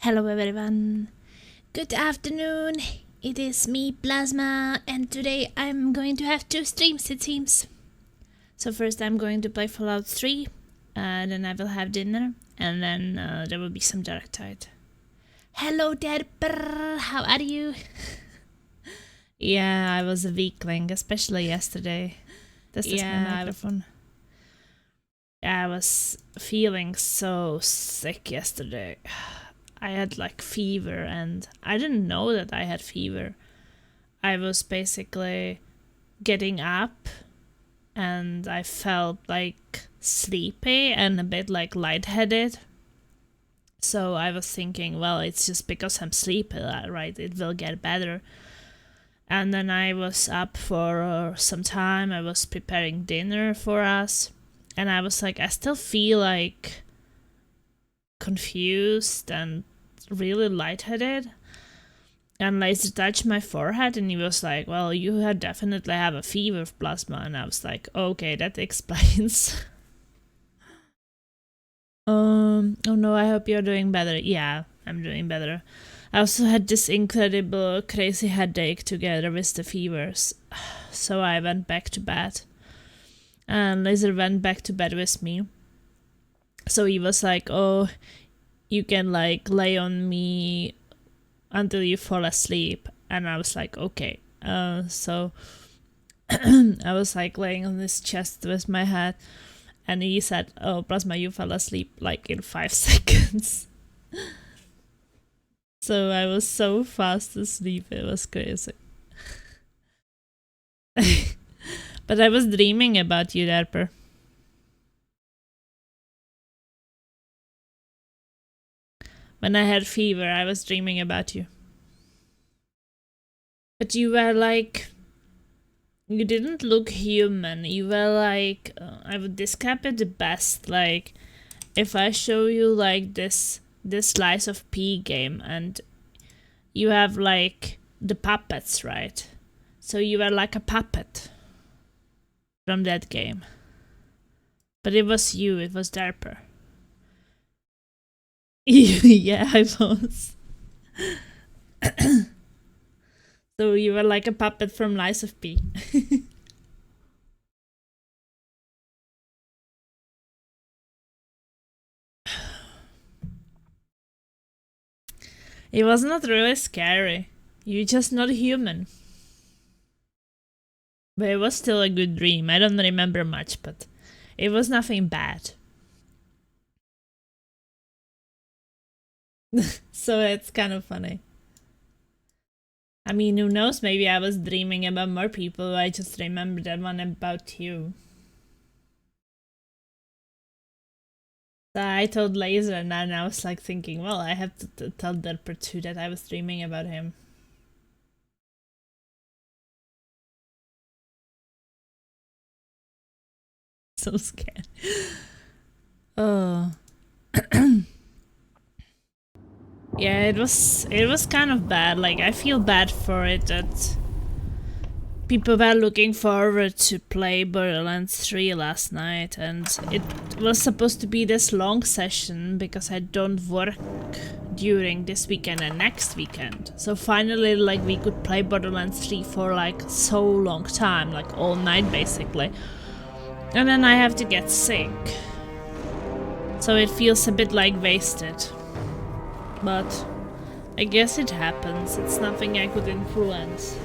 Hello everyone, good afternoon, it is me Plasma and today I'm going to have two streams it seems. So first I'm going to play Fallout 3, then I will have dinner and then there will be some Dark Tide. Hello there, how are you? Yeah, I was a weakling, especially yesterday. This is my microphone. I was feeling so sick yesterday. I had like fever and I didn't know that I had fever. I was basically getting up and I felt like sleepy and a bit like lightheaded. So I was thinking, well, it's just because I'm sleepy, right? It will get better. And then I was up for some time. I was preparing dinner for us. And I was like, I still feel like confused and really lightheaded. And Laser touched my forehead and he was like, well, you definitely have a fever, Plasma. And I was like, okay, that explains. Oh no, I hope you're doing better. Yeah, I'm doing better. I also had this incredible crazy headache together with the fevers. So I went back to bed. And Laser went back to bed with me. So he was like, oh, you can like lay on me until you fall asleep. And I was like, okay. So I was like laying on his chest with my head. And he said, oh, Plasma, you fell asleep like in 5 seconds. So I was so fast asleep, it was crazy. But I was dreaming about you, Derper. When I had fever, I was dreaming about you. But you were like... You didn't look human. You were like... I would describe it the best. Like, if I show you like this slice of pea game and you have like the puppets, right? So you were like a puppet from that game. But it was you, it was Derper. Yeah, I was. So you were like a puppet from Lies of P. It was not really scary. You're just not human. But it was still a good dream. I don't remember much, but it was nothing bad. So it's kind of funny. I mean, who knows, maybe I was dreaming about more people. I just remember that one about you. So I told Laser and then I was like thinking, well, I have to tell Derper too that I was dreaming about him. So scared. Oh. Yeah, it was kind of bad. Like, I feel bad for it that people were looking forward to play Borderlands 3 last night, and it was supposed to be this long session because I don't work during this weekend and next weekend. So finally, like, we could play Borderlands 3 for like so long time, like all night basically. And then I have to get sick. So it feels a bit like wasted. But I guess it happens. It's nothing I could influence.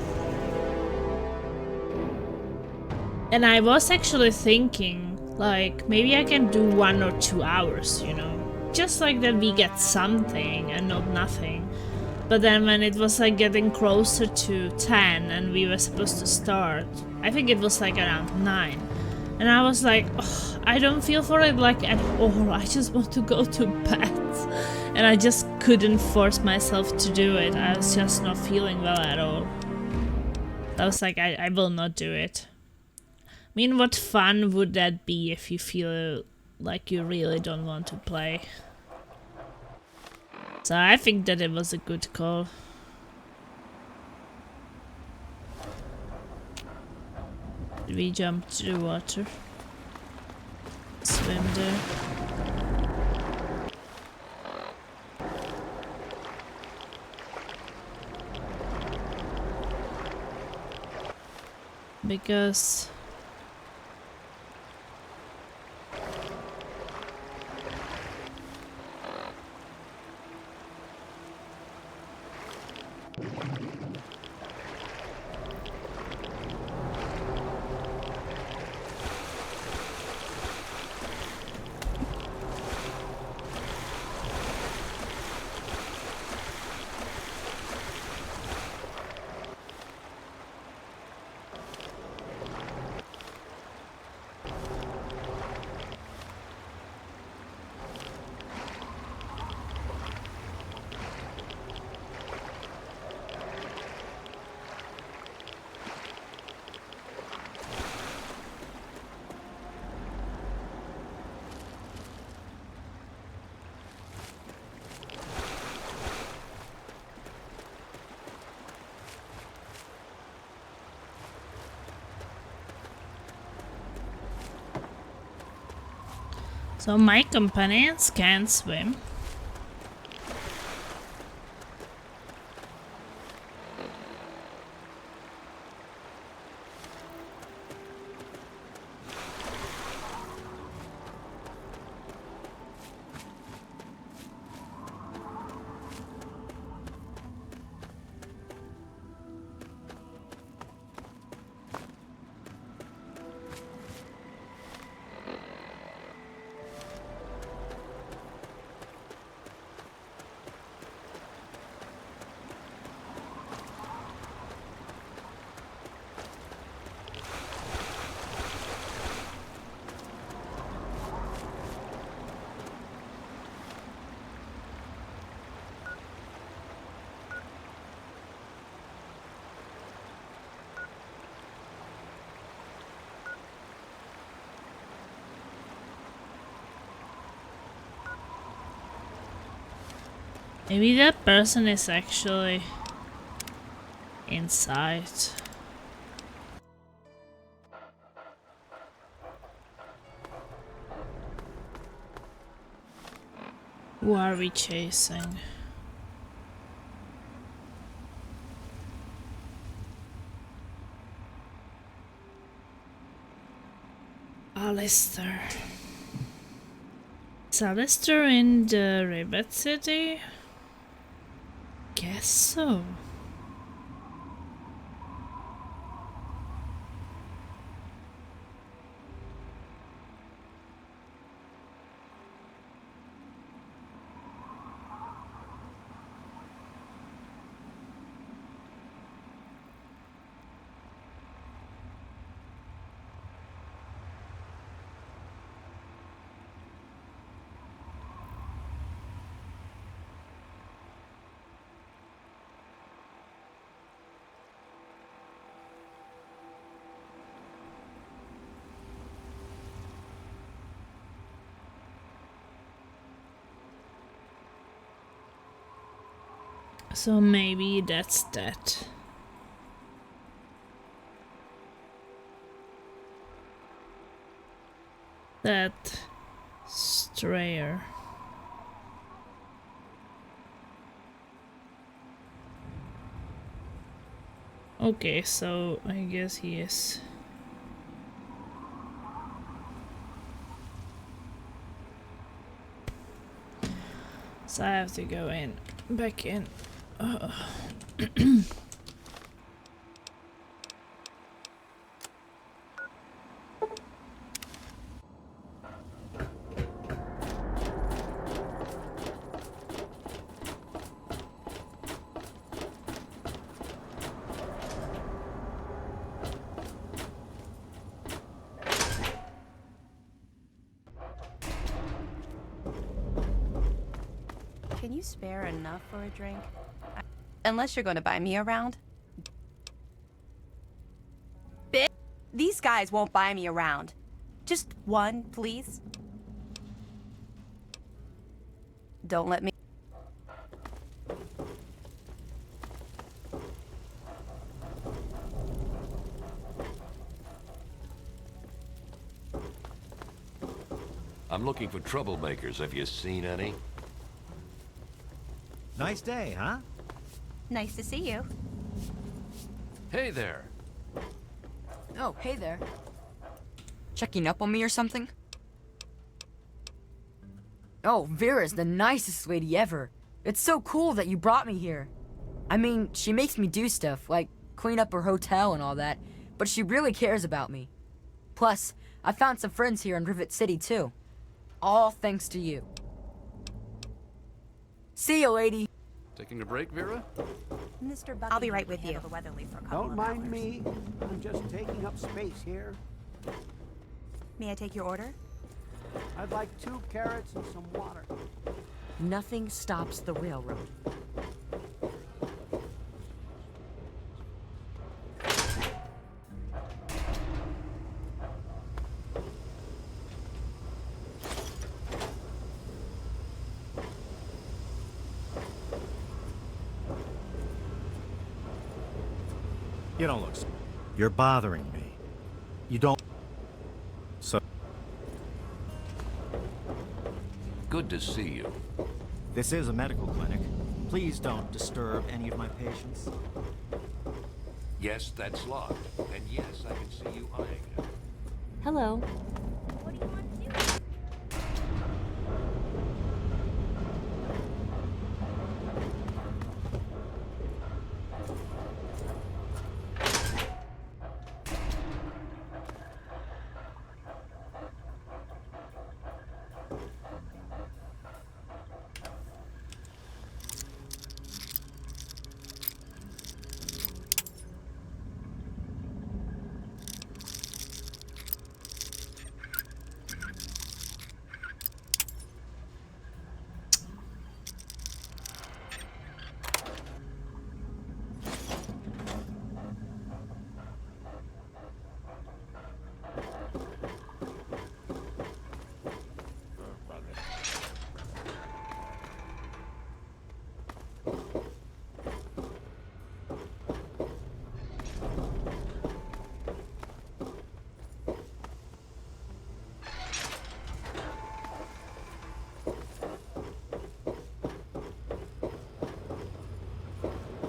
And I was actually thinking, like, maybe I can do 1 or 2 hours, you know? Just like that we get something and not nothing. But then when it was like getting closer to 10 and we were supposed to start, I think it was like around 9. And I was like, oh, I don't feel for it like at all. I just want to go to bed. And I just couldn't force myself to do it. I was just not feeling well at all. I was like, I will not do it. I mean, what fun would that be if you feel like you really don't want to play? So I think that it was a good call. We jump to the water. Swim there. because so my companions can't swim. Maybe that person is actually inside. Who are we chasing? Alistair. Is Alistair in the Rivet City? Guess so. So maybe that's that. That strayer. Okay, so I guess he is. So I have to go in, back in. Can you spare enough for a drink? Unless you're going to buy me around. Bitch, these guys won't buy me around. Just one, please. Don't let me. I'm looking for troublemakers. Have you seen any? Nice day, huh? Nice to see you. Hey there. Oh, hey there. Checking up on me or something? Oh, Vera's the nicest lady ever. It's so cool that you brought me here. I mean, she makes me do stuff, like clean up her hotel and all that, but she really cares about me. Plus, I found some friends here in Rivet City, too. All thanks to you. See you, lady. Taking a break, Vera? Mr. I'll be right with you. The Weatherly for a couple Don't of mind hours. me. I'm just taking up space here. May I take your order? I'd like 2 carrots and some water. Nothing stops the railroad. You don't look. You're bothering me. You don't. So. Good to see you. This is a medical clinic. Please don't disturb any of my patients. Yes, that's locked. And yes, I can see you eyeing it. Hello. What do you want to do?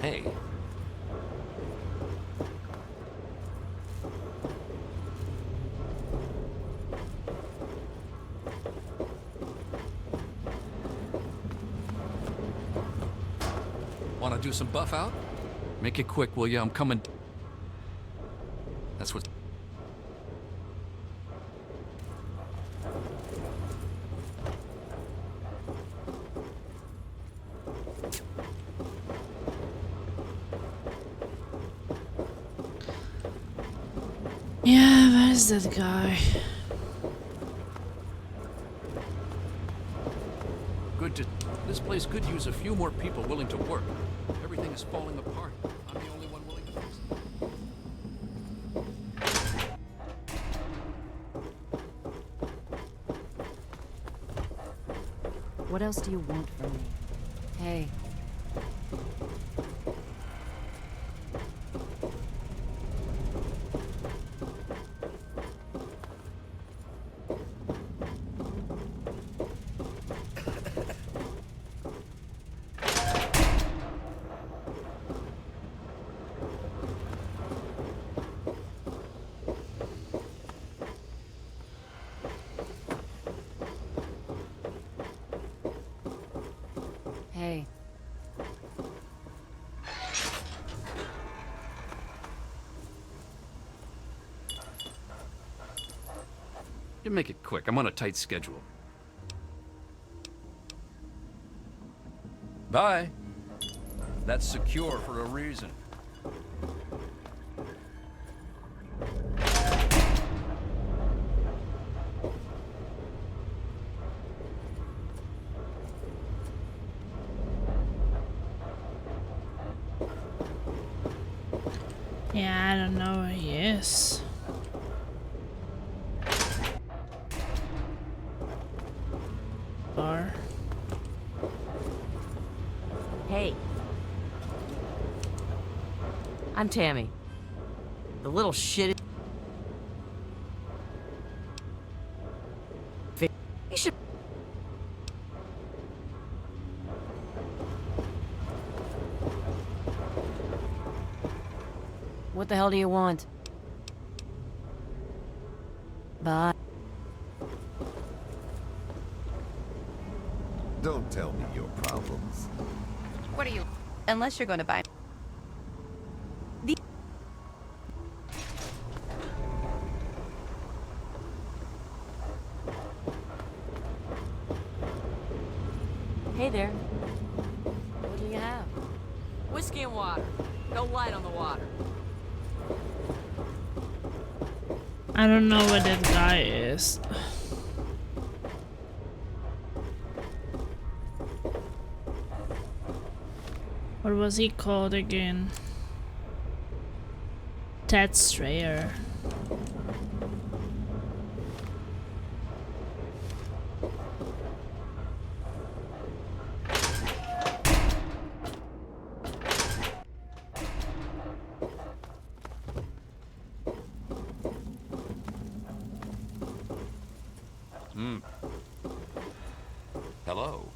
Hey. Want to do some buff out? Make it quick, will ya? I'm coming. That's what... Yeah, where's that guy? Good to... This place could use a few more people willing to work. Everything is falling apart. I'm the only one willing to fix it. What else do you want from me? Hey. Hey. You make it quick. I'm on a tight schedule. Bye. That's secure for a reason. Yeah, I don't know where he is. Or... Hey. I'm Tammy. The little shit. You should. What the hell do you want? Bye. Don't tell me your problems. What are you? Unless you're going to buy. Hey there. What do you have? Whiskey and water. Go light on the water. I don't know what that guy is. What was he called again? Ted Strayer. Hello.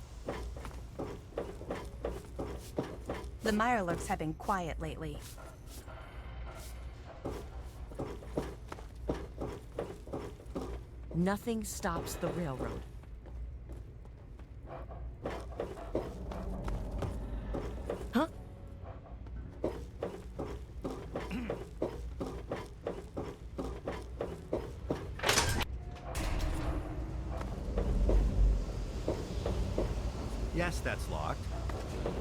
The Mirelurks have been quiet lately. Nothing stops the railroad. Huh? Yes, that's locked.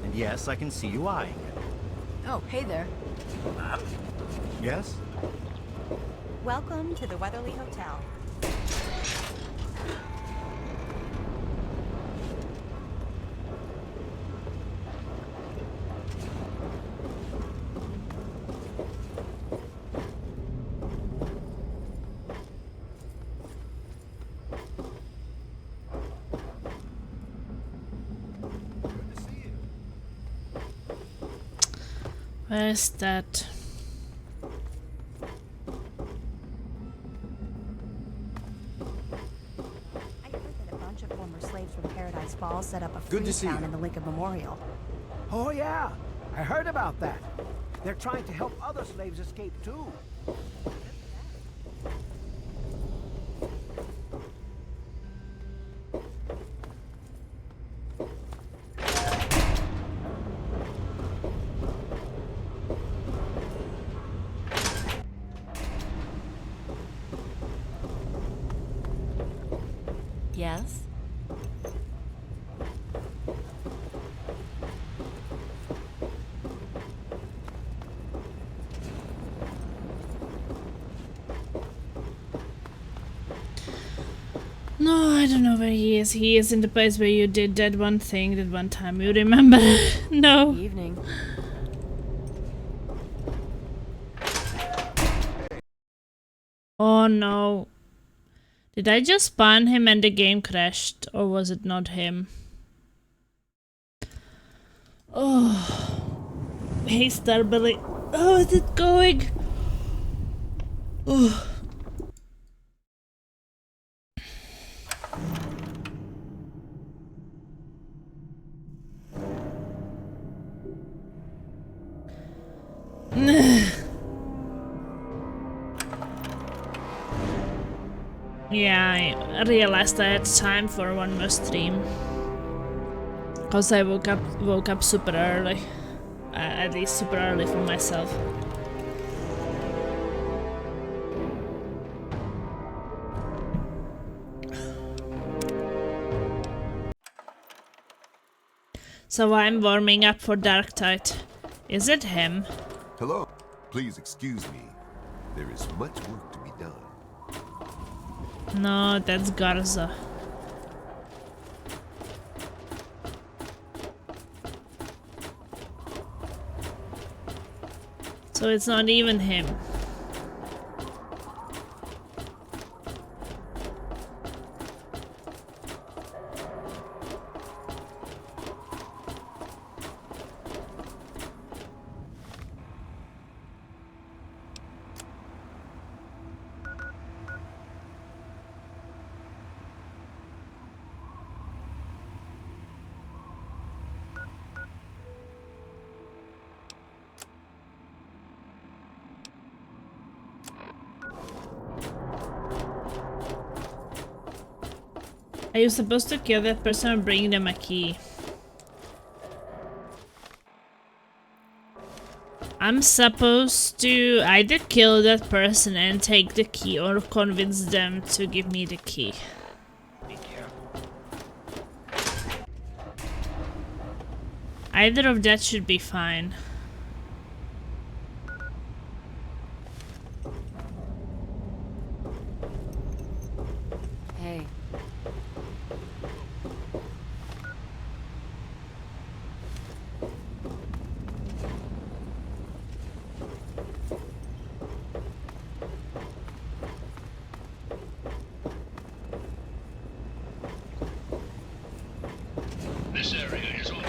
And yes, I can see you eyeing it. Oh, hey there. Yes? Welcome to the Weatherly Hotel. Where's that? I heard that a bunch of former slaves from Paradise Falls set up a Good free to see town you. in the Lincoln Memorial. Oh, yeah. I heard about that. They're trying to help other slaves escape, too. Yes? No, I don't know where he is. He is in the place where you did that one thing that one time. You remember? No. Evening. Oh no. Did I just spawn him and the game crashed? Or was it not him? Oh. Hey, Starbelly. How is it going? Oh. Yeah, I realized I had time for one more stream. Cause I woke up super early. At least super early for myself. So I'm warming up for Dark Tide. Is it him? Hello. Please excuse me. There is much work to be done. No, that's Garza. So it's not even him. Are you supposed to kill that person or bring them a key? I'm supposed to either kill that person and take the key or convince them to give me the key. Either of that should be fine. Hey. This area is open.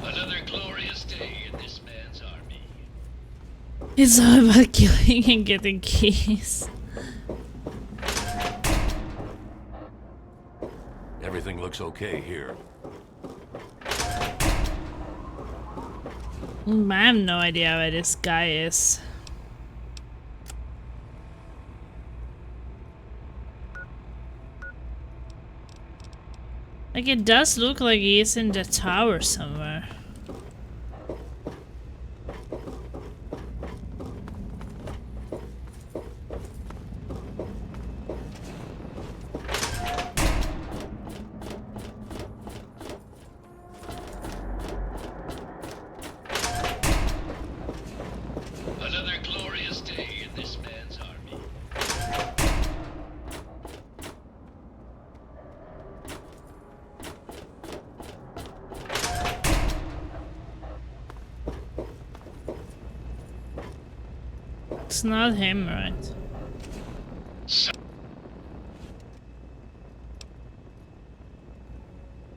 Another glorious day in this man's army. It's all about killing and getting keys. Everything looks okay here. I have no idea where this guy is. Like, it does look like he's in the tower somewhere. Another glorious day in this man's army. It's not him, right?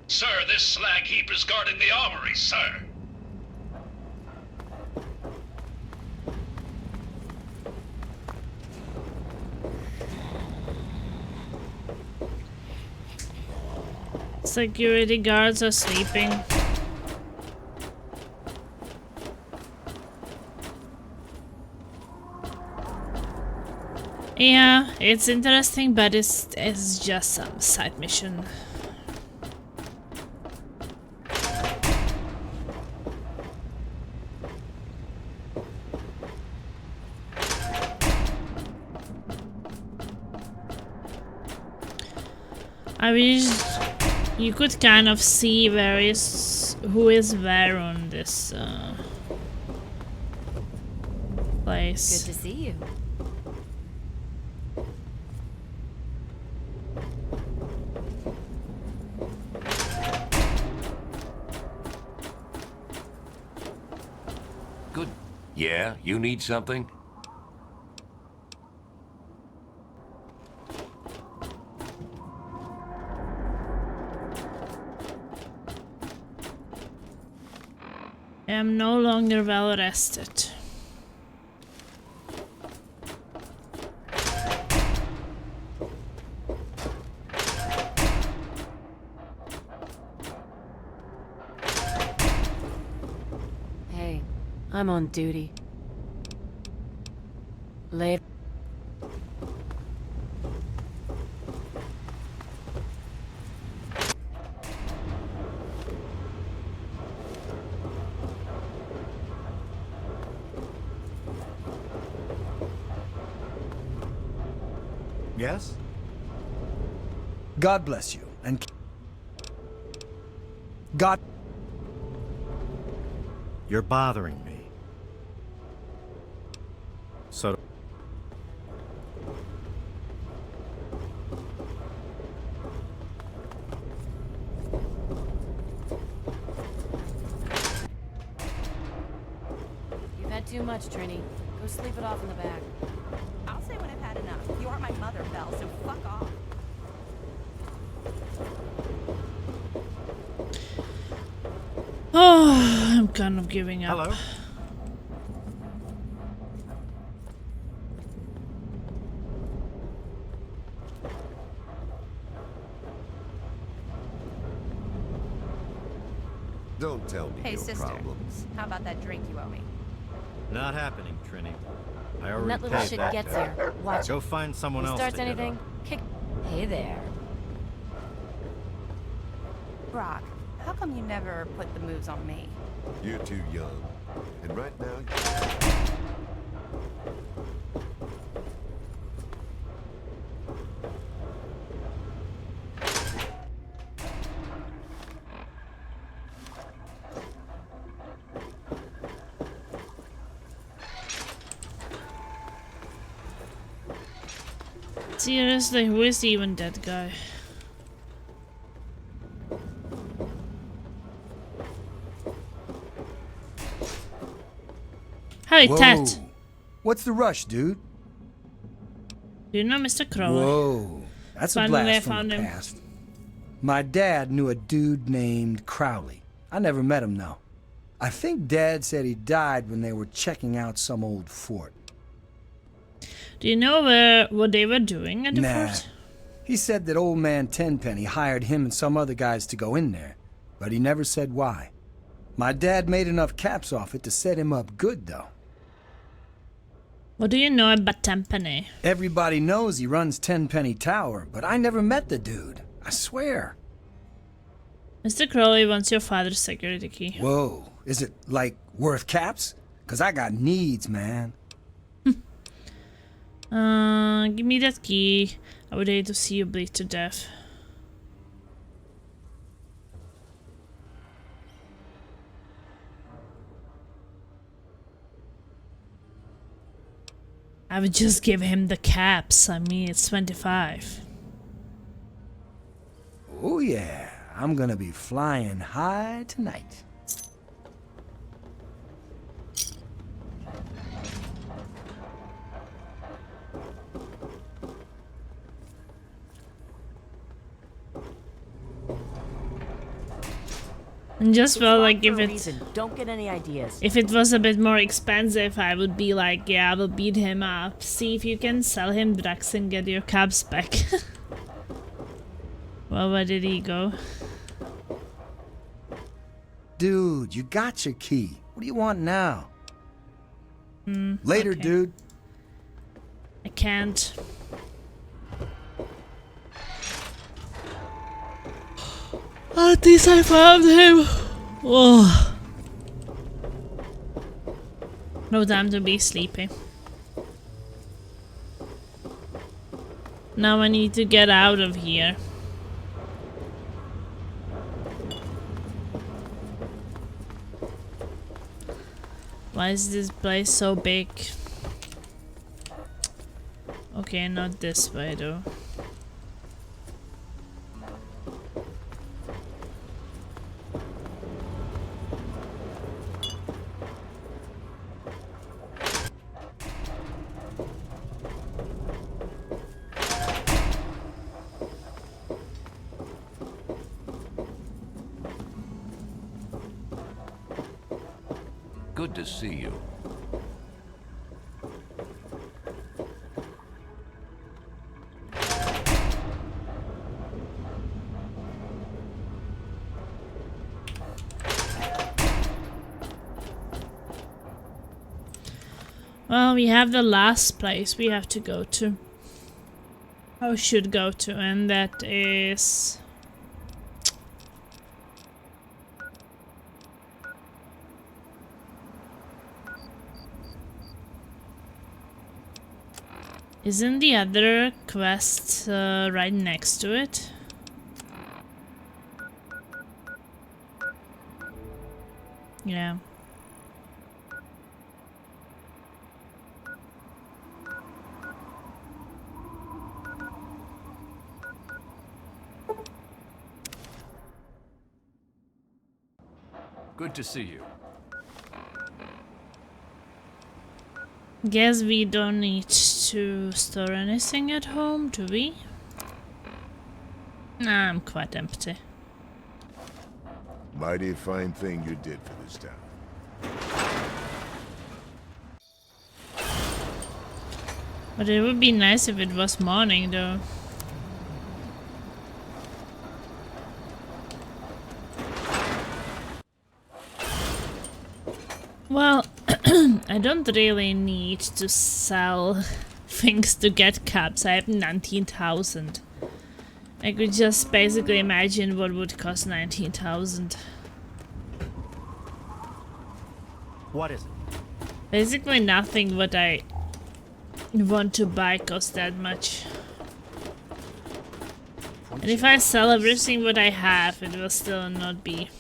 Sir, this slag heap is guarding the armory, sir. Security guards are sleeping. Yeah, it's interesting, but it's just some side mission. I wish you could kind of see who is where on this place. Good to see you. Good. Yeah, you need something? I am no longer well rested. Hey, I'm on duty. Later. Yes? God bless you, and God... You're bothering me. So... You've had too much, Trini. Go sleep it off in the back. I'll say when I've had enough. You aren't my mother, Belle, so fuck off. Oh, I'm kind of giving up. Hello? Don't tell me Hey, your sister. problems. How about that drink you owe me? Not happening, Trini. I When already that little paid shit that. gets here, watch Go it. find someone He else starts to hit anything, on. kick. Hey there. Brock, how come you never put the moves on me? You're too young. And right now, Seriously, who is even that guy? Hi, Whoa. Tat. What's the rush, dude? Do you know Mr. Crowley? Whoa. That's a Finally, I blast from found the him. past. My dad knew a dude named Crowley. I never met him, though. I think Dad said he died when they were checking out some old fort. Do you know what they were doing at the fort? He said that old man Tenpenny hired him and some other guys to go in there, but he never said why. My dad made enough caps off it to set him up good, though. What do you know about Tenpenny? Everybody knows he runs Tenpenny Tower, but I never met the dude. I swear. Mr. Crowley wants your father's security key. Whoa. Is it, like, worth caps? 'Cause I got needs, man. Give me that key. I would hate to see you bleed to death. I would just give him the caps. I mean, it's 25. Oh yeah, I'm gonna be flying high tonight. And just felt like if Don't get any ideas. it was a bit more expensive, I would be like, yeah, I will beat him up. See if you can sell him drugs and get your caps back. Well, where did he go? Dude, you got your key. What do you want now? Later, okay. dude. I can't. At least I found him. Oh. No time to be sleepy. Now I need to get out of here. Why is this place so big? Okay, not this way though. good to see you. Well, we have the last place we have to go to. Or should go to, and that is... Isn't the other quest right next to it? Yeah. Good to see you. Guess we don't need to store anything at home, do we? Nah, I'm quite empty. Mighty fine thing you did for this town. But it would be nice if it was morning, though. Well, I don't really need to sell things to get caps. I have 19,000. I could just basically imagine what would cost 19,000. What is it? Basically nothing what I want to buy costs that much. And if I sell everything what I have, it will still not be.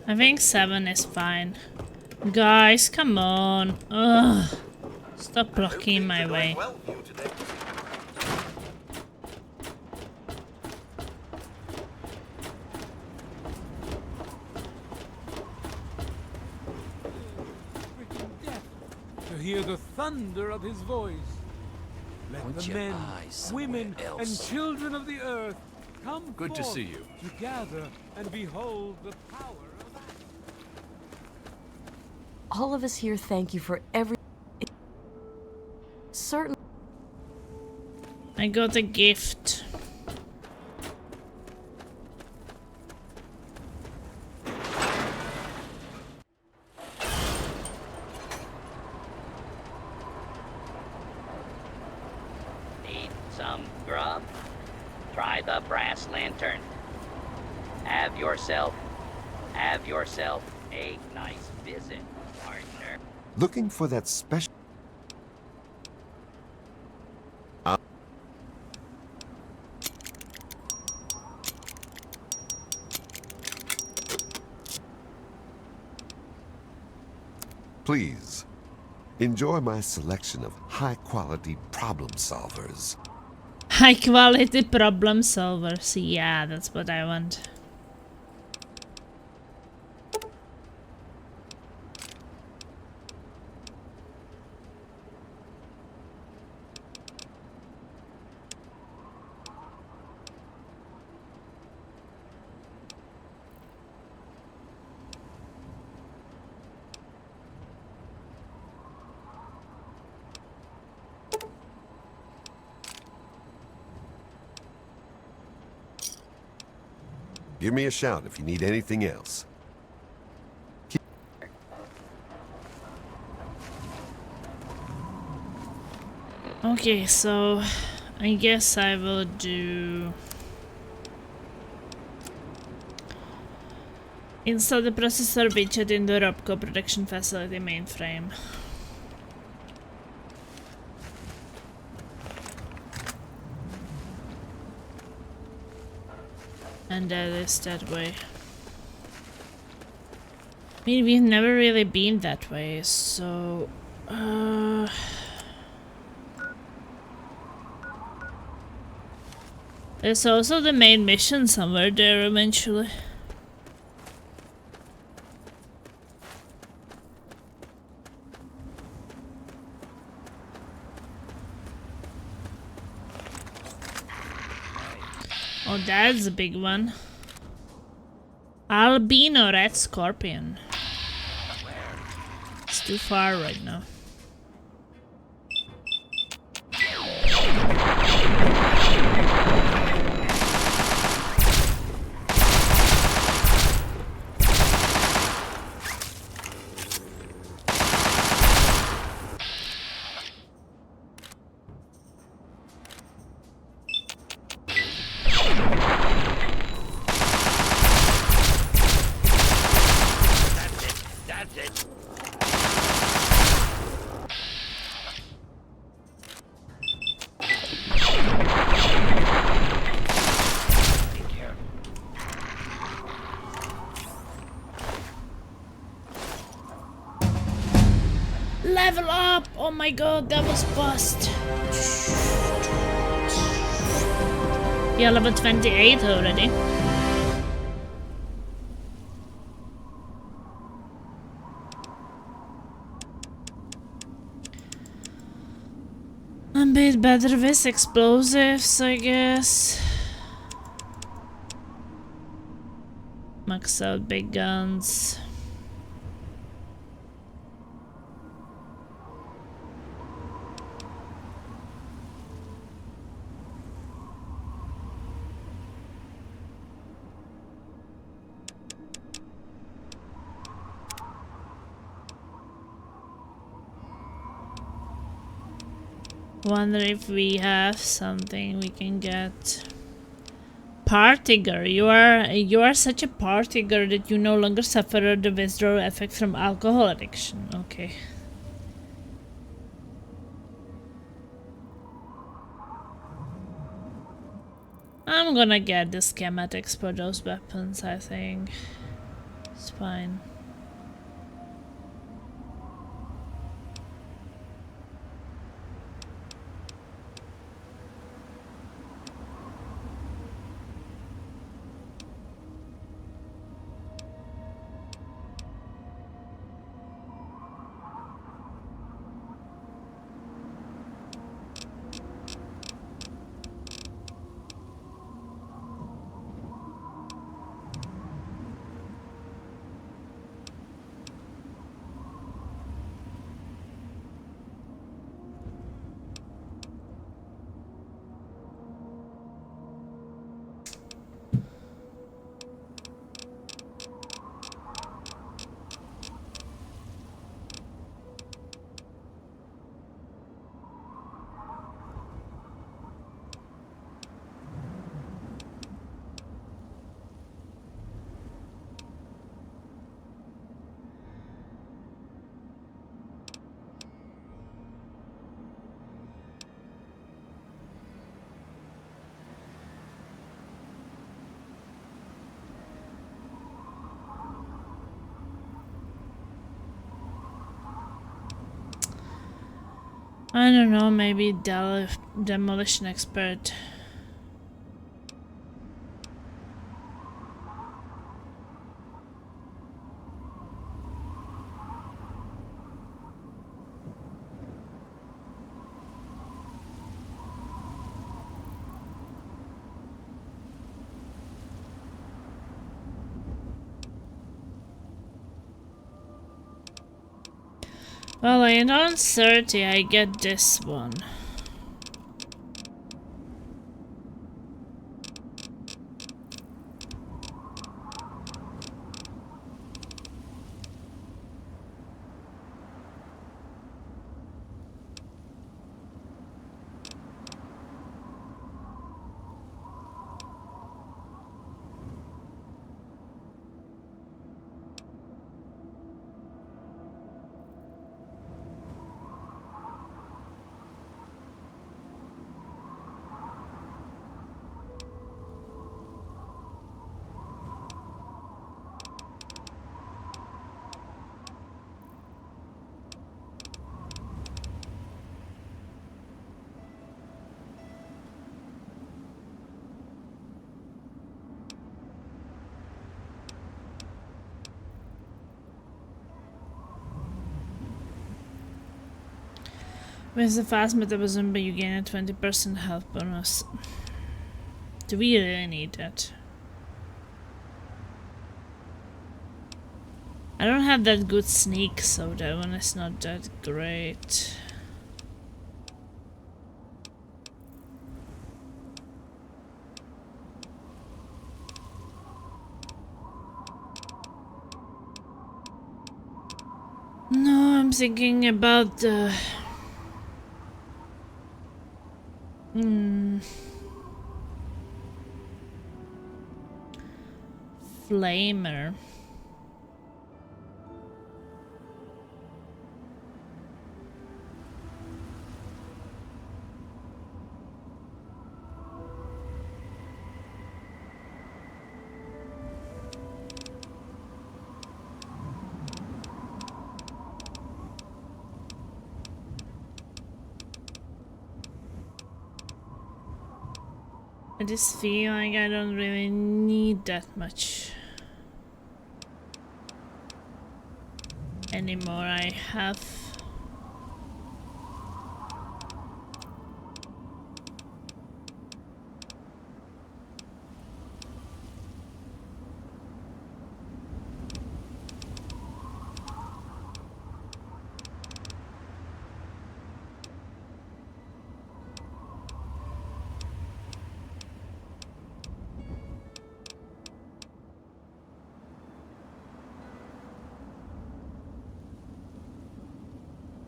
I think 7 is fine. Guys, come on. Ugh. Stop blocking my way. To hear the thunder of his voice. Let the men, women, and children of the earth come Good to forth see you. to gather and behold the power of... All of us here thank you for every... Certainly. I got a gift. Need some grub? Try the brass lantern. Have yourself a nice visit, partner. Looking for that special... Please, enjoy my selection of high-quality problem solvers. High quality problem solvers. Yeah, that's what I want. Give me a shout if you need anything else. Okay, so I guess I will do... Install the processor widget in the RobCo production facility mainframe. And that is that way. I mean, we've never really been that way, so... There's also the main mission somewhere there eventually. Oh, that's a big one. Albino red scorpion. It's too far right now. Oh my god, that was bust. You're level 28 already. I'm a bit better with explosives, I guess. Max out big guns. Wonder if we have something we can get. Party girl, you are such a party girl that you no longer suffer the withdrawal effect from alcohol addiction. Okay. I'm gonna get the schematics for those weapons, I think. It's fine. I don't know, maybe demolition expert. Well, I on 30, I get this one. With the fast metabolism, but you gain a 20% health bonus. Do we really need that? I don't have that good sneak, so that one is not that great. No, I'm thinking about the... Flamer. I just feel like I don't really need that much anymore. I have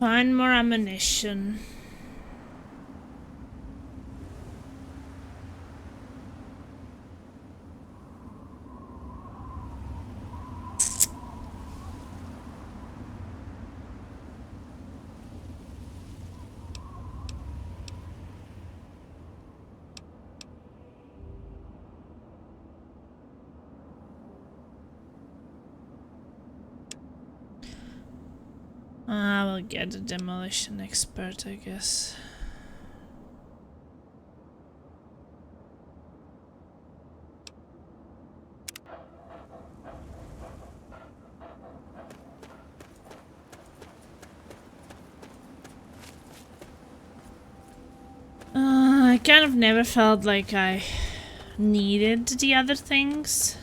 find more ammunition. I will get a demolition expert, I guess. I kind of never felt like I needed the other things.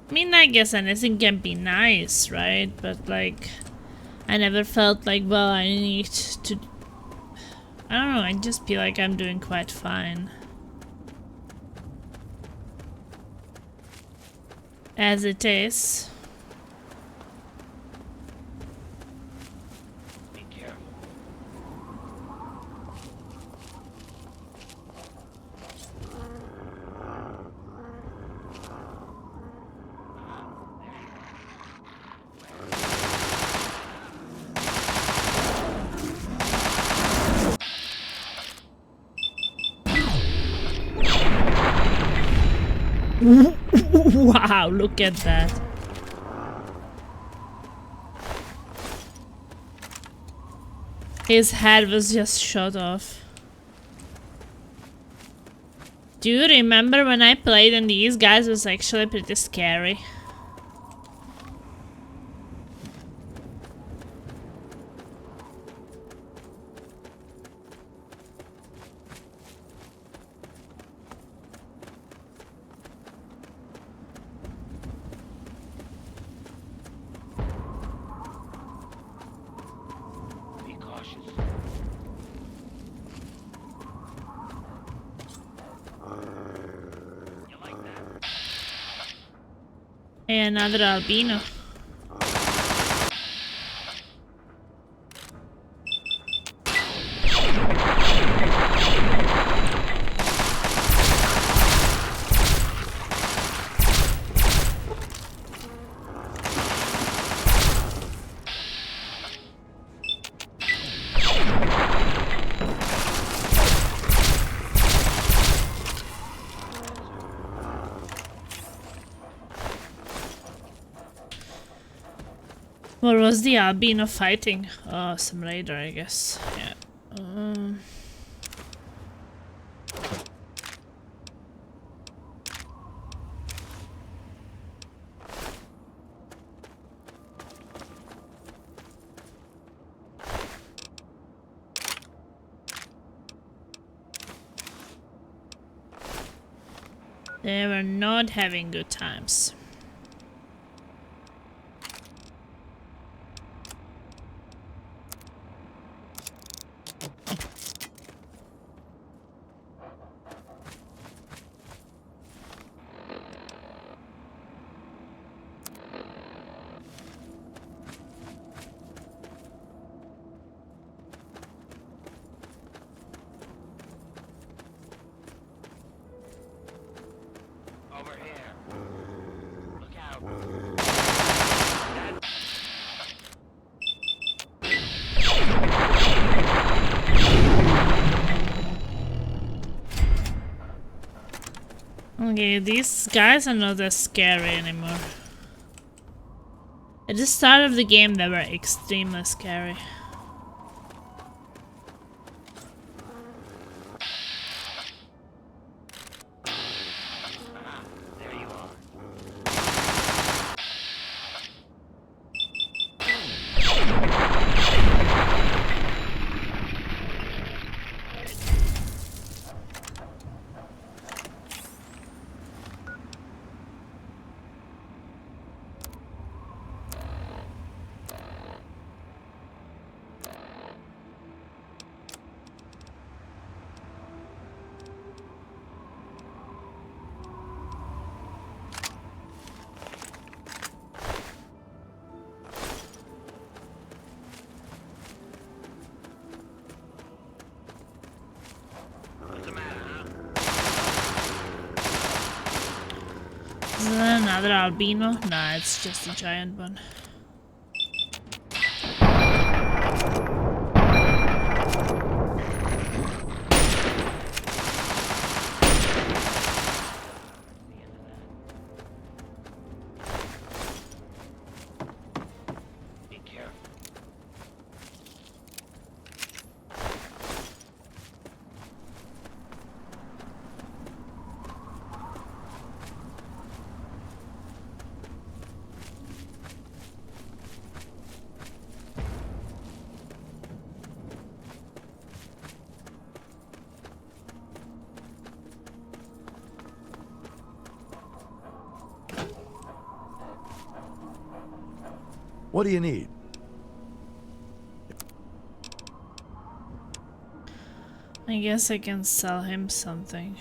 I mean, I guess anything can be nice, right? But like, I never felt like, well, I need to... I don't know, I just feel like I'm doing quite fine. As it is. Wow, look at that. His head was just shot off. Do you remember when I played and these guys was actually pretty scary? Hey, another albino. What was the albino fighting? Oh, some raider, I guess. Yeah. They were not having good times. Okay, these guys are not as scary anymore. At the start of the game, they were extremely scary. Is it another albino? Nah, it's just a giant one. What do you need? I guess I can sell him something.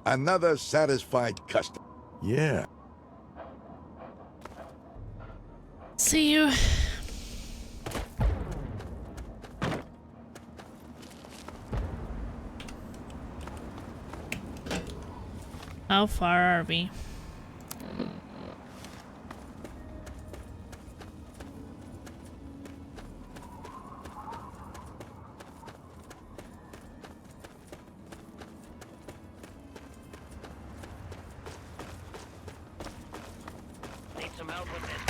Another satisfied customer. Yeah. See you. How far are we? Need some help with this?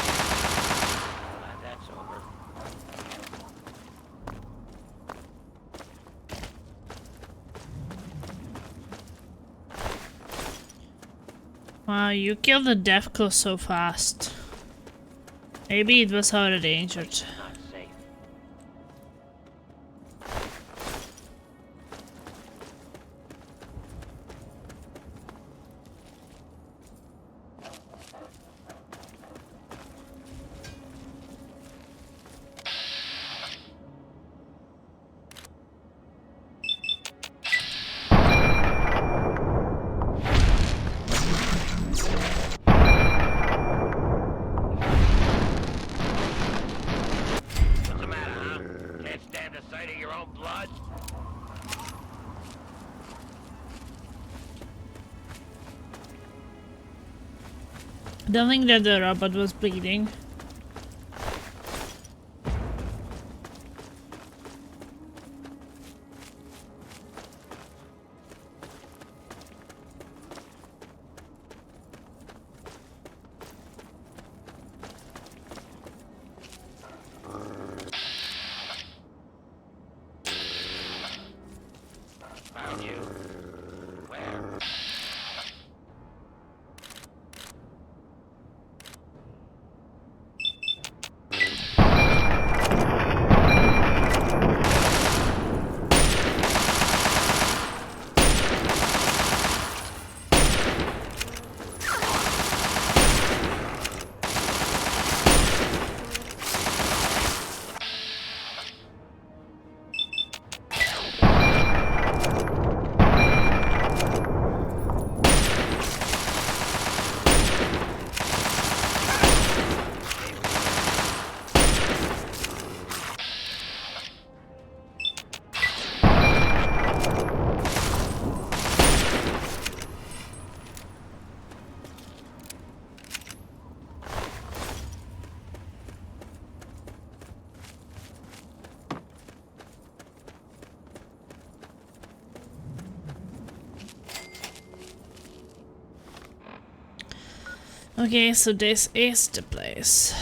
Glad that's over. Wow, you killed the Defco so fast. Maybe it was already injured. Not safe. What's the matter, huh? Can't stand the sight of your own blood? I don't think that the robot was bleeding. Found you. Where? Okay, so this is the place.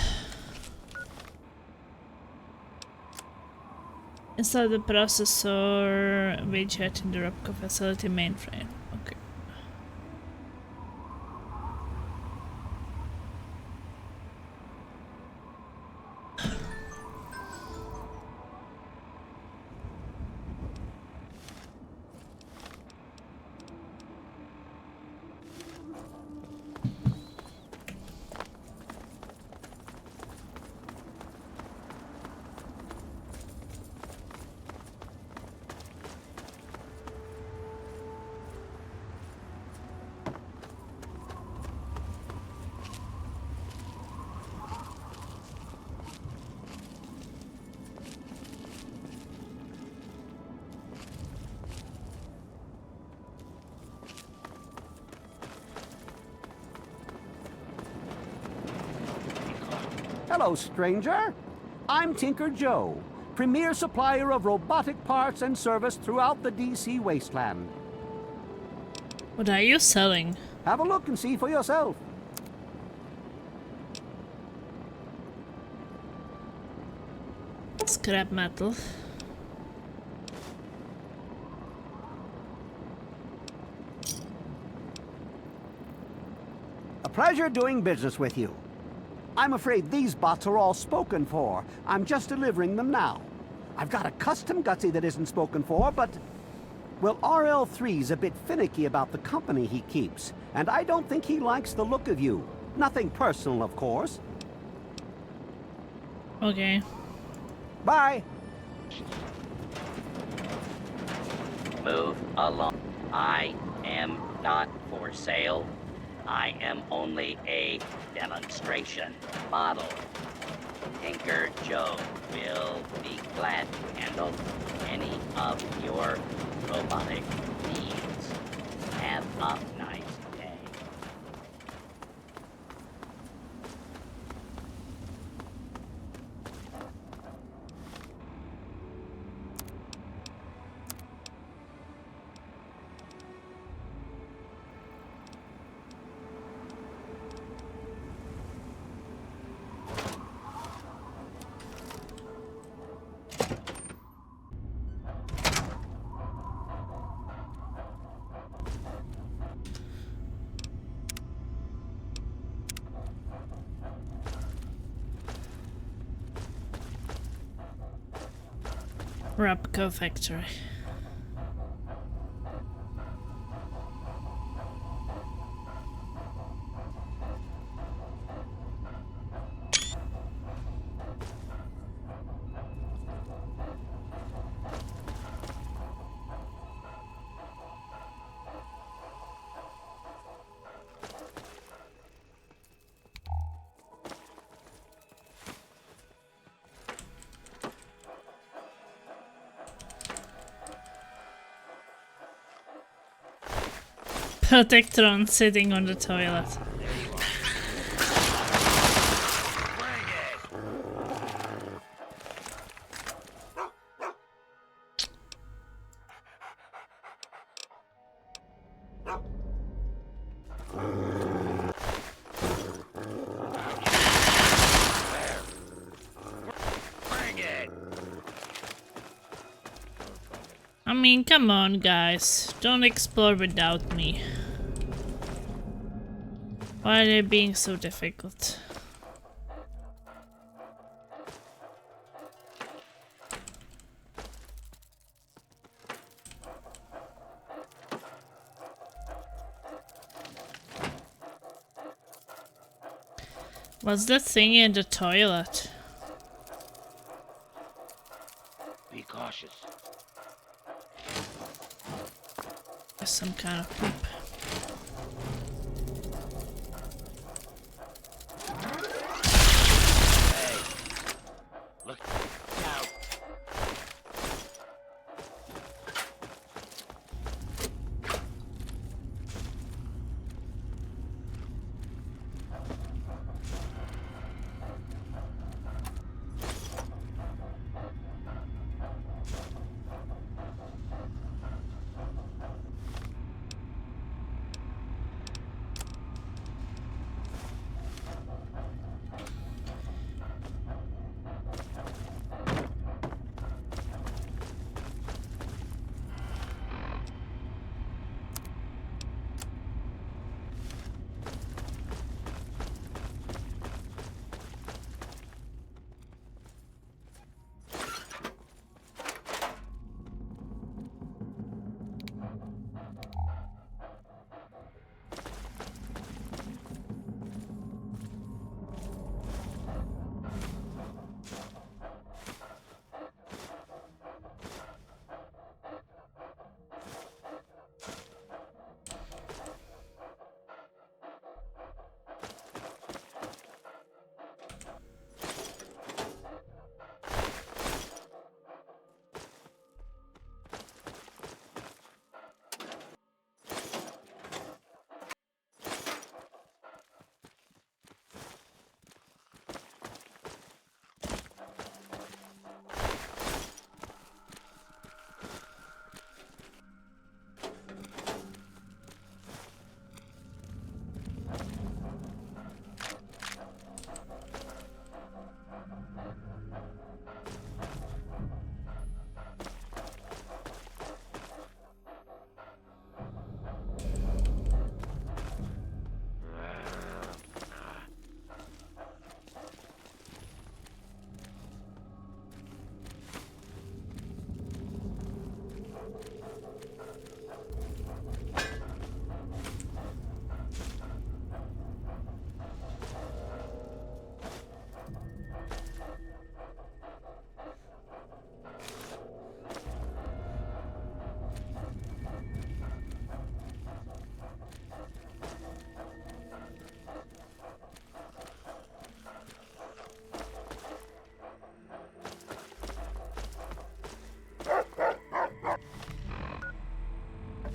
Install the processor widget in the RobCo facility mainframe. Okay. Hello, stranger. I'm Tinker Joe, premier supplier of robotic parts and service throughout the DC wasteland. What are you selling? Have a look and see for yourself. Scrap metal. A pleasure doing business with you. I'm afraid these bots are all spoken for. I'm just delivering them now. I've got a custom Gutsy that isn't spoken for, but... well, RL3's a bit finicky about the company he keeps, and I don't think he likes the look of you. Nothing personal, of course. Okay. Bye. Move along. I am not for sale. I am only a demonstration model. Tinker Joe will be glad to handle any of your robotic needs. Have a nice day. RobCo factory. Protectron sitting on the toilet. I mean, come on, guys. Don't explore without me. Why are they being so difficult? What's that thing in the toilet? Be cautious. Some kind of poop. Look out.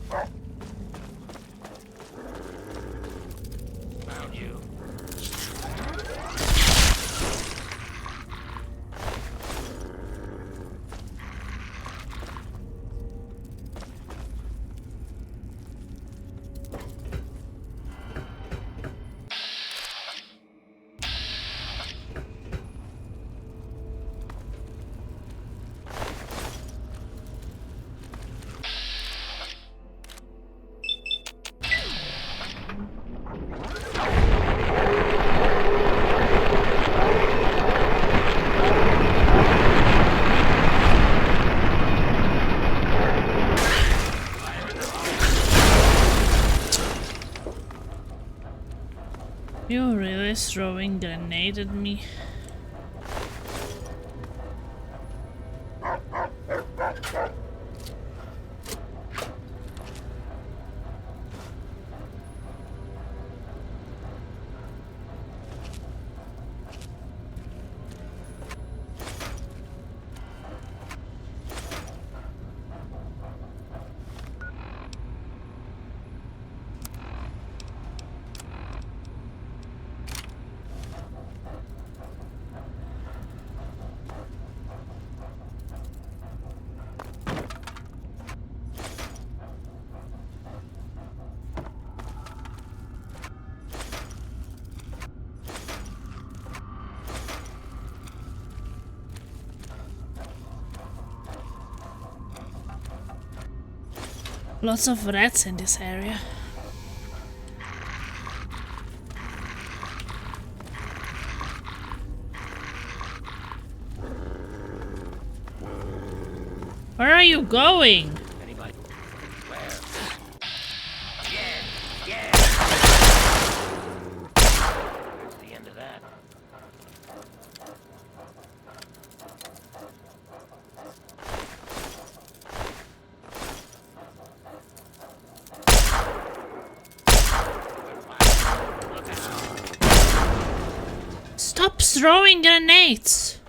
Found you. You really throwing a grenade at me? Lots of rats in this area. Where are you going? Anybody? Where? Yeah. That's the end of that. Stop throwing grenades!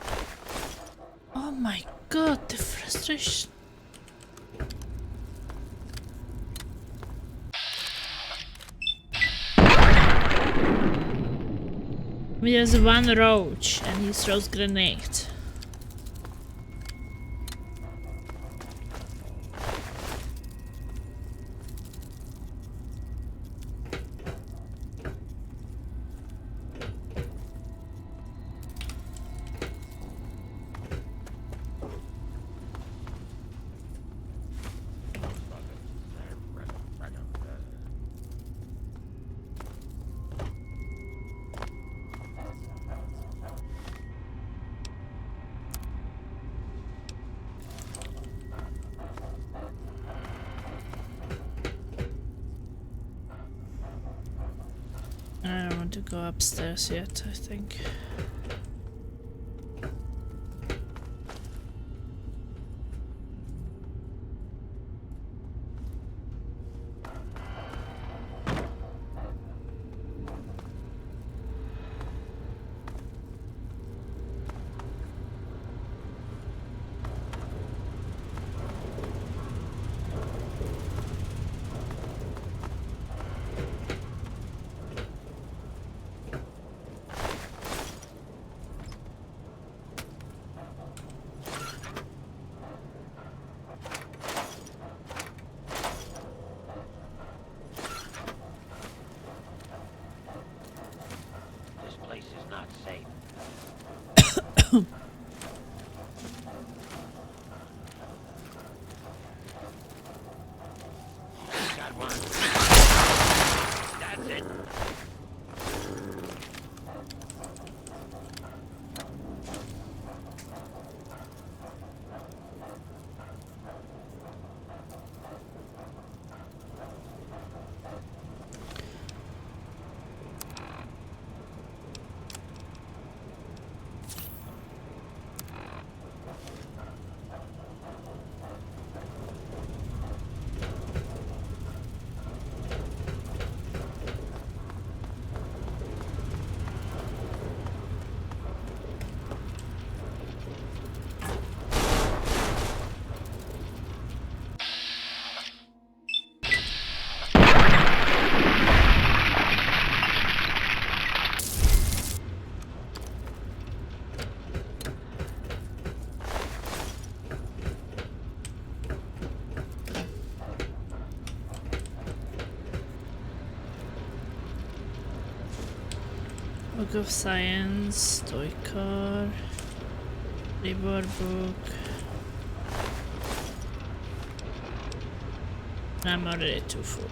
Oh my god, the frustration. There's one roach and he throws grenade. I don't want to go upstairs yet, I think. Book of Science, Toy Car, Reward Book. I'm already too full.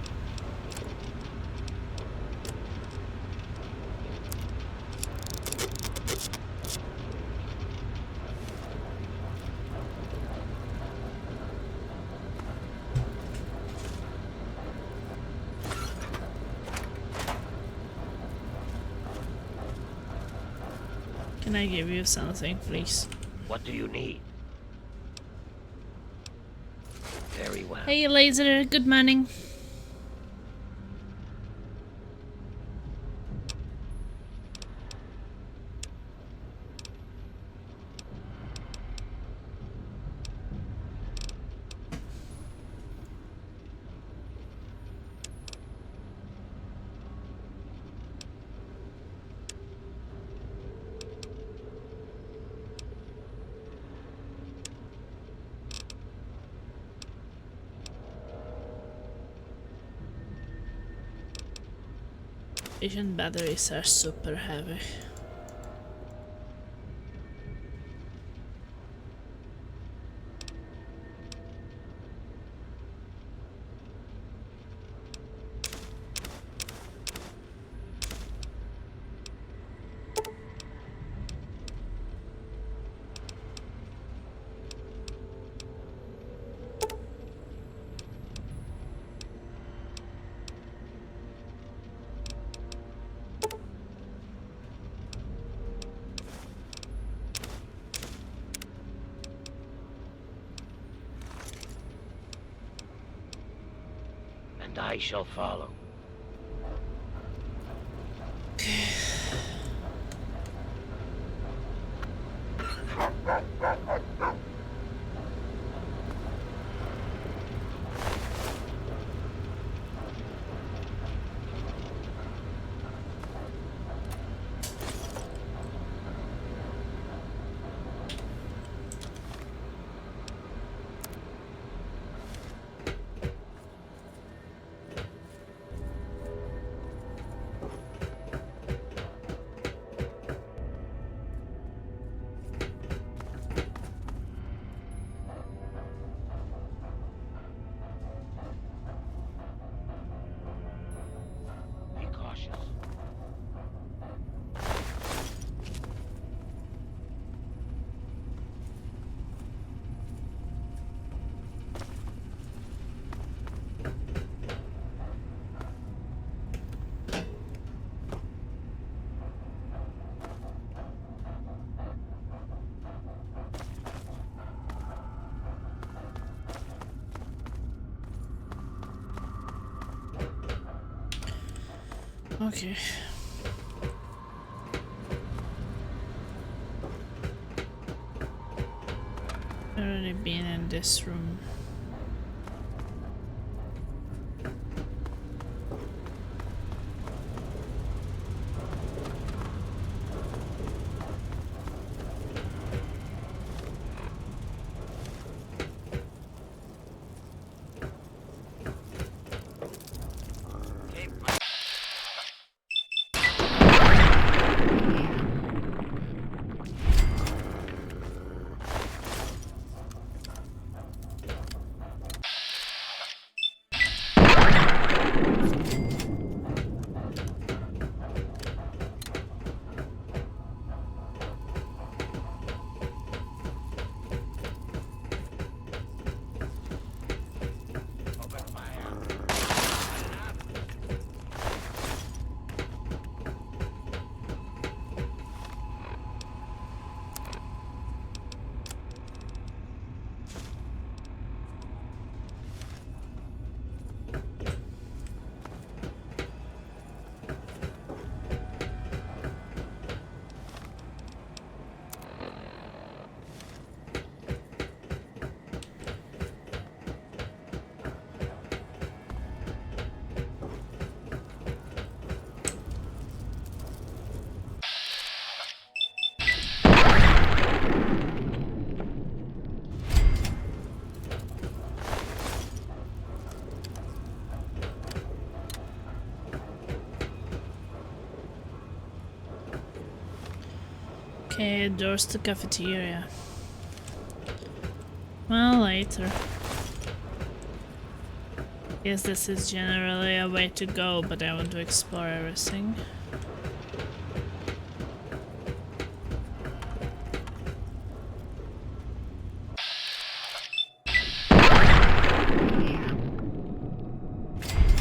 Can I give you something, please? What do you need? Very well. Hey, Laser. Good morning. Asian batteries are super heavy. And I shall follow. Be cautious. Okay. Already been in this room. Okay, doors to cafeteria. Well, later. Guess this is generally a way to go, but I want to explore everything.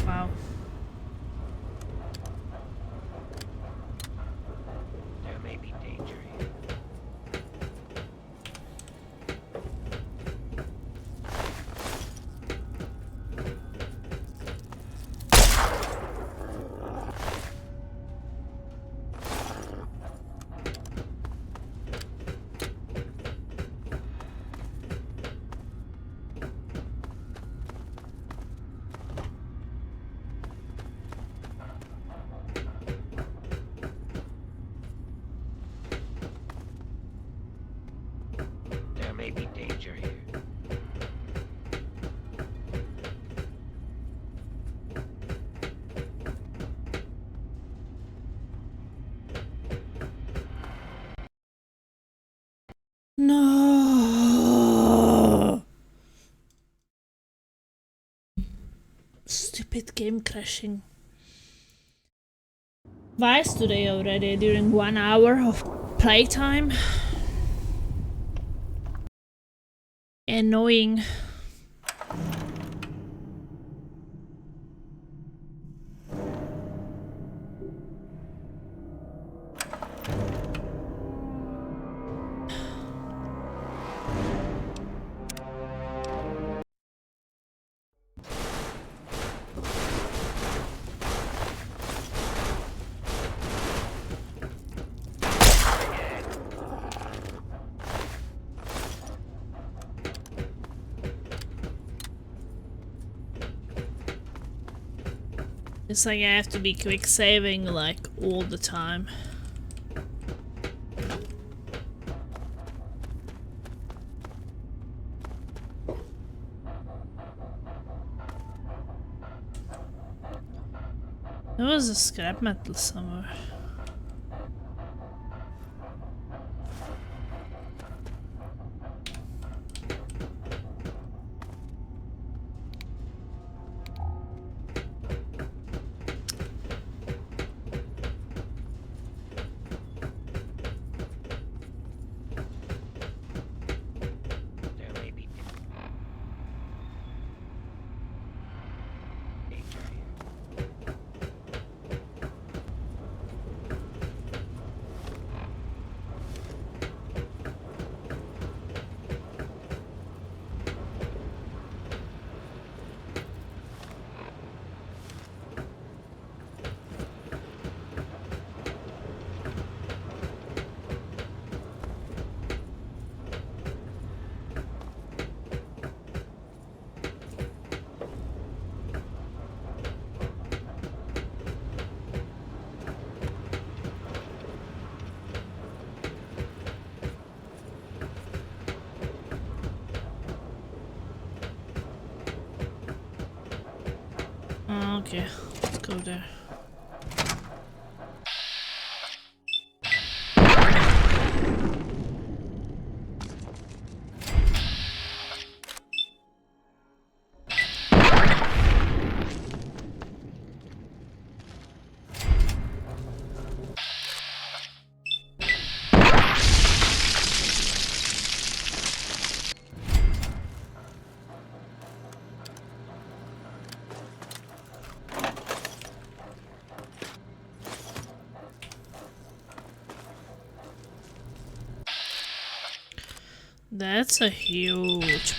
Wow. There may be danger here. There may be danger here. No. Stupid game crashing. Twice today already during 1 hour of playtime. Annoying. It's like I have to be quick saving like all the time. There was a scrap metal somewhere. There may be danger here. Okay, let's go there. That's a huge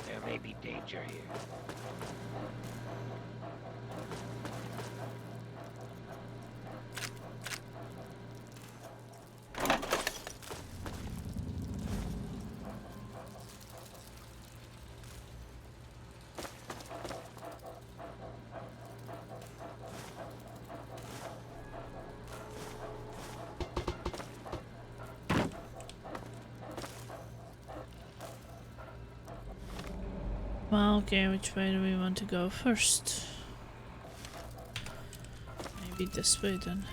There may be danger here. Well, okay, which way do we want to go first? Maybe this way then.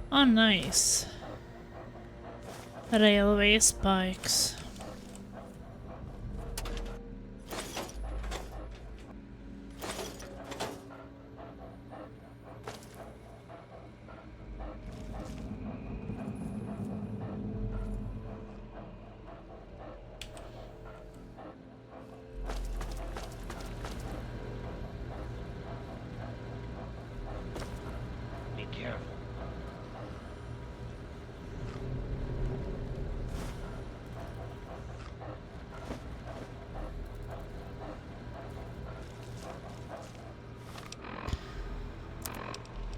Oh, nice. Railway spikes. Be careful.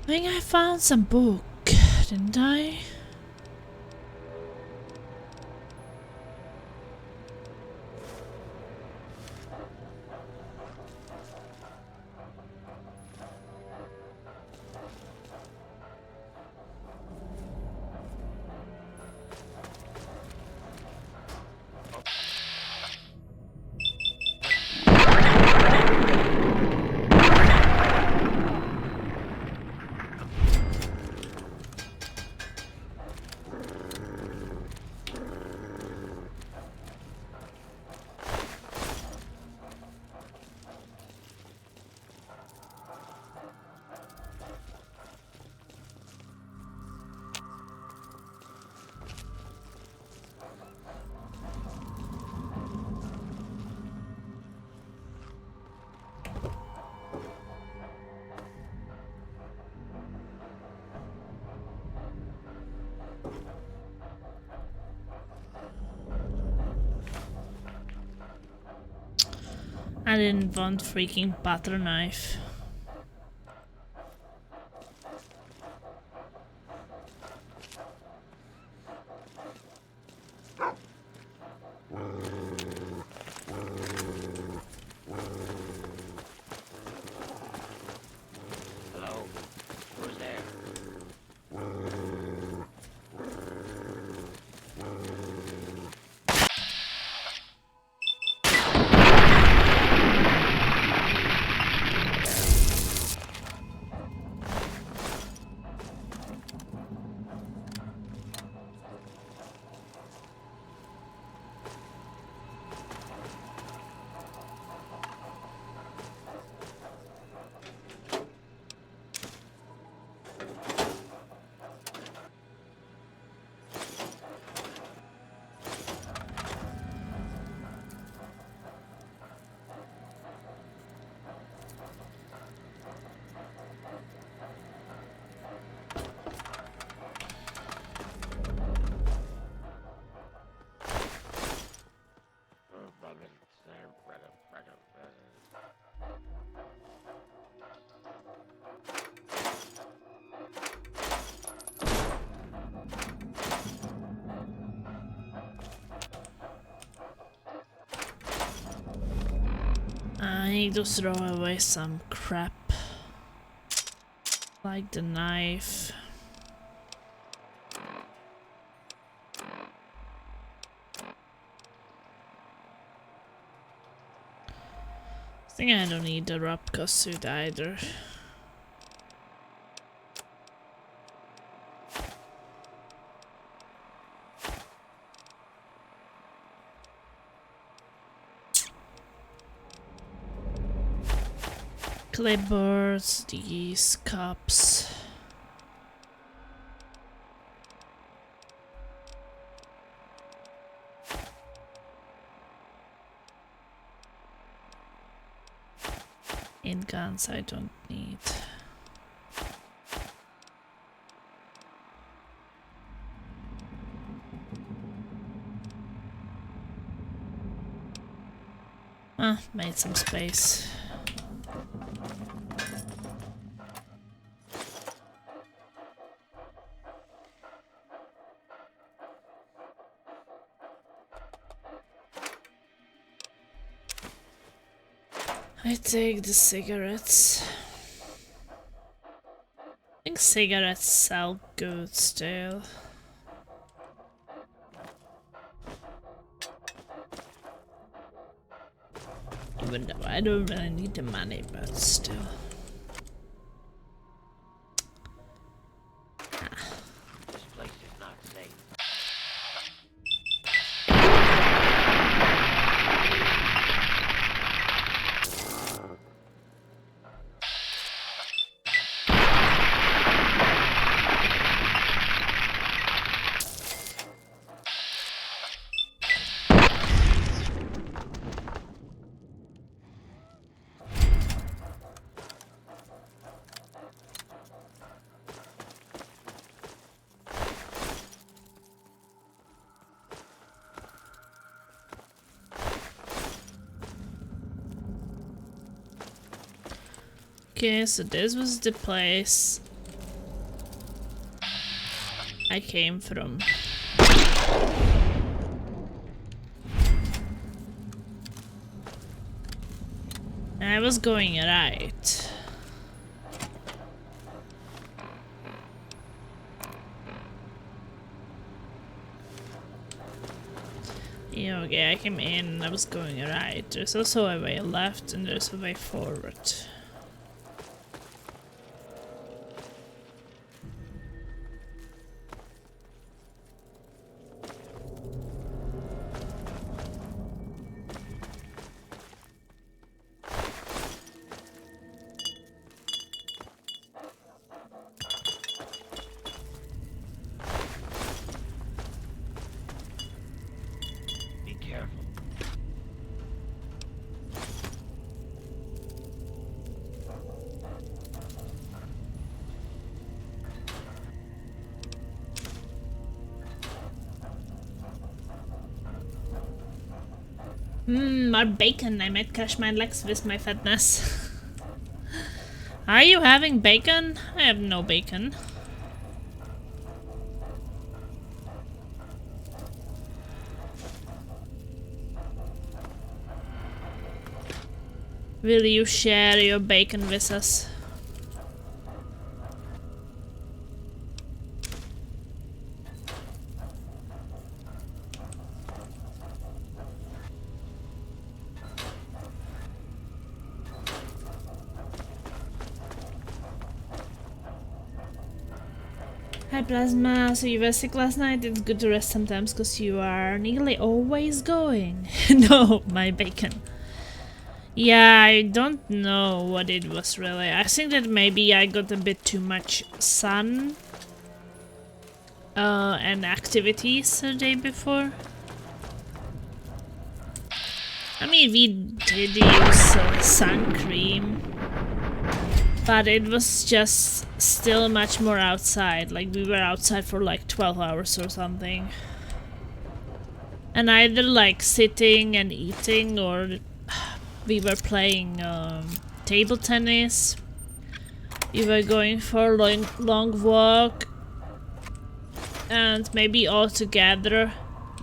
I think I found some book, didn't I? I didn't want freaking butter knife. Hello? Who's there? need to throw away some crap. Like the knife. I think I don't need the RobCo suit either. Clipboards, these cups. In guns I don't need. Ah, made some space. I take the cigarettes. I think cigarettes sell good still. Even though I don't really need the money, but still. This place is not safe. Okay, so this was the place I came from. I was going right. Yeah, okay, I came in and I was going right. There's also a way left and there's a way forward. Be careful. More bacon. I might crash my legs with my fatness. Are you having bacon? I have no bacon. Will you share your bacon with us? Hi Plasma, so you were sick last night? It's good to rest sometimes because you are nearly always going. No, my bacon. Yeah, I don't know what it was really. I think that maybe I got a bit too much sun and activities the day before. I mean, we did use sun cream, but it was just still much more outside. Like, we were outside for like 12 hours or something. And either like sitting and eating, or we were playing table tennis. We were going for a long walk. And maybe all together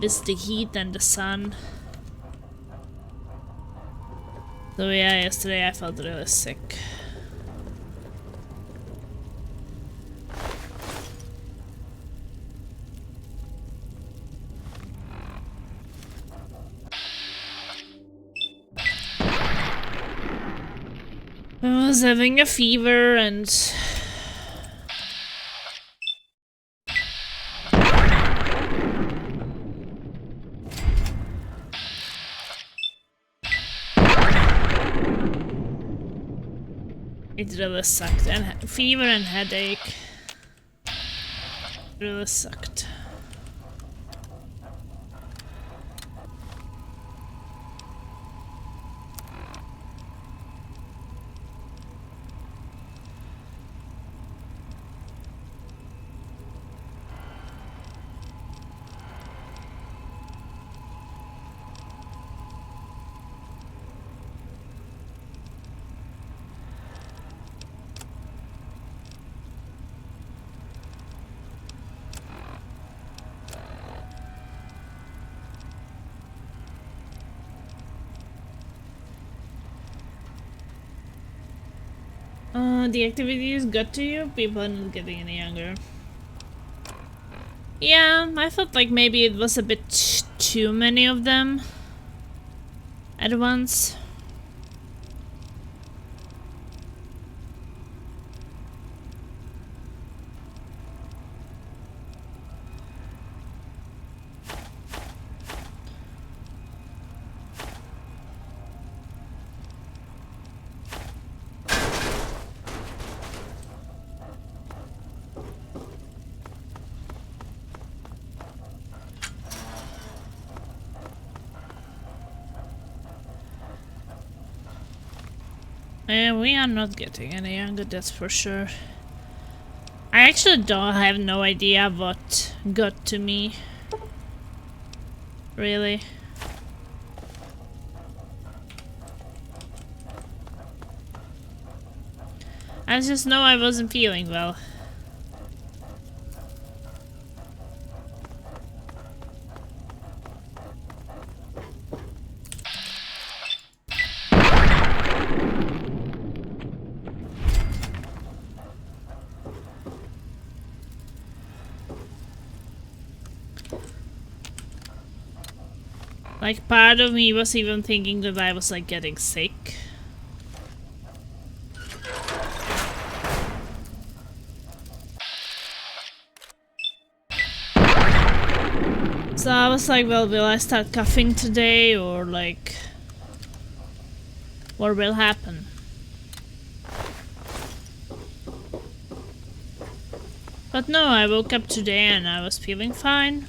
with the heat and the sun. So yeah, yesterday I felt really sick. I was having a fever and it really sucked. And fever and headache really sucked. The activities got to you? People are not getting any younger. Yeah, I felt like maybe it was a bit too many of them at once. We are not getting any younger, that's for sure. I actually have no idea what got to me. Really. I just know I wasn't feeling well. Like, part of me was even thinking that I was, like, getting sick. So I was like, well, will I start coughing today, or, like, what will happen? But no, I woke up today and I was feeling fine.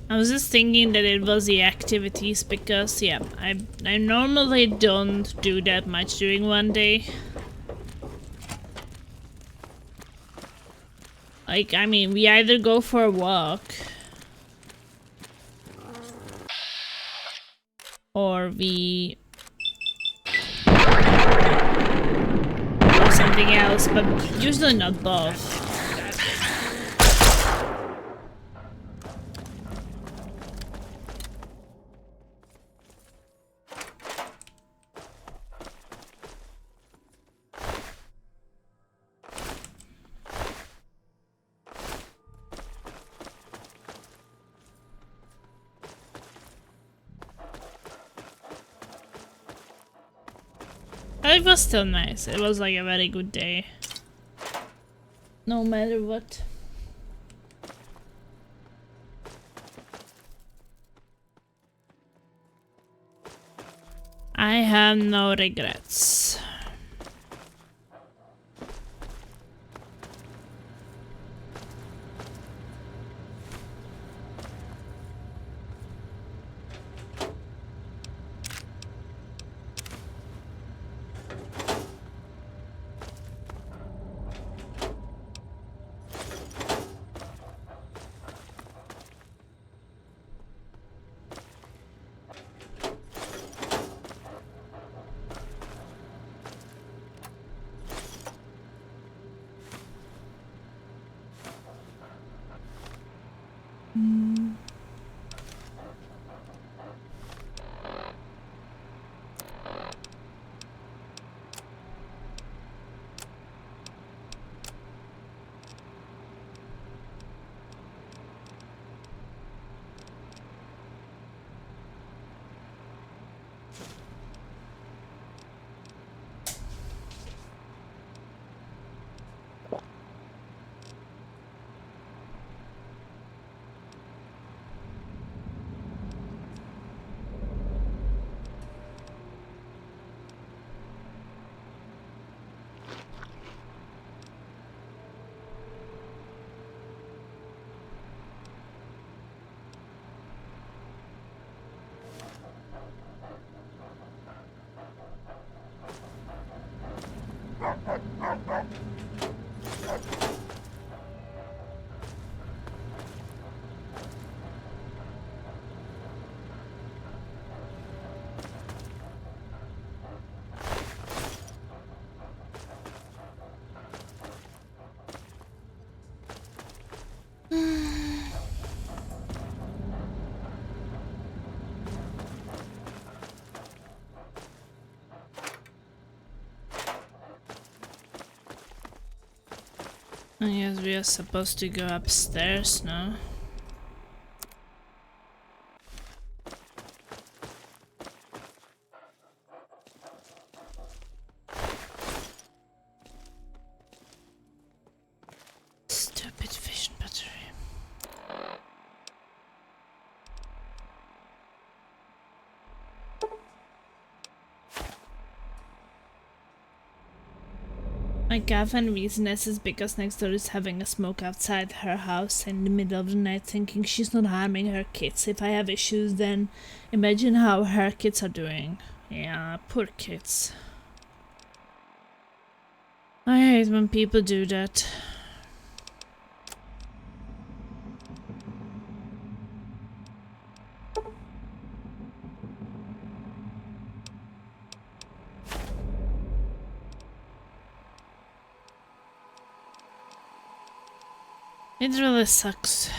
I was just thinking that it was the activities because, yeah, I normally don't do that much during one day. Like, I mean, we either go for a walk or we do something else, but usually not both. It was still nice. It was like a very good day. No matter what. I have no regrets. I guess we are supposed to go upstairs now. Stupid vision battery. My Gavin reasoness is because next door is having a smoke outside her house in the middle of the night, thinking she's not harming her kids. If I have issues, then imagine how her kids are doing. Yeah, poor kids. I hate when people do that. It really sucks.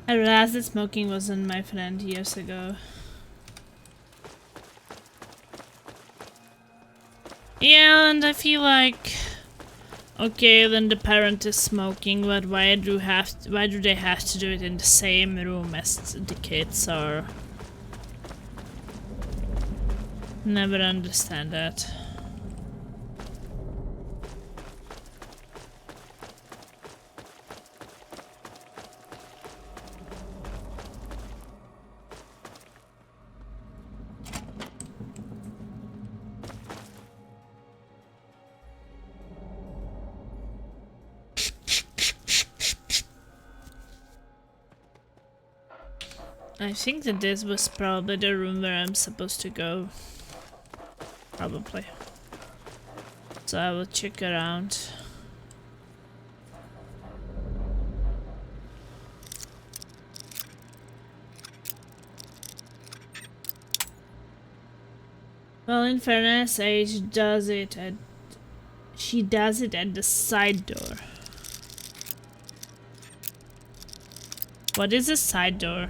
I realized that smoking wasn't my friend years ago. Yeah, and I feel like, okay, then the parent is smoking, but why do they have to do it in the same room as the kids are? Never understand that. I think that this was probably the room where I'm supposed to go. Probably. So I will check around. Well, in fairness, she does it at the side door. What is a side door?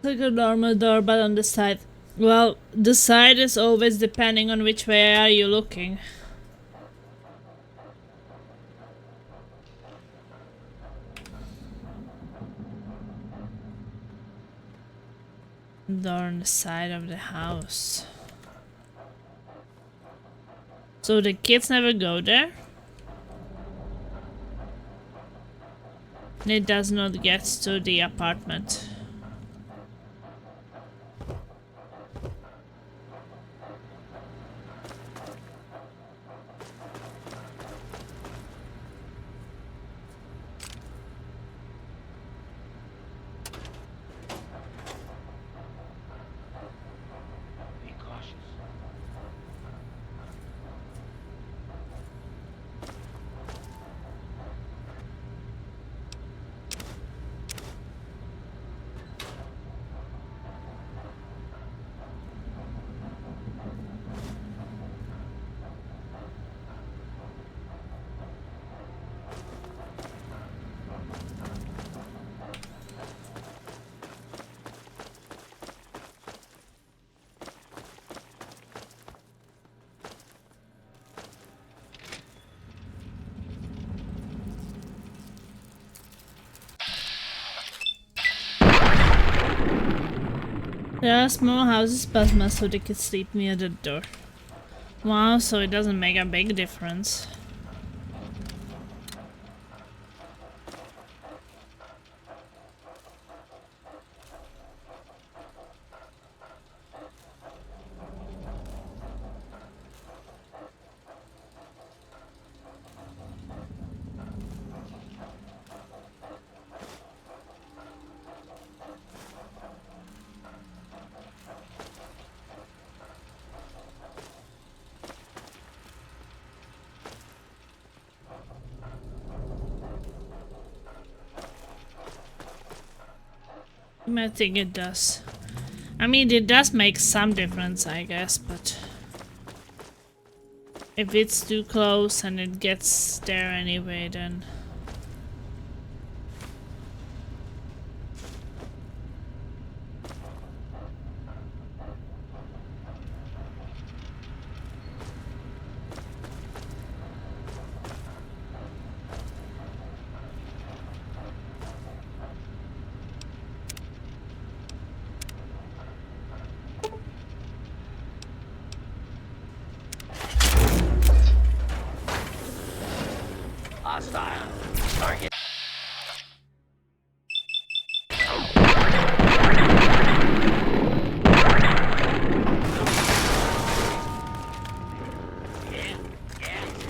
Like a normal door, but on the side. Well, the side is always depending on which way are you looking. Door on the side of the house. So the kids never go there? And it does not get to the apartment. There are small houses plasma so they could sleep near the door. Wow, so it doesn't make a big difference. I think it does. I mean, it does make some difference, I guess, but if it's too close and it gets there anyway, then... Hostile. Target.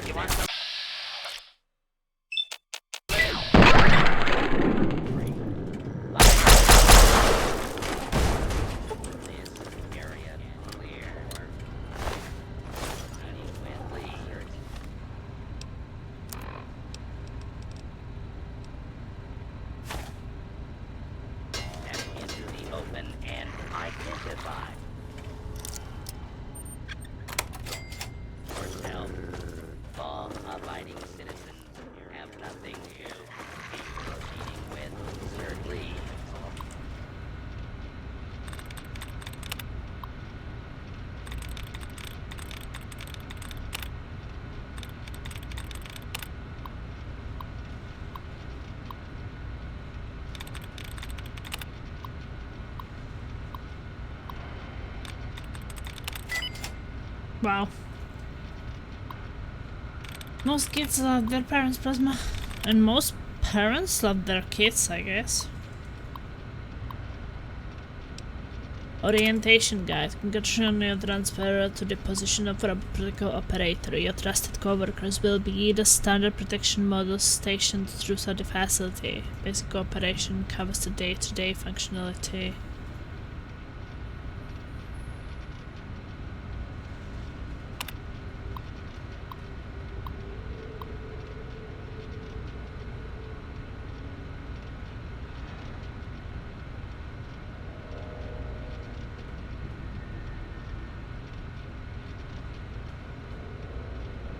You want some? This area clear. Open and identify. First help. Law-abiding citizens have nothing to be proceeding with. Certainly. Wow. Most kids love their parents' plasma. And most parents love their kids, I guess. Orientation guide. Congratulations on your transfer to the position of RobCo operator. Your trusted coworkers will be the standard protection models stationed throughout the facility. Basic operation covers the day-to-day functionality.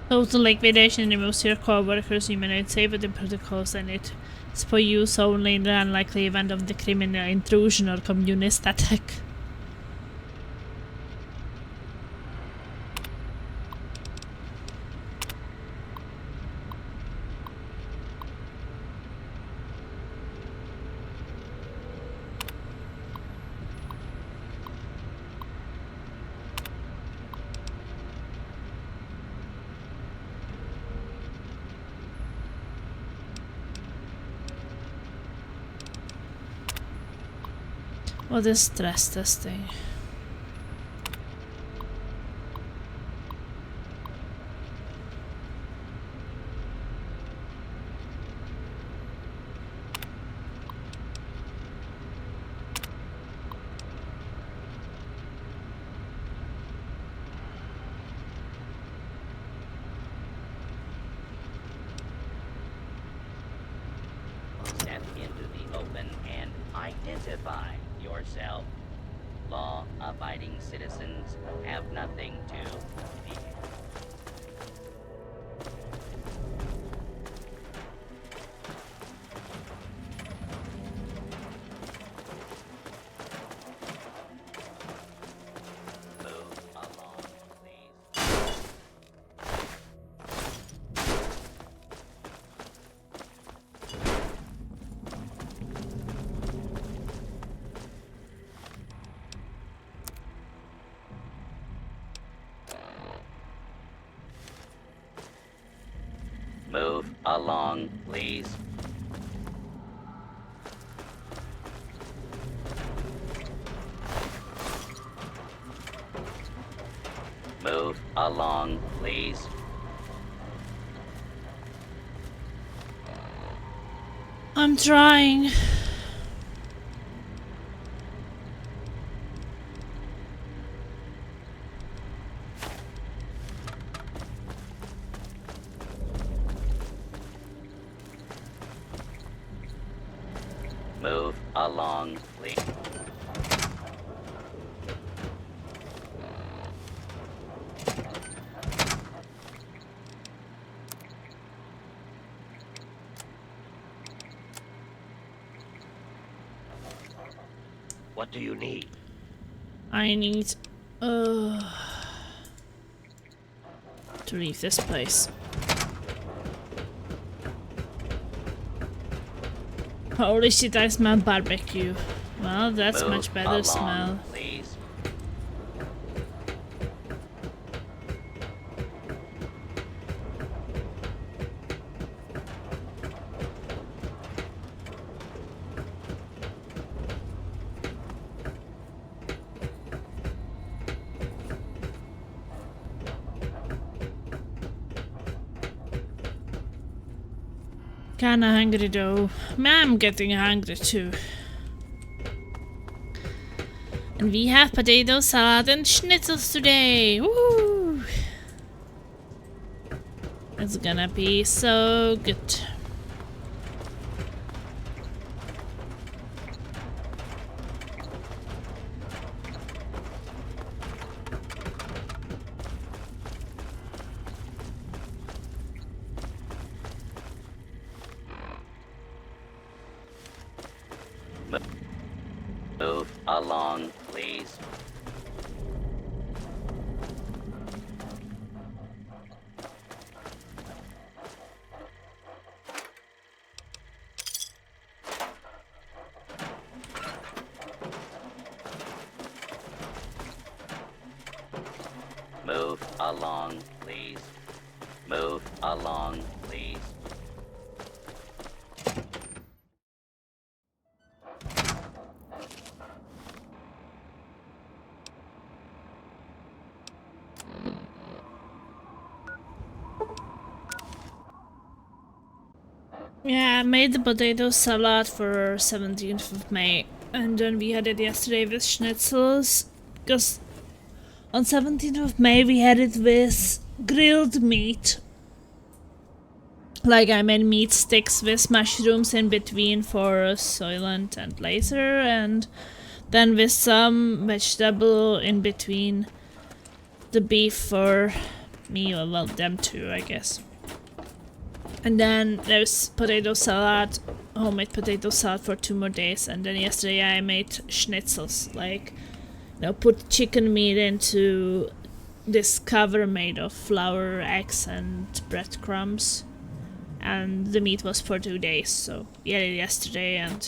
Total liquidation removes your co-workers' humanoid safety protocols and it is for use only in the unlikely event of the criminal intrusion or communist attack. What is stress testing? Step into the open and identify yourself. Law-abiding citizens have nothing to fear. Move along, please. Move along, please. Move along, please. I'm trying. Move along, please. What do you need? I need to leave this place. Holy shit, I smell barbecue. Well, that's Move much better along, smell. Please. Kinda hungry though. I'm getting hungry too. And we have potato salad and schnitzels today. Woo! It's gonna be so good. Move along, please. Move along, please. Move along, please. Yeah, I made the potato salad for 17th of May. And then we had it yesterday with schnitzels. Because on 17th of May we had it with grilled meat. Like I made meat sticks with mushrooms in between for Soylent and Laser. And then with some vegetable in between the beef for me, or well, them too, I guess. And then there's potato salad, homemade potato salad for 2 more days. And then yesterday I made schnitzels, like, you know, put chicken meat into this cover made of flour, eggs, and breadcrumbs. And the meat was for 2 days, so we ate it yesterday and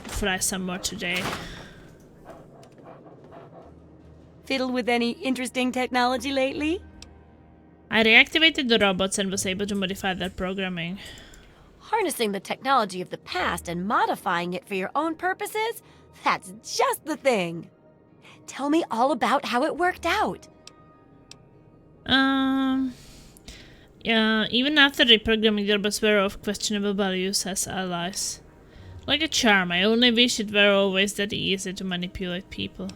fry some more today. Fiddled with any interesting technology lately? I reactivated the robots and was able to modify their programming. Harnessing the technology of the past and modifying it for your own purposes? That's just the thing. Tell me all about how it worked out. Yeah, even after reprogramming, the robots were of questionable values as allies. Like a charm, I only wish it were always that easy to manipulate people.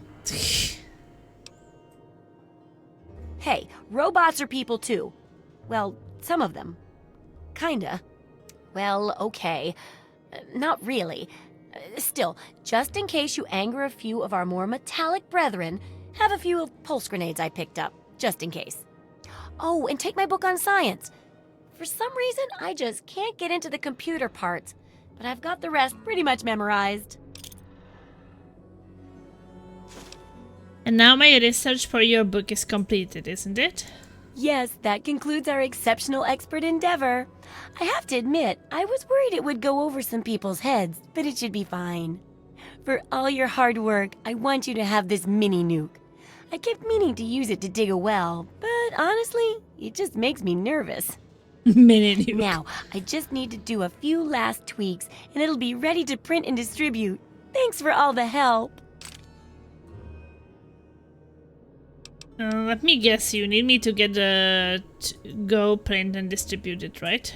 Hey, robots are people too. Well, some of them. Kinda. Well, okay. Not really. Still, just in case you anger a few of our more metallic brethren, have a few pulse grenades I picked up, just in case. Oh, and take my book on science. For some reason, I just can't get into the computer parts, but I've got the rest pretty much memorized. And now my research for your book is completed, isn't it? Yes, that concludes our exceptional expert endeavor. I have to admit, I was worried it would go over some people's heads, but it should be fine. For all your hard work, I want you to have this mini nuke. I kept meaning to use it to dig a well, but honestly, it just makes me nervous. Mini nuke. Now, I just need to do a few last tweaks, and it'll be ready to print and distribute. Thanks for all the help. Let me guess, you need me to get the go print and distribute it, right?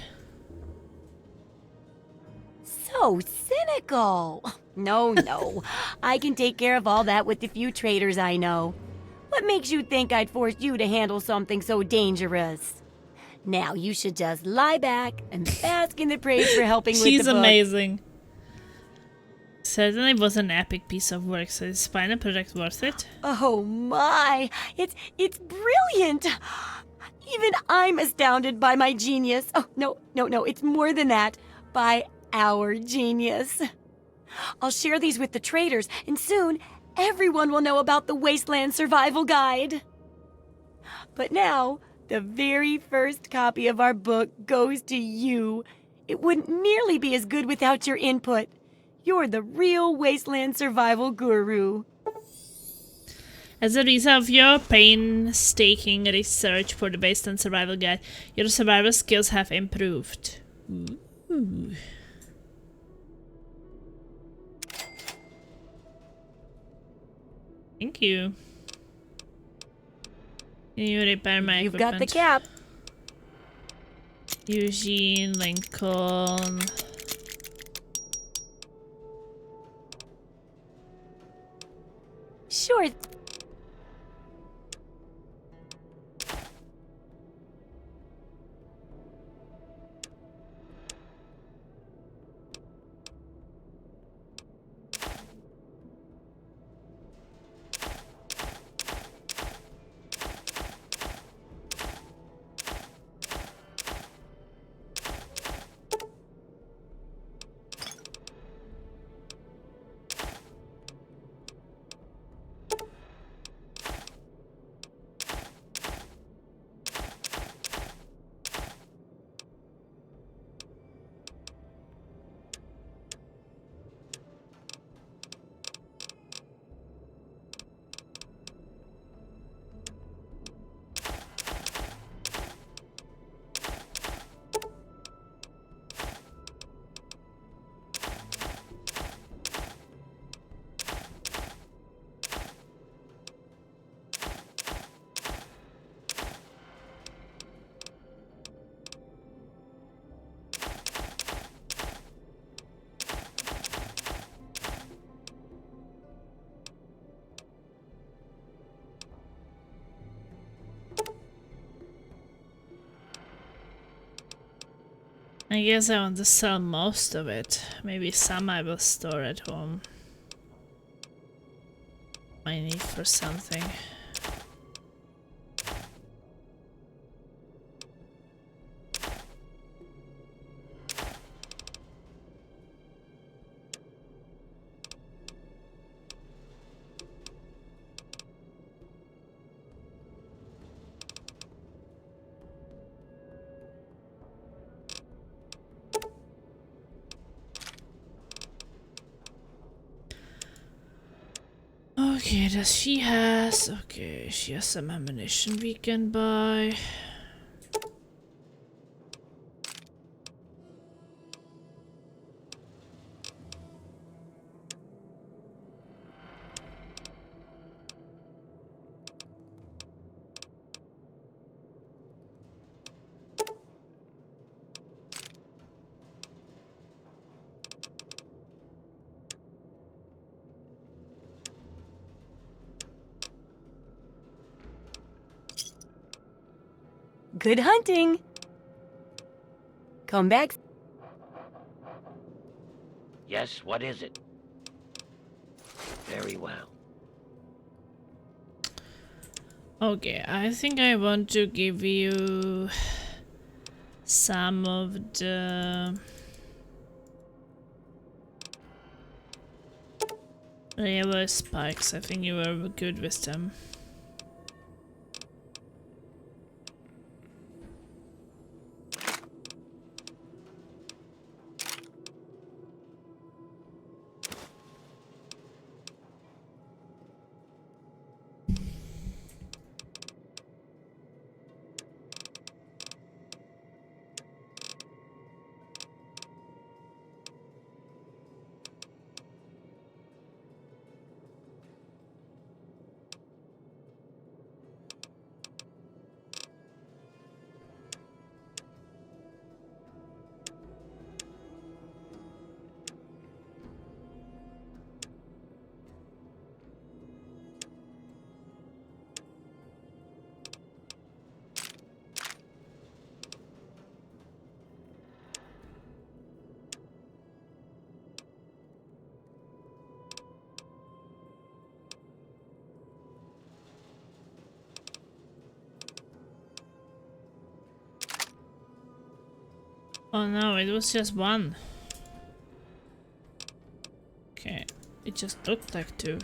So cynical. No. I can take care of all that with the few traders I know. What makes you think I'd force you to handle something so dangerous? Now you should just lie back and bask in the praise for helping with the book. She's amazing. Certainly was an epic piece of work, so is Spina Project worth it? Oh my! It's brilliant! Even I'm astounded by my genius. Oh, no, it's more than that. By our genius. I'll share these with the traders, and soon everyone will know about the Wasteland Survival Guide. But now, the very first copy of our book goes to you. It wouldn't nearly be as good without your input. You're the real Wasteland Survival Guru. As a result of your painstaking research for the Wasteland Survival Guide, your survival skills have improved. Ooh. Thank you. Can you repair my You've equipment? got the cap. Eugene, Lincoln. Sure. I guess I want to sell most of it. Maybe some I will store at home. I need for something. Okay, does she has... Okay, she has some ammunition we can buy. Good hunting. Come back. Yes, what is it? Very well. Okay, I think I want to give you some of the yellow spikes. I think you were good with them. Oh no, it was just one. Okay, it just looked like two.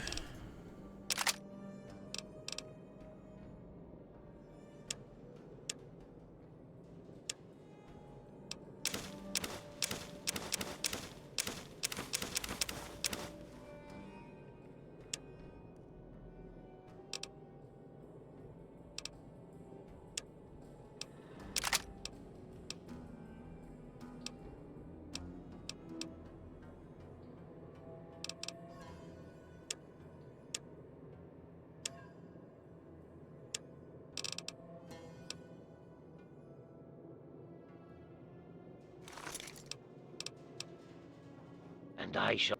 And I shall...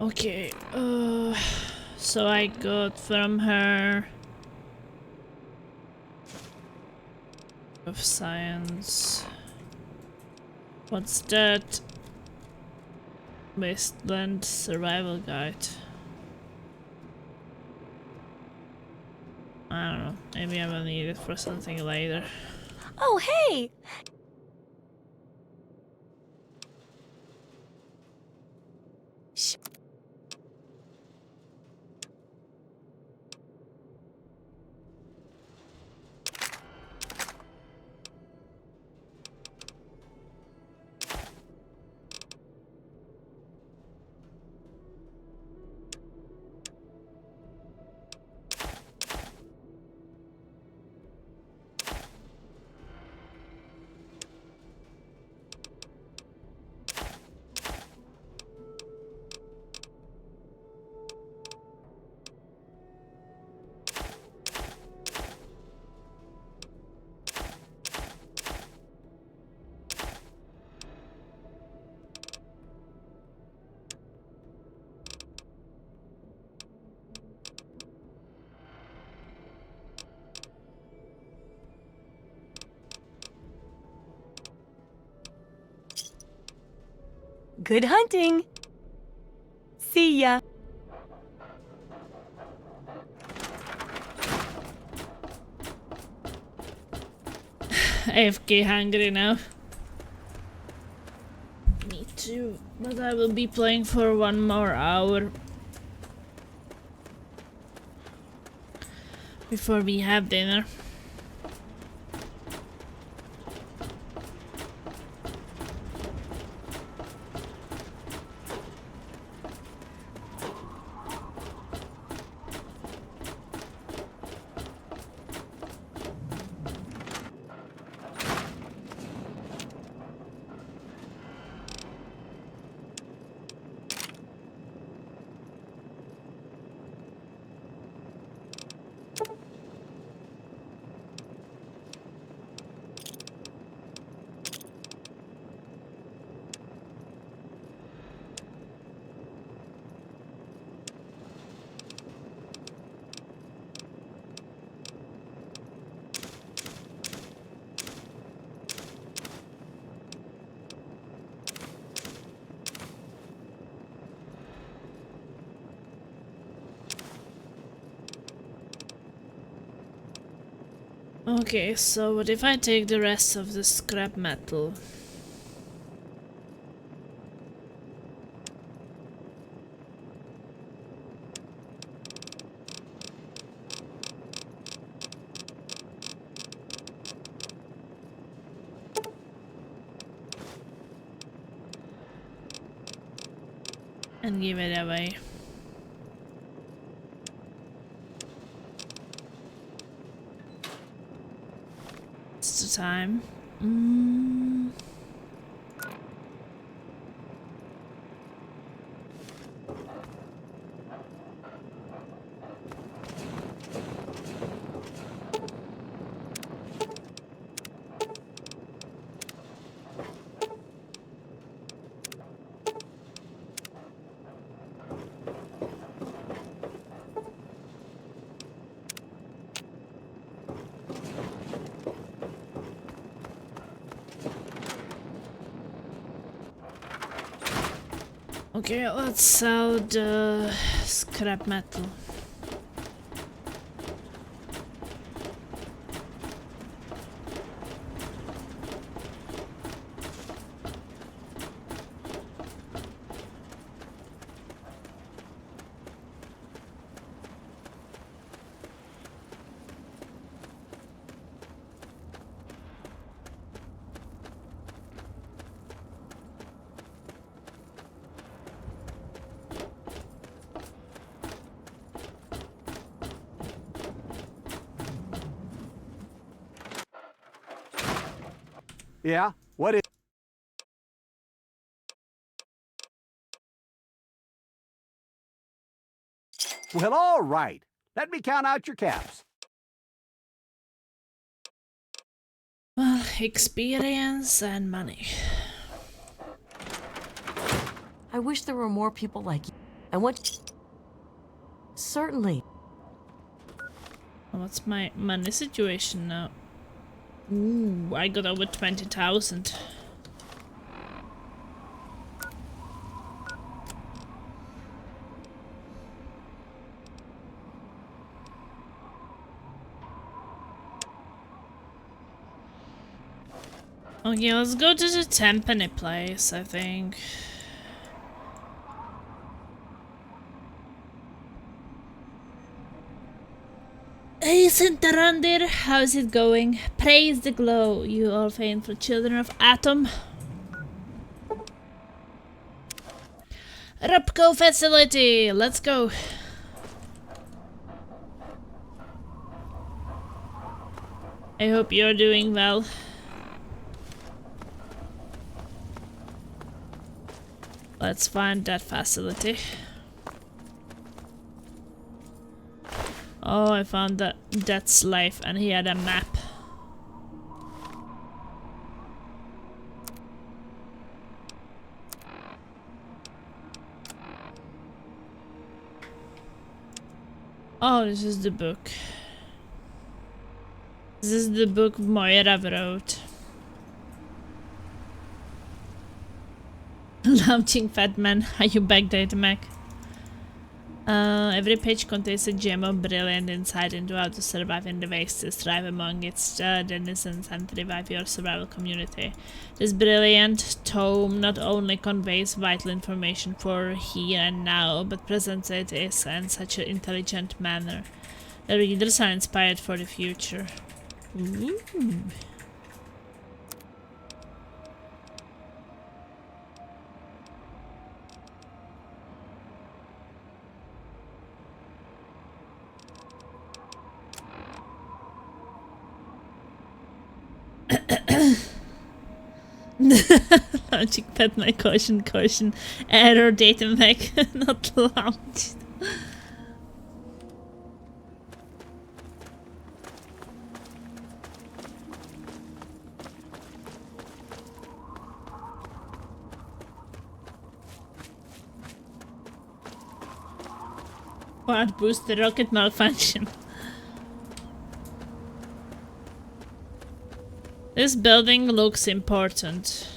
Okay, so I got from her of science. What's that? Wasteland survival guide. I don't know. Maybe I will need it for something later. Oh, hey! Good hunting. See ya. AFK hungry now. Me too, but I will be playing for 1 more hour before we have dinner. Okay, so what if I take the rest of the scrap metal? And give it away. It's the time. Okay, let's sell the scrap metal. Yeah? What is... Well, all right. Let me count out your caps. Well, experience and money. I wish there were more people like you. I want... Certainly. What's my money situation now? Ooh, I got over 20,000. Okay, let's go to the Tenpenny place, I think. Hey, Sintarandir, how's it going? Praise the glow, you all faithful children of Atom. RobCo facility, let's go. I hope you're doing well. Let's find that facility. Oh, I found that slave and he had a map. Oh, this is the book. This is the book Moira wrote. Launching Fat Man, are you back, Datamac? Every page contains a gem of brilliant insight into how to survive in the wastes, thrive among its denizens, and revive your survival community. This brilliant tome not only conveys vital information for here and now, but presents it in such an intelligent manner. The readers are inspired for the future. Ooh. Launching pet my caution, error data mech not launched. Quad booster rocket malfunction. This building looks important.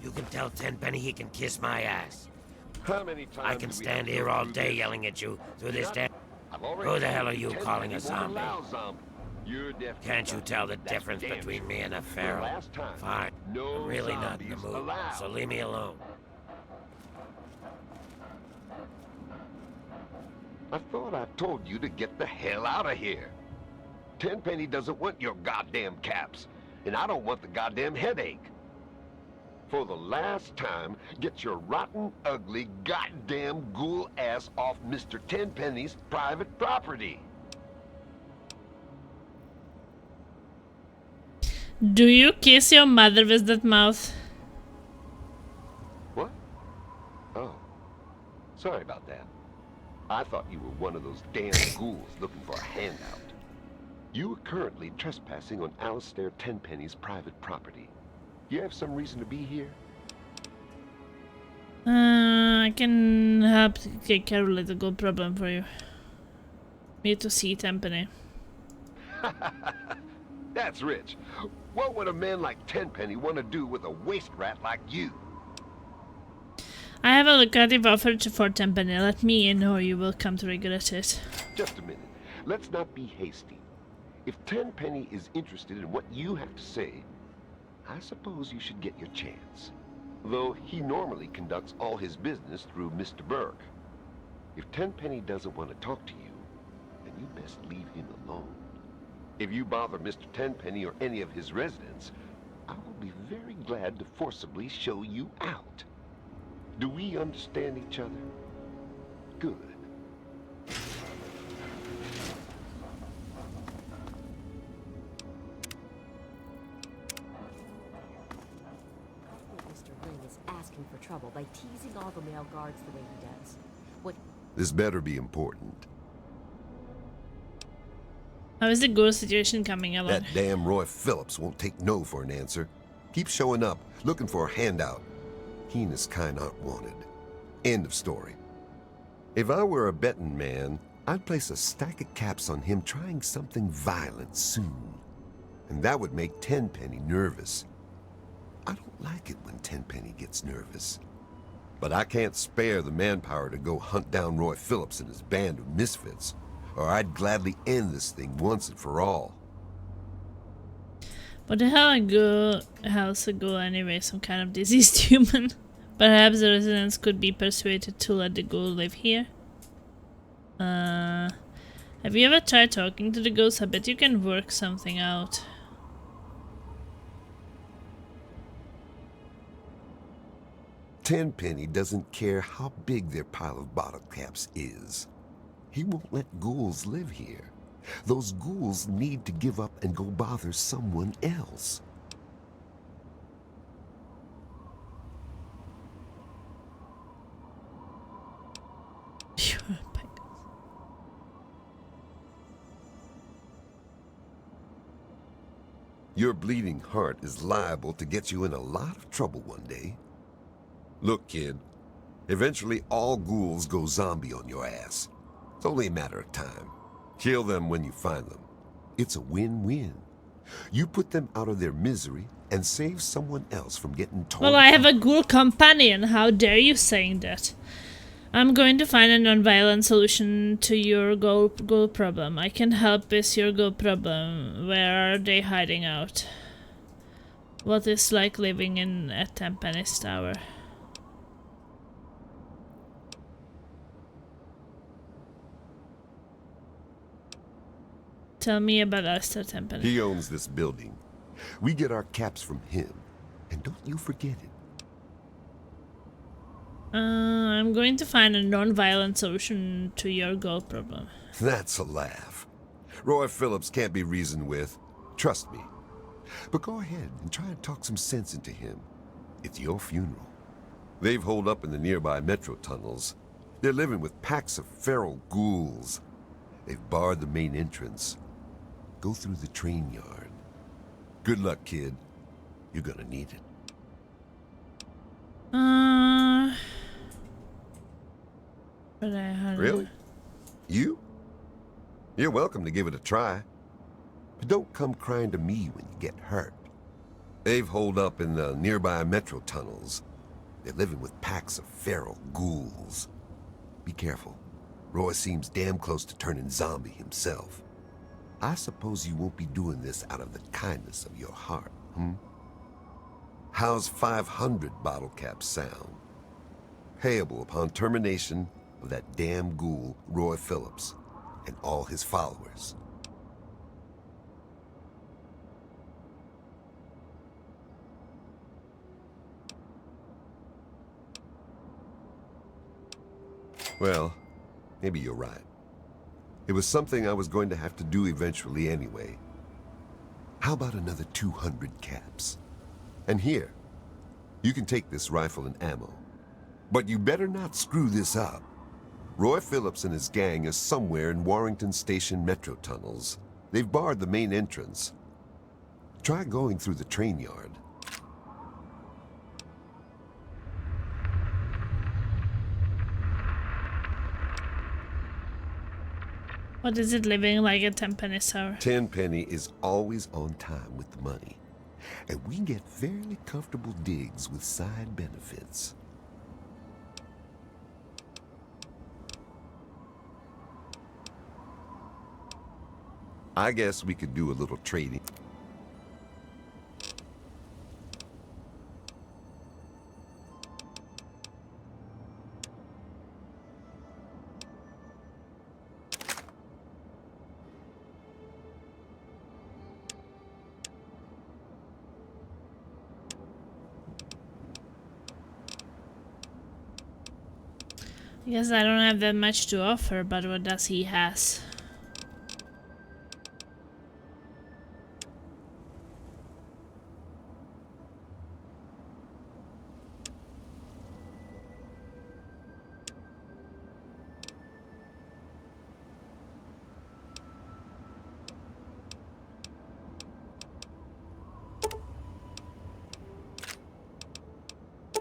You can tell Tenpenny he can kiss my ass. How many times I can stand here all day yelling at you through this damn... Who the hell are you calling a zombie? Can't you tell the difference between me and a feral? Fine. I'm really not in the mood, so leave me alone. I thought I told you to get the hell out of here. Tenpenny doesn't want your goddamn caps, and I don't want the goddamn headache. For the last time, get your rotten, ugly, goddamn ghoul ass off Mr. Tenpenny's private property. Do you kiss your mother with that mouth? What? Oh. Sorry about that. I thought you were one of those damn ghouls looking for a handout. You are currently trespassing on Alistair Tenpenny's private property. You have some reason to be here? I can help take care of a little good problem for you. Need to see Tenpenny. That's rich. What would a man like Tenpenny want to do with a waste rat like you? I have a lucrative offer for Tenpenny. Let me in or you will come to regret it. Just a minute. Let's not be hasty. If Tenpenny is interested in what you have to say, I suppose you should get your chance. Though he normally conducts all his business through Mr. Burke. If Tenpenny doesn't want to talk to you, then you best leave him alone. If you bother Mr. Tenpenny or any of his residents, I will be very glad to forcibly show you out. Do we understand each other? Good. Asking for trouble by teasing all the male guards the way he does. What? This better be important. How is the ghoul situation coming along? That damn Roy Phillips won't take no for an answer. Keep showing up, looking for a handout. He and his kind aren't wanted. End of story. If I were a betting man, I'd place a stack of caps on him trying something violent soon. And that would make Tenpenny nervous. I don't like it when Tenpenny gets nervous. But I can't spare the manpower to go hunt down Roy Phillips and his band of misfits, or I'd gladly end this thing once and for all. What the hell hell's a ghoul anyway? Some kind of diseased human? Perhaps the residents could be persuaded to let the ghoul live here? Have you ever tried talking to the ghosts? I bet you can work something out. Tenpenny doesn't care how big their pile of bottle caps is. He won't let ghouls live here. Those ghouls need to give up and go bother someone else. Your bleeding heart is liable to get you in a lot of trouble one day. Look, kid, eventually all ghouls go zombie on your ass. It's only a matter of time. Kill them when you find them. It's a win-win. You put them out of their misery and save someone else from getting torn. Well, I have a ghoul companion. How dare you saying that? I'm going to find a non-violent solution to your ghoul problem. I can help with your ghoul problem. Where are they hiding out? What is like living in a Tenpenny's tower? Tell me about Alistair Tenpenny. He owns this building. We get our caps from him. And don't you forget it. I'm going to find a non-violent solution to your ghoul problem. That's a laugh. Roy Phillips can't be reasoned with. Trust me. But go ahead and try and talk some sense into him. It's your funeral. They've holed up in the nearby metro tunnels. They're living with packs of feral ghouls. They've barred the main entrance. Go through the train yard. Good luck, kid. You're gonna need it. Really? You? You're welcome to give it a try. But don't come crying to me when you get hurt. They've holed up in the nearby metro tunnels. They're living with packs of feral ghouls. Be careful. Roy seems damn close to turning zombie himself. I suppose you won't be doing this out of the kindness of your heart, hmm? How's 500 bottle caps sound? Payable upon termination of that damn ghoul, Roy Phillips, and all his followers. Well, maybe you're right. It was something I was going to have to do eventually anyway. How about another 200 caps? And here, you can take this rifle and ammo. But you better not screw this up. Roy Phillips and his gang are somewhere in Warrington Station metro tunnels. They've barred the main entrance. Try going through the train yard. What is it living like at Tenpenny, sir? Tenpenny is always on time with the money. And we get fairly comfortable digs with side benefits. I guess we could do a little trading. I guess I don't have that much to offer, but what does he has?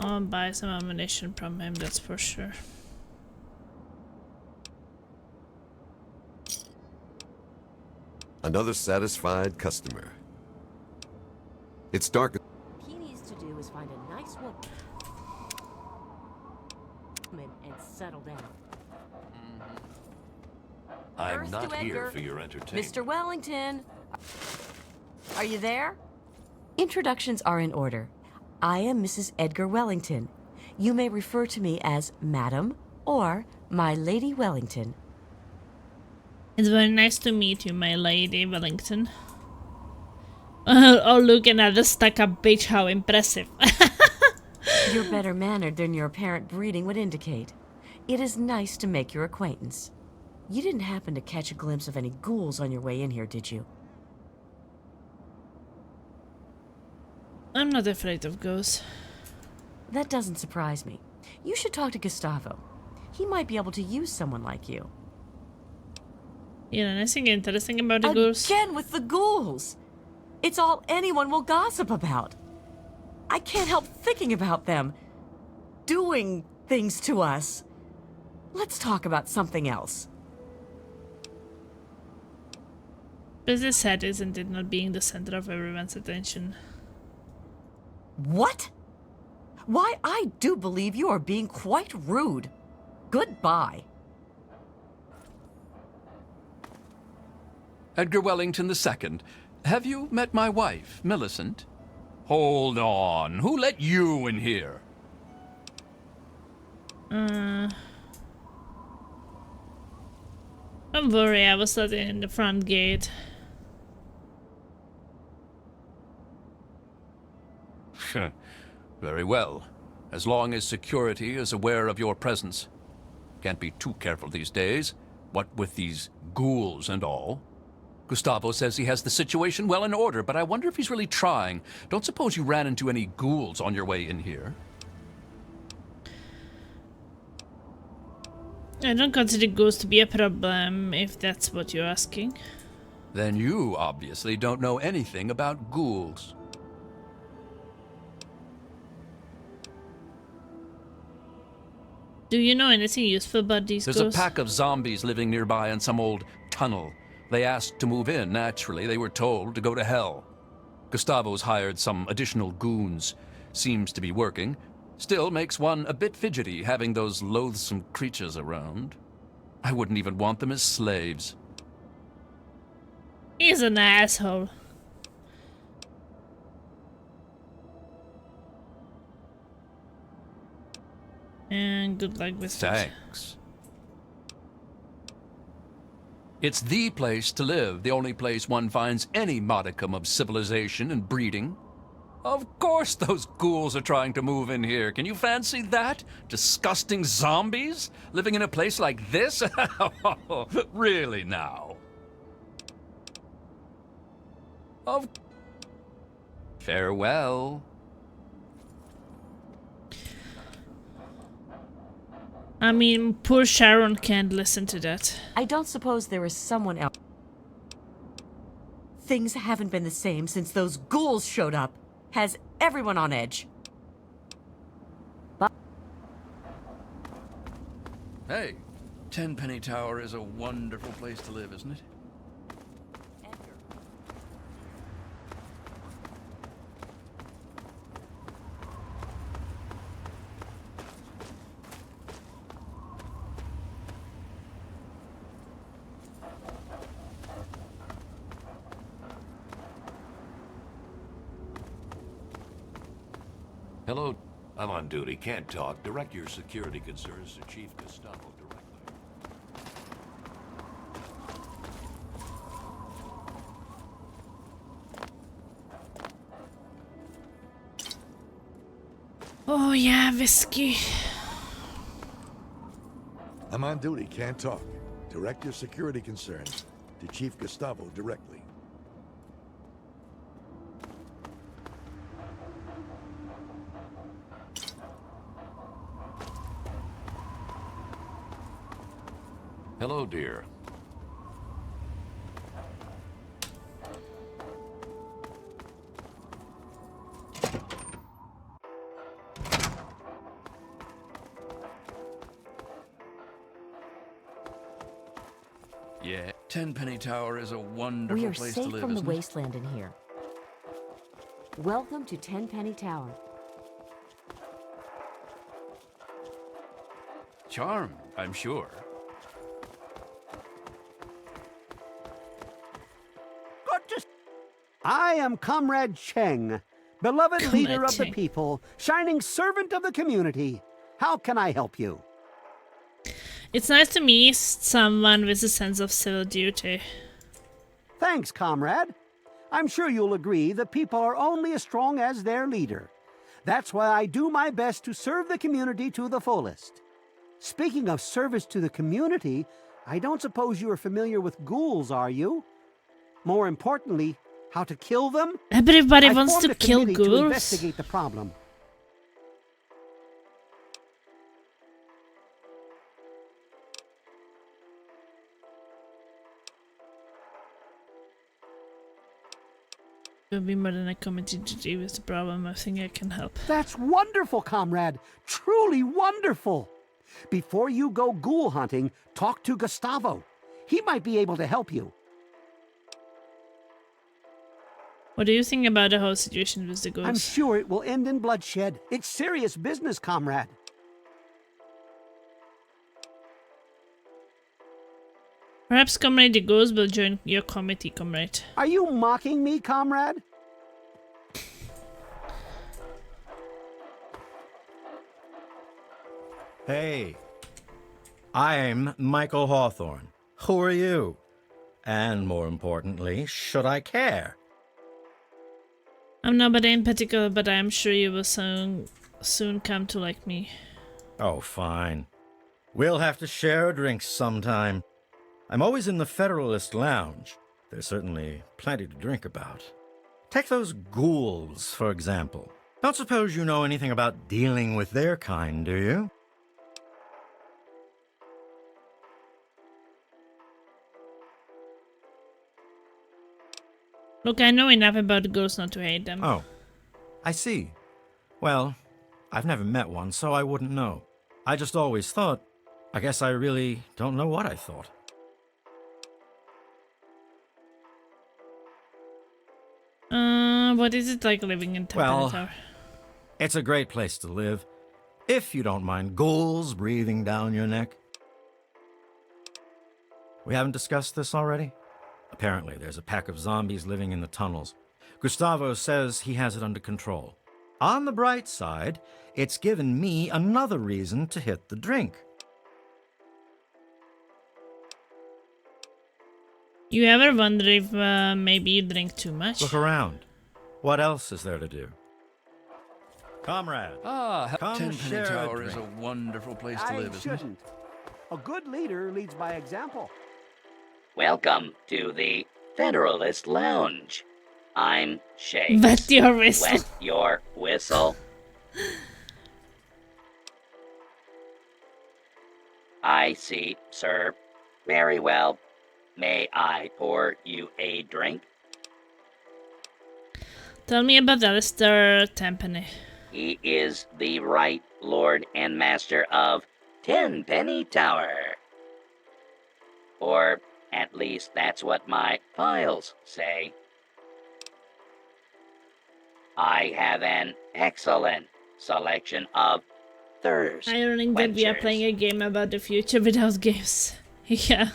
I'll buy some ammunition from him, that's for sure. Another satisfied customer. It's dark. What he needs to do is find a nice woman and settle down. I'm First not to here Edgar. for your entertainment. Mr. Wellington, are you there? Introductions are in order. I am Mrs. Edgar Wellington. You may refer to me as Madam or my Lady Wellington. It's very nice to meet you, my lady Wellington. Oh, look, another stuck-up bitch, how impressive. You're better mannered than your apparent breeding would indicate. It is nice to make your acquaintance. You didn't happen to catch a glimpse of any ghouls on your way in here, did you? I'm not afraid of ghosts. That doesn't surprise me. You should talk to Gustavo. He might be able to use someone like you. You know, anything interesting about the ghouls? Again with the ghouls! It's all anyone will gossip about. I can't help thinking about them. Doing things to us. Let's talk about something else. But it's sad, isn't it, not being the center of everyone's attention? What? Why, I do believe you are being quite rude. Goodbye. Edgar Wellington II. Have you met my wife, Millicent? Hold on. Who let you in here? Don't worry, I was sitting in the front gate. Very well. As long as security is aware of your presence. Can't be too careful these days, what with these ghouls and all. Gustavo says he has the situation well in order, but I wonder if he's really trying. Don't suppose you ran into any ghouls on your way in here? I don't consider ghosts to be a problem, if that's what you're asking. Then you obviously don't know anything about ghouls. Do you know anything useful about these There's ghosts? a pack of zombies living nearby in some old tunnel. They asked to move in, naturally. They were told to go to hell. Gustavo's hired some additional goons. Seems to be working. Still makes one a bit fidgety having those loathsome creatures around. I wouldn't even want them as slaves. He's an asshole. And good luck with it. Thanks. It's the place to live, the only place one finds any modicum of civilization and breeding. Of course those ghouls are trying to move in here. Can you fancy that? Disgusting zombies living in a place like this? Really now? Farewell. I mean, poor Sharon can't listen to that. I don't suppose there is someone else. Things haven't been the same since those ghouls showed up. Has everyone on edge. Hey, Tenpenny Tower is a wonderful place to live, isn't it? Hello. I'm on duty. Can't talk. Direct your security concerns to Chief Gustavo directly. Oh yeah, whiskey. I'm on duty. Can't talk. Direct your security concerns to Chief Gustavo directly. Hello, dear. Yeah, Tenpenny Tower is a wonderful We are place to safe live, from the isn't it? wasteland in here. Welcome to Tenpenny Tower. Charmed, I'm sure. I am Comrade Cheng, beloved Comrade leader of the Cheng. people, shining servant of the community. How can I help you? It's nice to meet someone with a sense of civil duty. Thanks, comrade. I'm sure you'll agree the people are only as strong as their leader. That's why I do my best to serve the community to the fullest. Speaking of service to the community, I don't suppose you are familiar with ghouls, are you? More importantly, how to kill them? Everybody I wants formed to a kill committee to ghouls. investigate the problem. It would be more than a committee to deal with the problem. I think I can help. That's wonderful, comrade. Truly wonderful. Before you go ghoul hunting, talk to Gustavo. He might be able to help you. What do you think about the whole situation with the ghouls? I'm sure it will end in bloodshed. It's serious business, comrade. Perhaps Comrade the Ghost will join your committee, Comrade. Are you mocking me, comrade? Hey, I'm Michael Hawthorne. Who are you? And more importantly, should I care? I'm nobody in particular, but I'm sure you will soon come to like me. Oh, fine. We'll have to share a drink sometime. I'm always in the Federalist Lounge. There's certainly plenty to drink about. Take those ghouls, for example. Don't suppose you know anything about dealing with their kind, do you? Look, I know enough about the ghosts not to hate them. Oh, I see. Well, I've never met one, so I wouldn't know. I just always thought. I guess I really don't know what I thought. What is it like living in Tenpenny Tower? It's a great place to live, if you don't mind ghouls breathing down your neck. We haven't discussed this already? Apparently, there's a pack of zombies living in the tunnels. Gustavo says he has it under control. On the bright side, it's given me another reason to hit the drink. You ever wonder if maybe you drink too much? Look around. What else is there to do? Comrade. Tenpenny Tower is a wonderful place to live, isn't it? A good leader leads by example. Welcome to the Federalist Lounge. I'm Shay. Wet your whistle. Wet your whistle. I see, sir. Very well. May I pour you a drink? Tell me about Alistair Tenpenny. He is the right Lord and Master of Tenpenny Tower. Or at least that's what my files say. I have an excellent selection of thirst Ironic that we are quenchers. playing a game about the future without games. Yeah.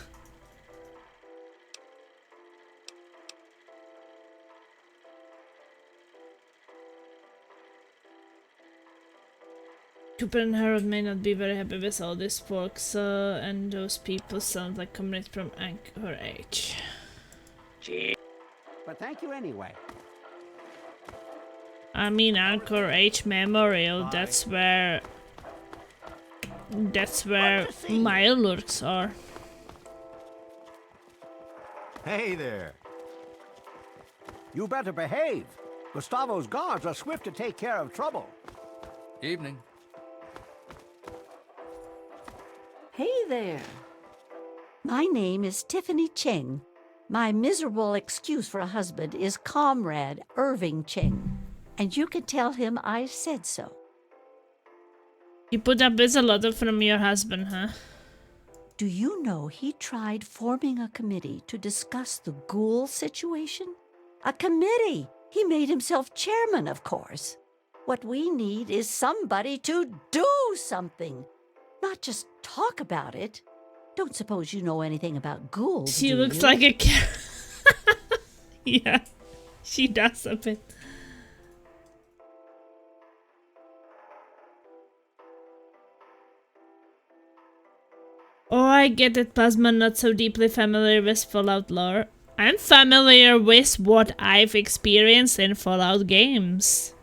Cooper and Harold may not be very happy with all this porks, and those people sound like comrades from Anchorage. But thank you anyway. I mean, Anchorage Memorial, that's where my lurks are. Hey there. You better behave. Gustavo's guards are swift to take care of trouble. Evening. Hey there. My name is Tiffany Cheng. My miserable excuse for a husband is Comrade Irving Cheng. And you can tell him I said so. You put up with a lot from your husband, huh? Do you know he tried forming a committee to discuss the ghoul situation? A committee! He made himself chairman, of course. What we need is somebody to do something. Not just talk about it. Don't suppose you know anything about ghouls, She do looks you? like a yeah, she does a bit. Oh, I get it, Plasma not so deeply familiar with Fallout lore. I'm familiar with what I've experienced in Fallout games.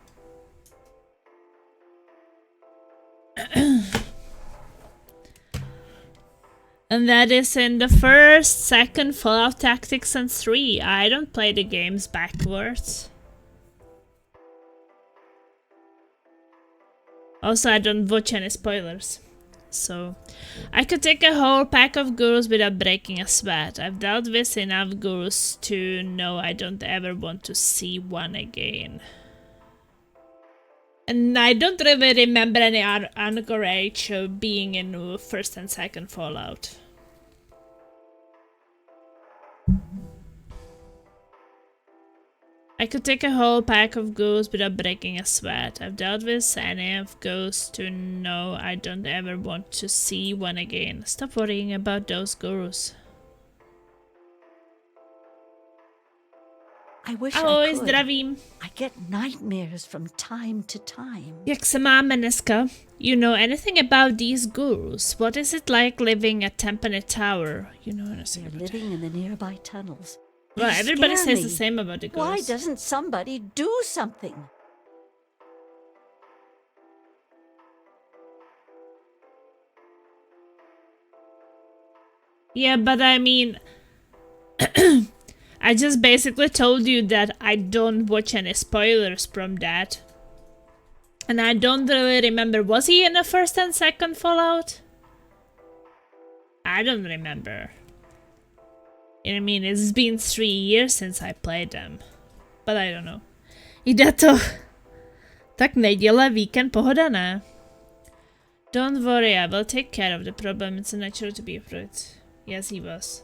And that is in the first, second Fallout Tactics and 3. I don't play the games backwards. Also, I don't watch any spoilers. So, I could take a whole pack of gurus without breaking a sweat. I've dealt with enough gurus to know I don't ever want to see one again. And I don't really remember any Anchorage being in first and second Fallout. I could take a whole pack of ghosts without breaking a sweat. I've dealt with enough ghosts to know I don't ever want to see one again. Stop worrying about those gurus. I wish Ahoj, I could. zdravím. I get nightmares from time to time. Jak se máme dneska? You know anything about these gurus? What is it like living at Tenpenny Tower? You know anything about it? Living in the nearby tunnels. Well, They everybody scare says the me. same about the ghosts. Why doesn't somebody do something? Yeah, but I mean, I just basically told you that I don't watch any spoilers from that. And I don't really remember. Was he in the first and second Fallout? I don't remember. I mean, it's been 3 years since I played them. But I don't know. Jde to. Tak neděle, víkend, pohoda, ne? Don't worry, I will take care of the problem. It's natural to be afraid. Yes, he was.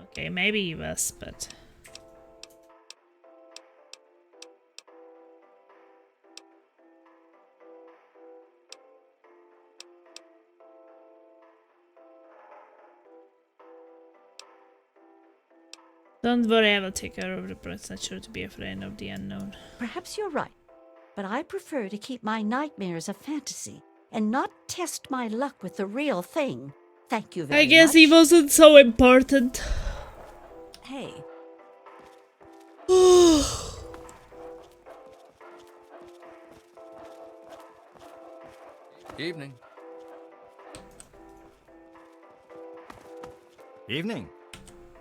Okay, maybe he was, but... Don't worry, I will take care of it, but it's not sure to be afraid of the unknown. Perhaps you're right, but I prefer to keep my nightmares a fantasy and not test my luck with the real thing. Thank you very much. I guess he wasn't so important. Hey. Evening. Evening.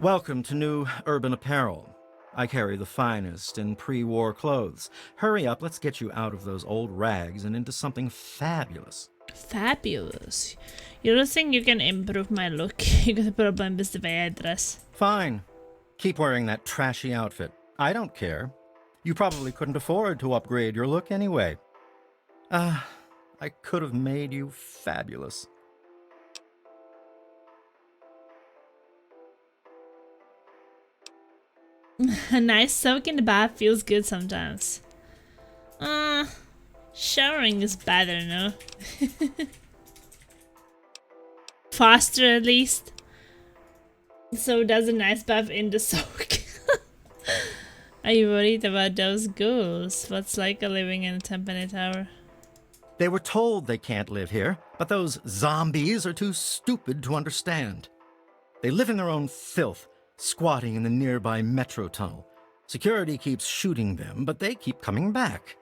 Welcome to New Urban Apparel. I carry the finest in pre-war clothes. Hurry up, let's get you out of those old rags and into something fabulous. Fabulous. You don't think you can improve my look? You got a problem with the way I dress. Fine. Keep wearing that trashy outfit. I don't care. You probably couldn't afford to upgrade your look anyway. I could have made you fabulous. A nice soak in the bath feels good sometimes. Showering is better, no? Faster at least. So does a nice bath in the soak. Are you worried about those ghouls? What's like a living in a Tenpenny Tower? They were told they can't live here, but those zombies are too stupid to understand. They live in their own filth, squatting in the nearby metro tunnel. Security keeps shooting them, but they keep coming back.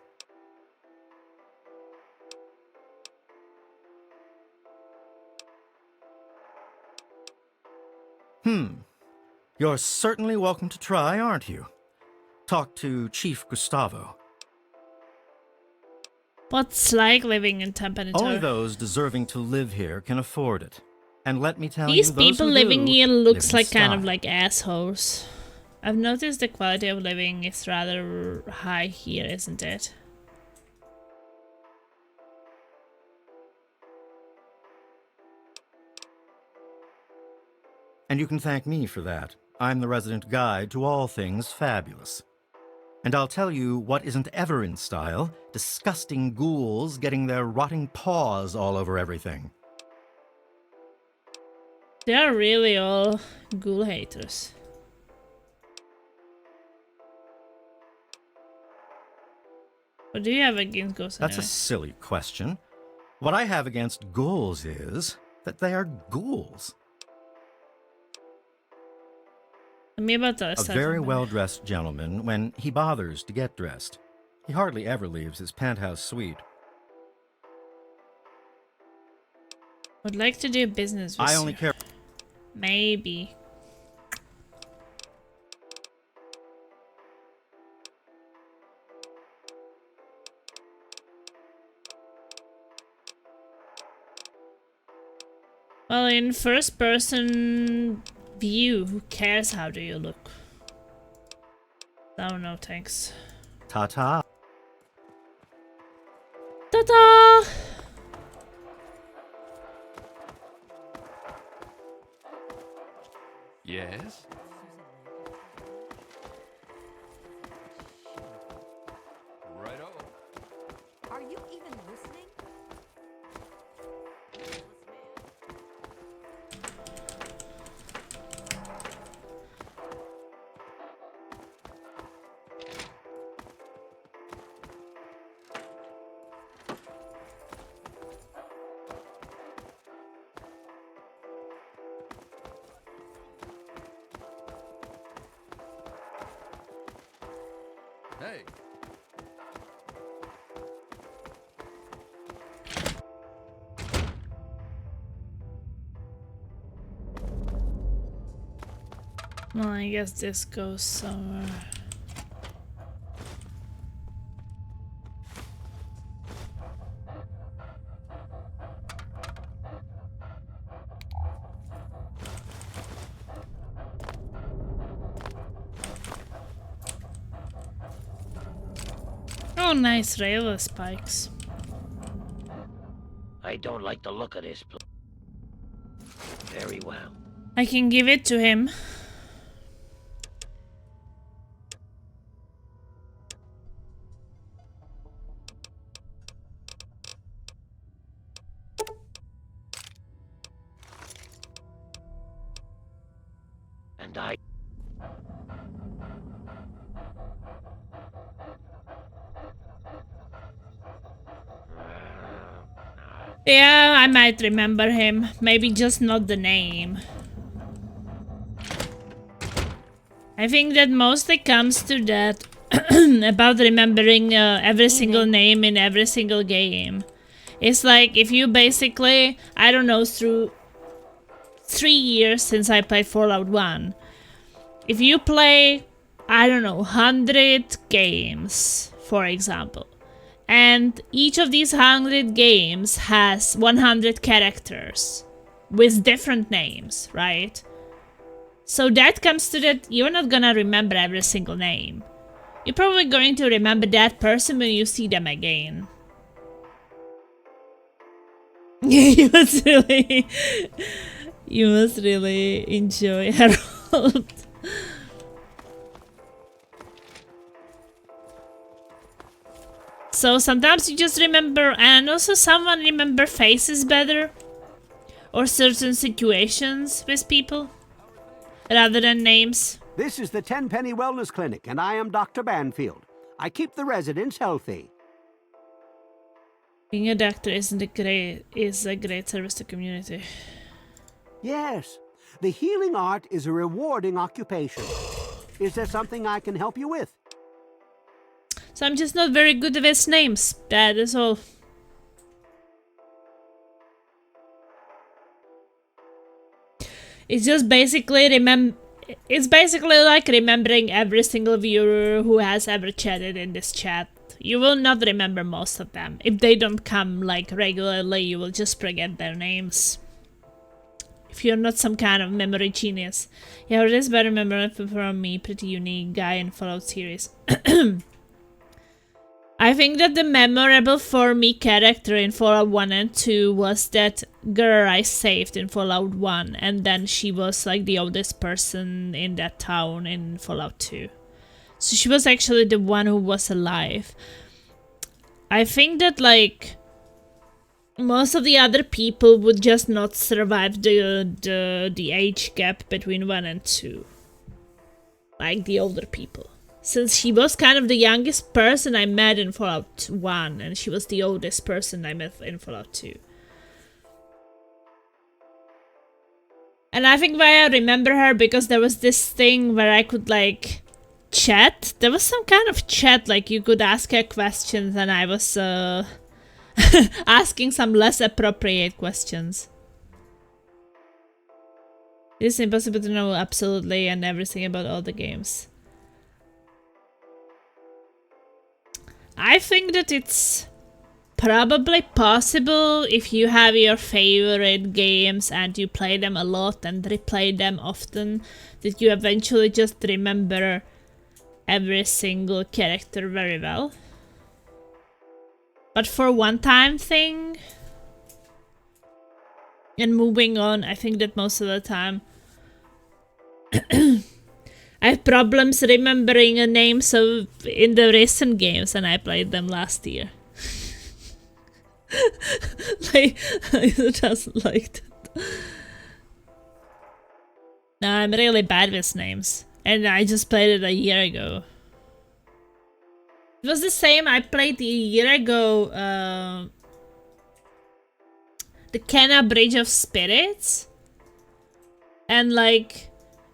You're certainly welcome to try, aren't you? Talk to Chief Gustavo. What's like living in Tenpenny Tower? Only those deserving to live here can afford it. And let me tell These you, those people who living do, here looks live in like kind of style. like assholes. I've noticed the quality of living is rather high here, isn't it? And you can thank me for that. I'm the resident guide to all things fabulous. And I'll tell you what isn't ever in style: disgusting ghouls getting their rotting paws all over everything. They are really all ghoul haters. What do you have against ghosts That's a anyway? silly question. What I have against ghouls is that they are ghouls. Tell me about that. A very well-dressed gentleman when he bothers to get dressed. He hardly ever leaves his penthouse suite. Would like to do business with I you. only care... Maybe. Well, in first person view, who cares how do you look? Oh no, thanks. Ta-ta. Ta-ta! Yes? Righto. Are you even listening? Hey. Well, I guess this goes somewhere. Oh, nice railway spikes. I don't like the look of this place. Very well. I can give it to him. And I... Yeah, I might remember him. Maybe just not the name. I think that mostly comes to that about remembering every single name in every single game. It's like if you basically, I don't know, through 3 years since I played Fallout 1, if you play, I don't know, 100 games, for example, and each of these 100 games has 100 characters with different names, right? So that comes to that you're not gonna remember every single name. You're probably going to remember that person when you see them again. you must really enjoy Harold. So sometimes you just remember, and also someone remember faces better, or certain situations with people, rather than names. This is the Tenpenny Wellness Clinic, and I am Dr. Banfield. I keep the residents healthy. Being a doctor is a great service to community. Yes, the healing art is a rewarding occupation. Is there something I can help you with? So I'm just not very good with names, that is all. It's just basically it's basically like remembering every single viewer who has ever chatted in this chat. You will not remember most of them. If they don't come like regularly, you will just forget their names. If you're not some kind of memory genius. Yeah, this better remember from me, pretty unique guy in Fallout series. I think that the memorable for me character in Fallout 1 and 2 was that girl I saved in Fallout 1, and then she was like the oldest person in that town in Fallout 2. So she was actually the one who was alive. I think that like most of the other people would just not survive the age gap between 1 and 2. Like the older people. Since she was kind of the youngest person I met in Fallout 1, and she was the oldest person I met in Fallout 2. And I think why I remember her, because there was this thing where I could like chat. There was some kind of chat, like you could ask her questions, and I was asking some less appropriate questions. It's impossible to know absolutely and everything about all the games. I think that it's probably possible if you have your favorite games and you play them a lot and replay them often, that you eventually just remember every single character very well. But for one-time thing and moving on, I think that most of the time I have problems remembering the names of in the recent games, and I played them last year. Like, I just like that. No, I'm really bad with names, and I just played it a year ago. It was the same. I played a year ago. The Kenna Bridge of Spirits, and like.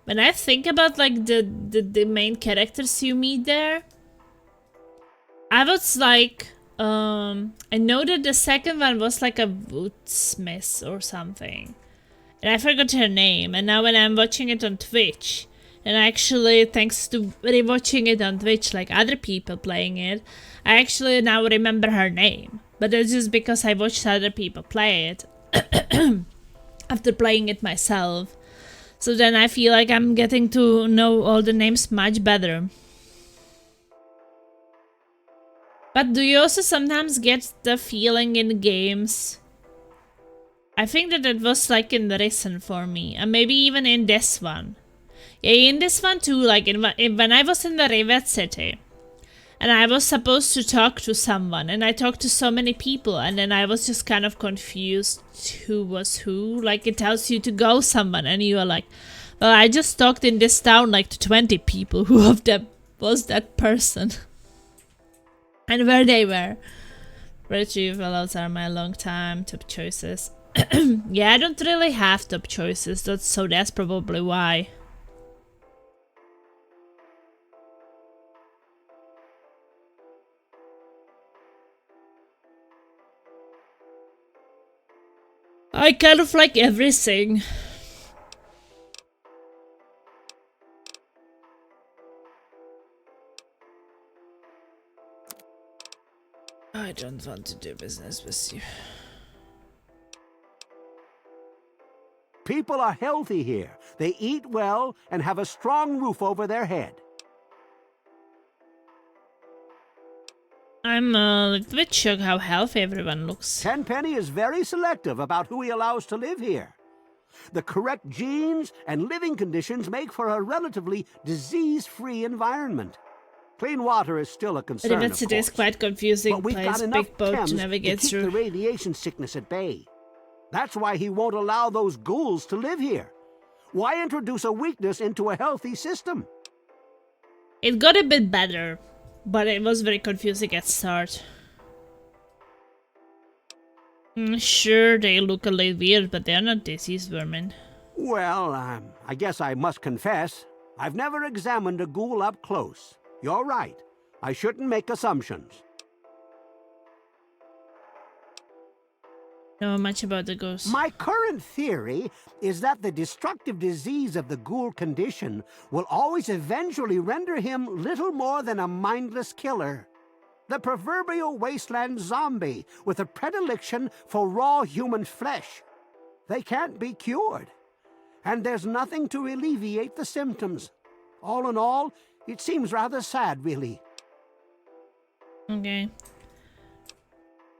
When I think about like the main characters you meet there, I was like, I know that the second one was like a woodsmith or something, and I forgot her name. And now when I'm watching it on Twitch, and actually thanks to rewatching it on Twitch, like other people playing it, I actually now remember her name. But that's just because I watched other people play it after playing it myself. So then I feel like I'm getting to know all the names much better. But do you also sometimes get the feeling in games? I think that it was like in the recent for me, and maybe even in this one. Yeah, in this one too, like when I was in the Rivet City, and I was supposed to talk to someone, and I talked to so many people, and then I was just kind of confused who was who. Like, it tells you to go someone, and you are like, well, I just talked in this town like to 20 people. Who of them was that person? And where they were. Retrievals are my long time top choices. Yeah, I don't really have top choices, so that's probably why. I kind of like everything. I don't want to do business with you. People are healthy here. They eat well and have a strong roof over their head. I'm a little bit shocked how healthy everyone looks. Tenpenny is very selective about who he allows to live here. The correct genes and living conditions make for a relatively disease-free environment. Clean water is still a concern, But if it is quite confusing, but we've got enough big boat chems to navigate to keep through. the radiation sickness at bay. That's why he won't allow those ghouls to live here. Why introduce a weakness into a healthy system? It got a bit better, but it was very confusing at start. Sure, they look a little weird, but they're not disease vermin. Well, I guess I must confess, I've never examined a ghoul up close. You're right. I shouldn't make assumptions. Know much about the ghost. My current theory is that the destructive disease of the ghoul condition will always eventually render him little more than a mindless killer. The proverbial wasteland zombie with a predilection for raw human flesh. They can't be cured. And there's nothing to alleviate the symptoms. All in all, it seems rather sad, really. Okay.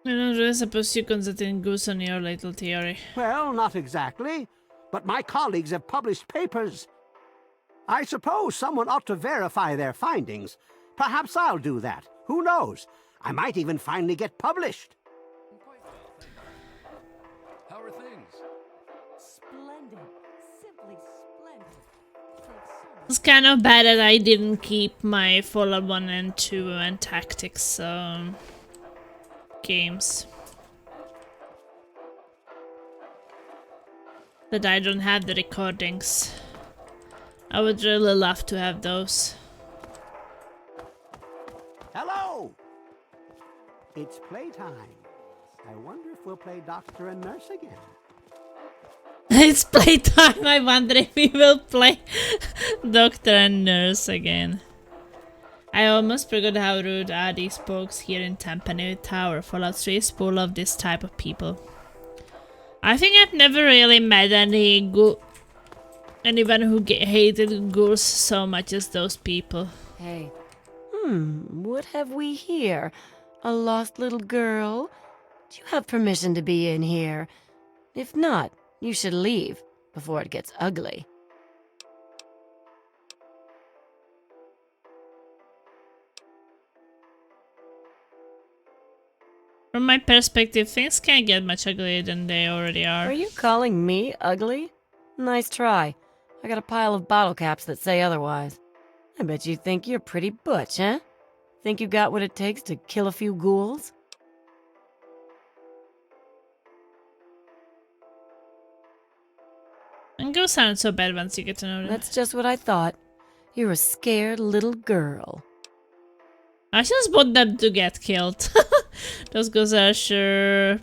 I'm not really supposed to concentrate goose on your little theory. Well, not exactly. But my colleagues have published papers. I suppose someone ought to verify their findings. Perhaps I'll do that. Who knows? I might even finally get published. How are things? Splendid. Simply splendid. It's kind of bad that I didn't keep my Fallout 1 and 2 and Tactics games. That I don't have the recordings. I would really love to have those. Hello! It's playtime. I wonder if we'll play Doctor and Nurse again. It's playtime. I wonder if we will play Doctor and Nurse again. I almost forgot how rude are these folks here in Tenpenny Tower. Fallout 3 is full of this type of people. I think I've never really met anyone who hated ghouls so much as those people. Hey. What have we here? A lost little girl? Do you have permission to be in here? If not, you should leave before it gets ugly. From my perspective, things can't get much uglier than they already are. Are you calling me ugly? Nice try. I got a pile of bottle caps that say otherwise. I bet you think you're pretty butch, huh? Think you got what it takes to kill a few ghouls? And ghosts aren't so bad once you get to know them. That's just what I thought. You're a scared little girl. I just want them to get killed. Those ghosts are sure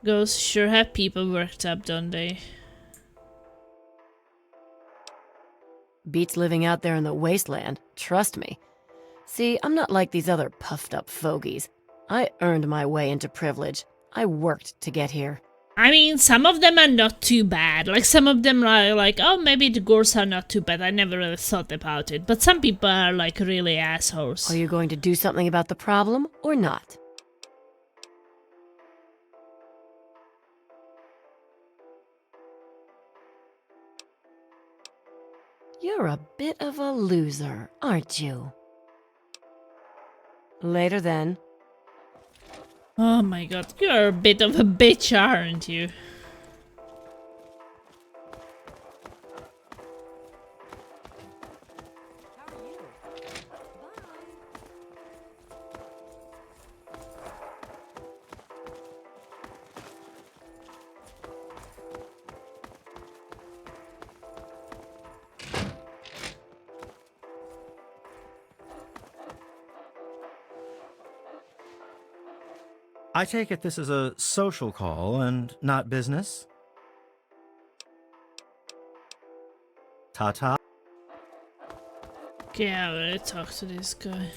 ghosts sure have people worked up, don't they? Beats living out there in the wasteland, trust me. See, I'm not like these other puffed up fogies. I earned my way into privilege. I worked to get here. I mean, some of them are not too bad. Like, some of them are like, oh, maybe the ghosts are not too bad. I never really thought about it. But some people are, like, really assholes. Are you going to do something about the problem or not? You're a bit of a loser, aren't you? Later then. Oh my god, you're a bit of a bitch, aren't you? I take it this is a social call and not business? Ta-ta. Okay, I already talked to this guy.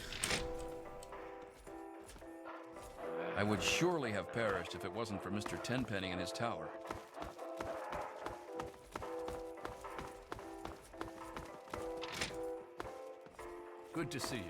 I would surely have perished if it wasn't for Mr. Tenpenny and his tower. Good to see you.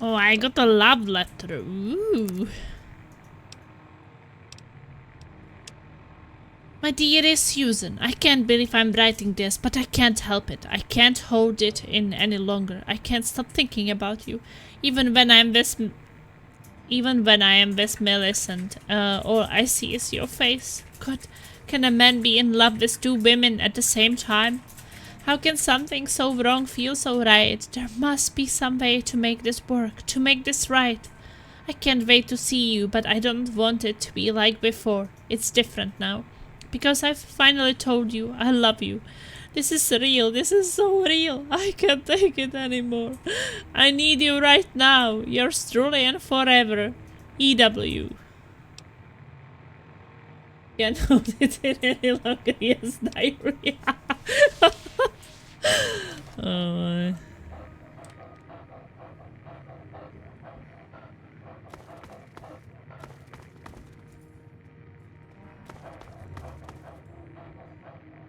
Oh, I got a love letter. Ooh. My dearest Susan, I can't believe I'm writing this, but I can't help it. I can't hold it in any longer. I can't stop thinking about you, even when I am this Millicent. All I see is your face. God, can a man be in love with two women at the same time? How can something so wrong feel so right? There must be some way to make this work, to make this right. I can't wait to see you, but I don't want it to be like before. It's different now. Because I've finally told you I love you. This is real. This is so real. I can't take it anymore. I need you right now. Yours truly and forever. E.W. Can't hold it in any longer. Yes, diarrhea. Oh my.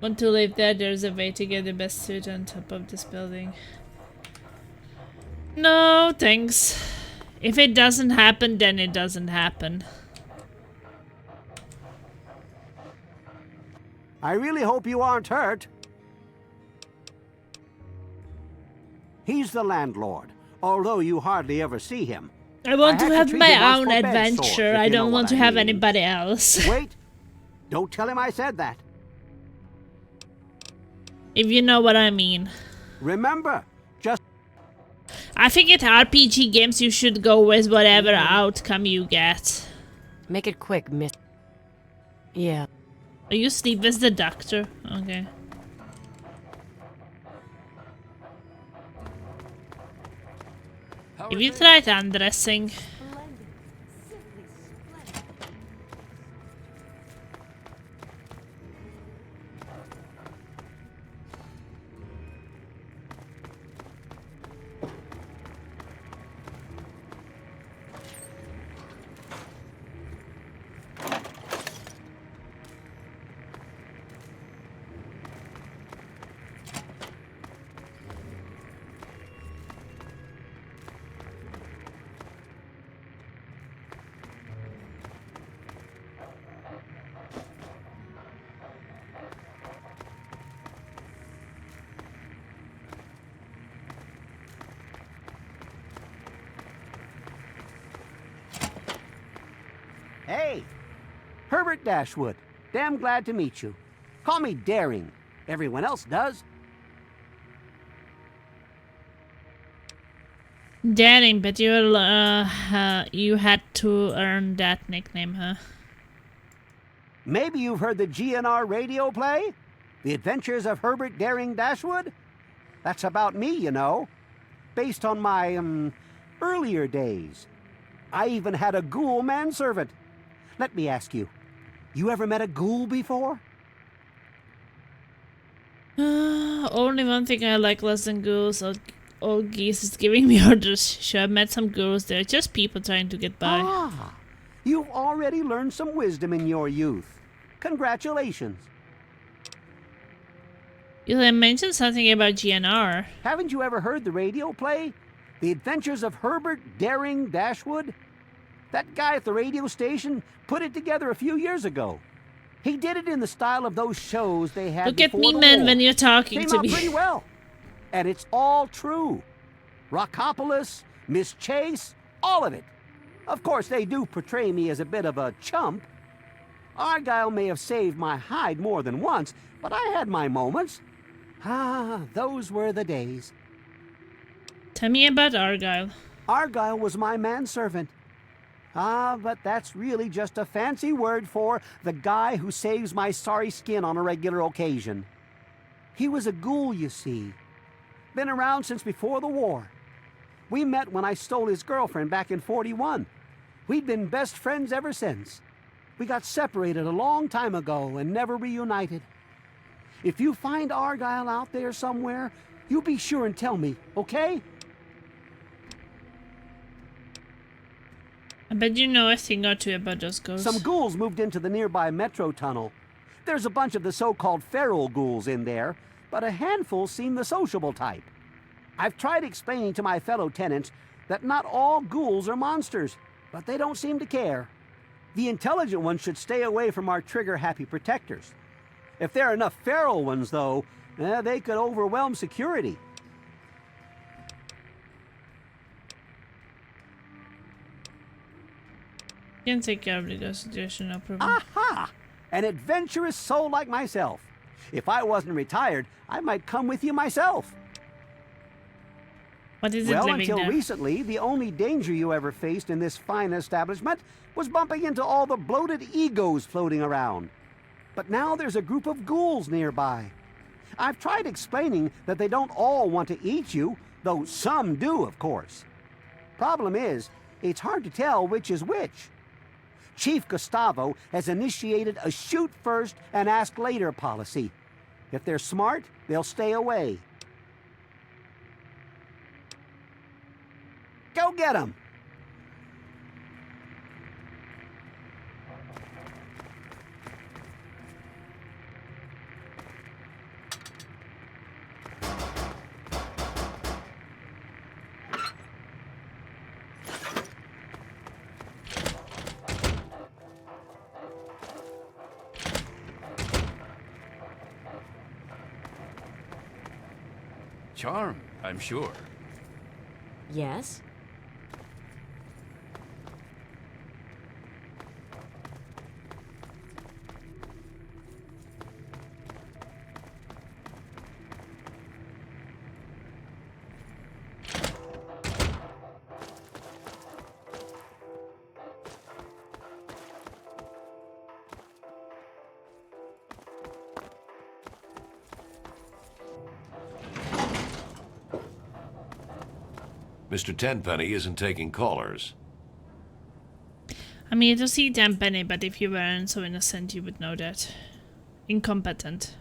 Want to live there? There's a way to get the best suit on top of this building. No, thanks. If it doesn't happen, then it doesn't happen. I really hope you aren't hurt. He's the landlord, although you hardly ever see him. I want to have my own for bed adventure. sores, I if you know don't what want to I have mean. anybody else. Wait, don't tell him I said that. If you know what I mean. Remember, just... I think at RPG games you should go with whatever outcome you get. Make it quick, miss. Yeah. Are you sleep with the doctor? Okay. If you tried undressing. Hey, Herbert Dashwood. Damn glad to meet you. Call me Daring. Everyone else does. Daring, but you had to earn that nickname, huh? Maybe you've heard the GNR radio play? The Adventures of Herbert Daring Dashwood? That's about me, you know. Based on my, earlier days. I even had a ghoul manservant. Let me ask you, you ever met a ghoul before? Only one thing I like less than ghouls. Old geese is giving me orders. Sure, I've met some ghouls. They're just people trying to get by. Ah, you've already learned some wisdom in your youth. Congratulations. You mentioned something about GNR. Haven't you ever heard the radio play? The Adventures of Herbert Daring Dashwood? That guy at the radio station put it together a few years ago. He did it in the style of those shows they had Look at before me, the man, war. when you're talking Came to out me. pretty well. And it's all true. Rockopolis, Miss Chase, all of it. Of course, they do portray me as a bit of a chump. Argyle may have saved my hide more than once, but I had my moments. Ah, those were the days. Tell me about Argyle. Argyle was my manservant. Ah, but that's really just a fancy word for the guy who saves my sorry skin on a regular occasion. He was a ghoul, you see. Been around since before the war. We met when I stole his girlfriend back in '41. We'd been best friends ever since. We got separated a long time ago and never reunited. If you find Argyle out there somewhere, you be sure and tell me, okay? I bet you know a thing or two about those ghouls. Some ghouls moved into the nearby metro tunnel. There's a bunch of the so-called feral ghouls in there, but a handful seem the sociable type. I've tried explaining to my fellow tenants that not all ghouls are monsters, but they don't seem to care. The intelligent ones should stay away from our trigger-happy protectors. If there are enough feral ones, though, they could overwhelm security. You can take care of the situation, no problem. Aha! An adventurous soul like myself. If I wasn't retired, I might come with you myself. What is it well, living until there? recently, the only danger you ever faced in this fine establishment was bumping into all the bloated egos floating around. But now there's a group of ghouls nearby. I've tried explaining that they don't all want to eat you, though some do, of course. Problem is, it's hard to tell which is which. Chief Gustavo has initiated a shoot first and ask later policy. If they're smart, they'll stay away. Go get 'em! Charm, I'm sure. Yes? Mr. Tenpenny isn't taking callers. I mean, to see Tenpenny, but if you weren't so innocent, you would know that. Incompetent.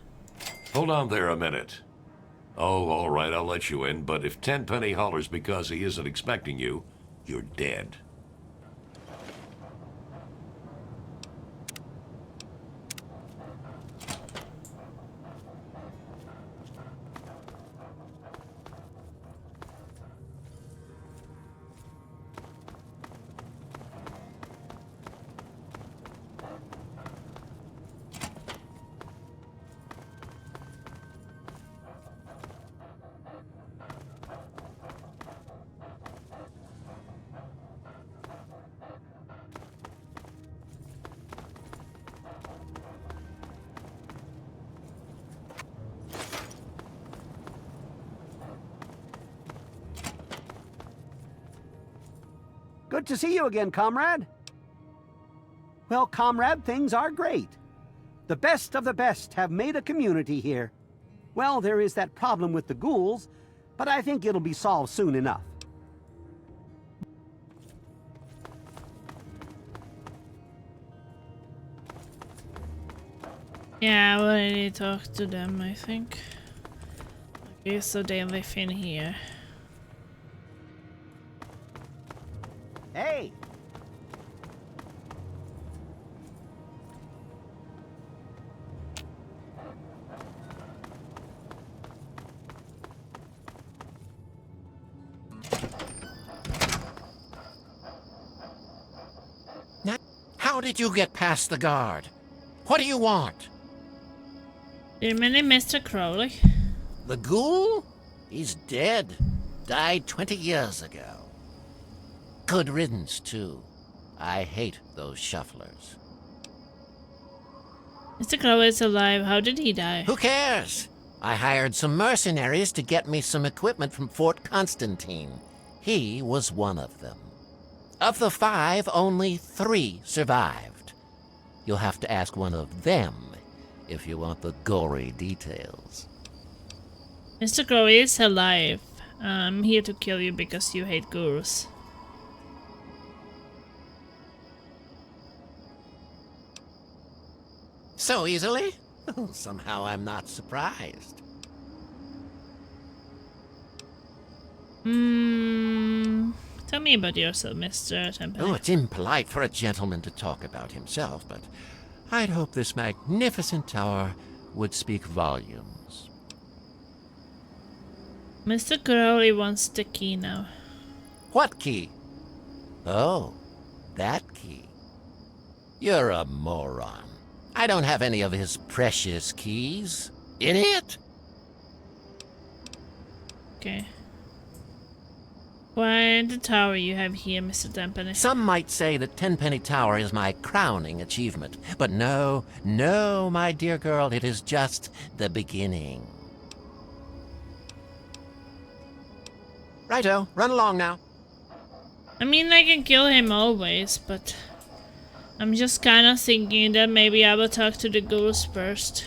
Hold on there a minute. Oh, all right, I'll let you in, but if Tenpenny hollers because he isn't expecting you, you're dead. Good to see you again, comrade. Well, comrade, things are great. The best of the best have made a community here. Well, there is that problem with the ghouls, but I think it'll be solved soon enough. Yeah, I already talked to them, I think. Okay, so they live in here. Hey! Now, how did you get past the guard? What do you want? Dear many Mr. Crowley. The ghoul? He's dead. Died 20 years ago. Good riddance, too. I hate those shufflers. Mr. Crow is alive. How did he die? Who cares? I hired some mercenaries to get me some equipment from Fort Constantine. He was one of them. Of the 5, only 3 survived. You'll have to ask one of them if you want the gory details. Mr. Crow is alive. I'm here to kill you because you hate gurus. So easily? Somehow I'm not surprised. Tell me about yourself, Mr. Tenpenny. Oh, it's impolite for a gentleman to talk about himself, but I'd hope this magnificent tower would speak volumes. Mr. Crowley wants the key now. What key? Oh, that key. You're a moron. I don't have any of his precious keys. Idiot! Okay. Why the tower you have here, Mr. Tenpenny? Some might say that Tenpenny Tower is my crowning achievement. But no, no, my dear girl, it is just the beginning. Righto, run along now. I mean, I can kill him always, but I'm just kind of thinking that maybe I will talk to the ghost first.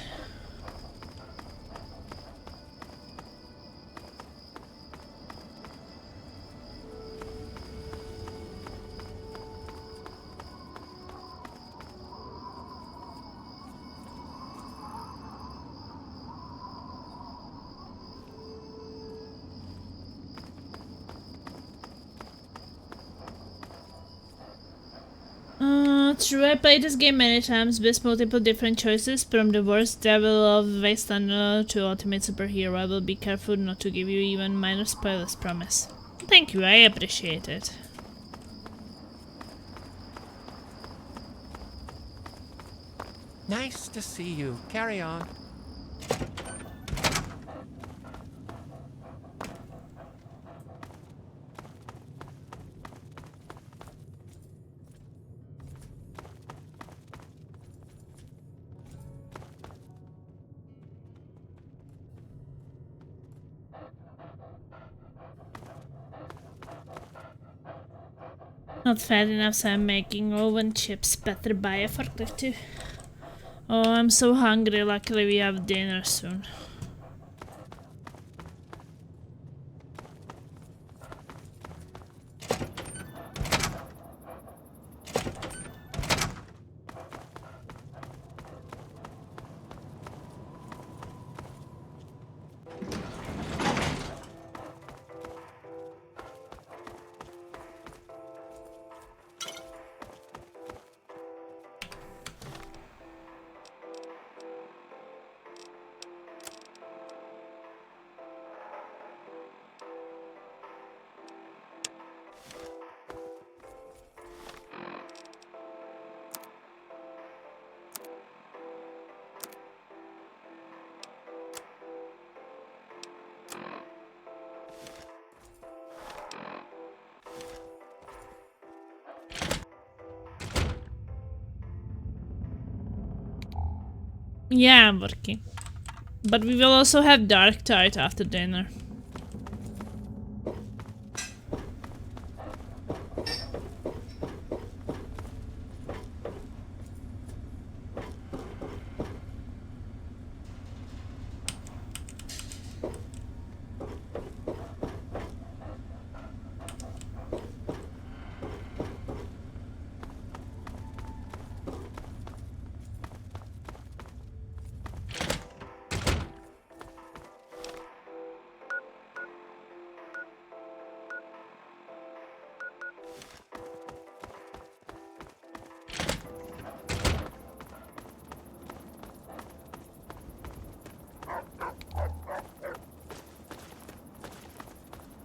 True, I played this game many times with multiple different choices, from the worst devil of Wasteland to ultimate superhero. I will be careful not to give you even minor spoilers, promise. Thank you, I appreciate it. Nice to see you. Carry on. Not fat enough, so I'm making oven chips. Better buy a forklift too. Oh, I'm so hungry. Luckily we have dinner soon. Yeah, I'm working. But we will also have dark tide after dinner.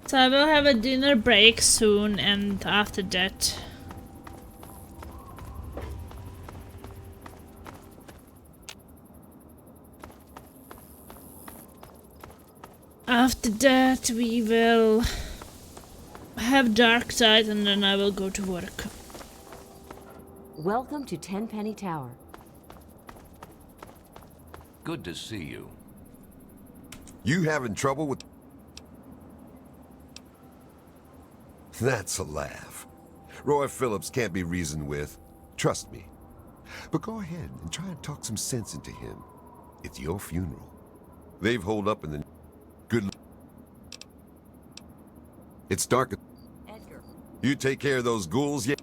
So I will have a dinner break soon, and after that we will have dark side, and then I will go to work. Welcome to Tenpenny Tower. Good to see you. You having trouble with... That's a laugh. Roy Phillips can't be reasoned with. Trust me. But go ahead and try and talk some sense into him. It's your funeral. They've holed up in the... Good... It's dark... Edgar. You take care of those ghouls, yeah?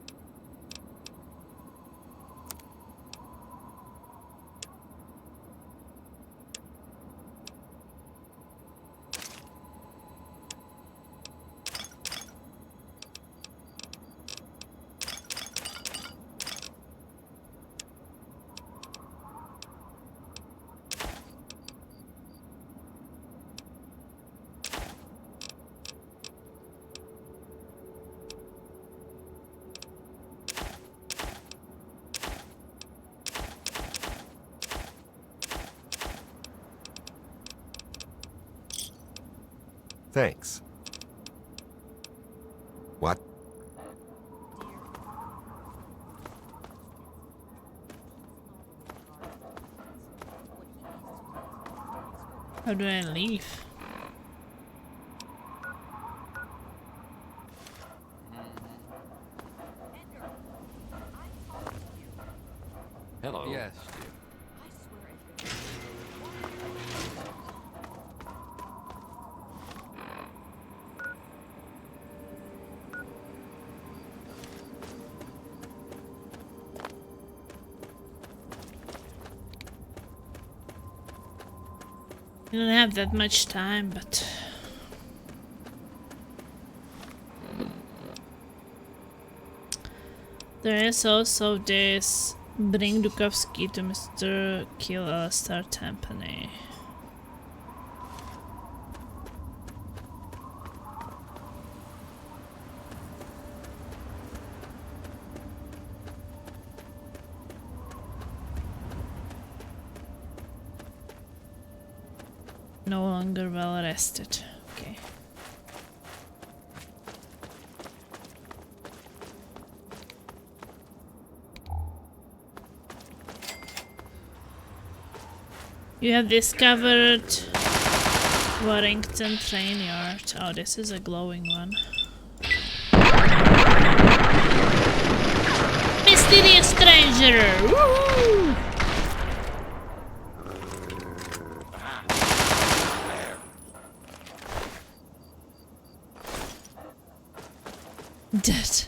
Thanks. What? How do I leave? Hello. Yes, dear. I don't have that much time, but... There is also this... Bring Dukovsky to Mr. Kill Alistair Tenpenny. No longer well rested. Okay. You have discovered Warrington Train Yard. Oh, this is a glowing one. Mysterious stranger! Woohoo! Dead.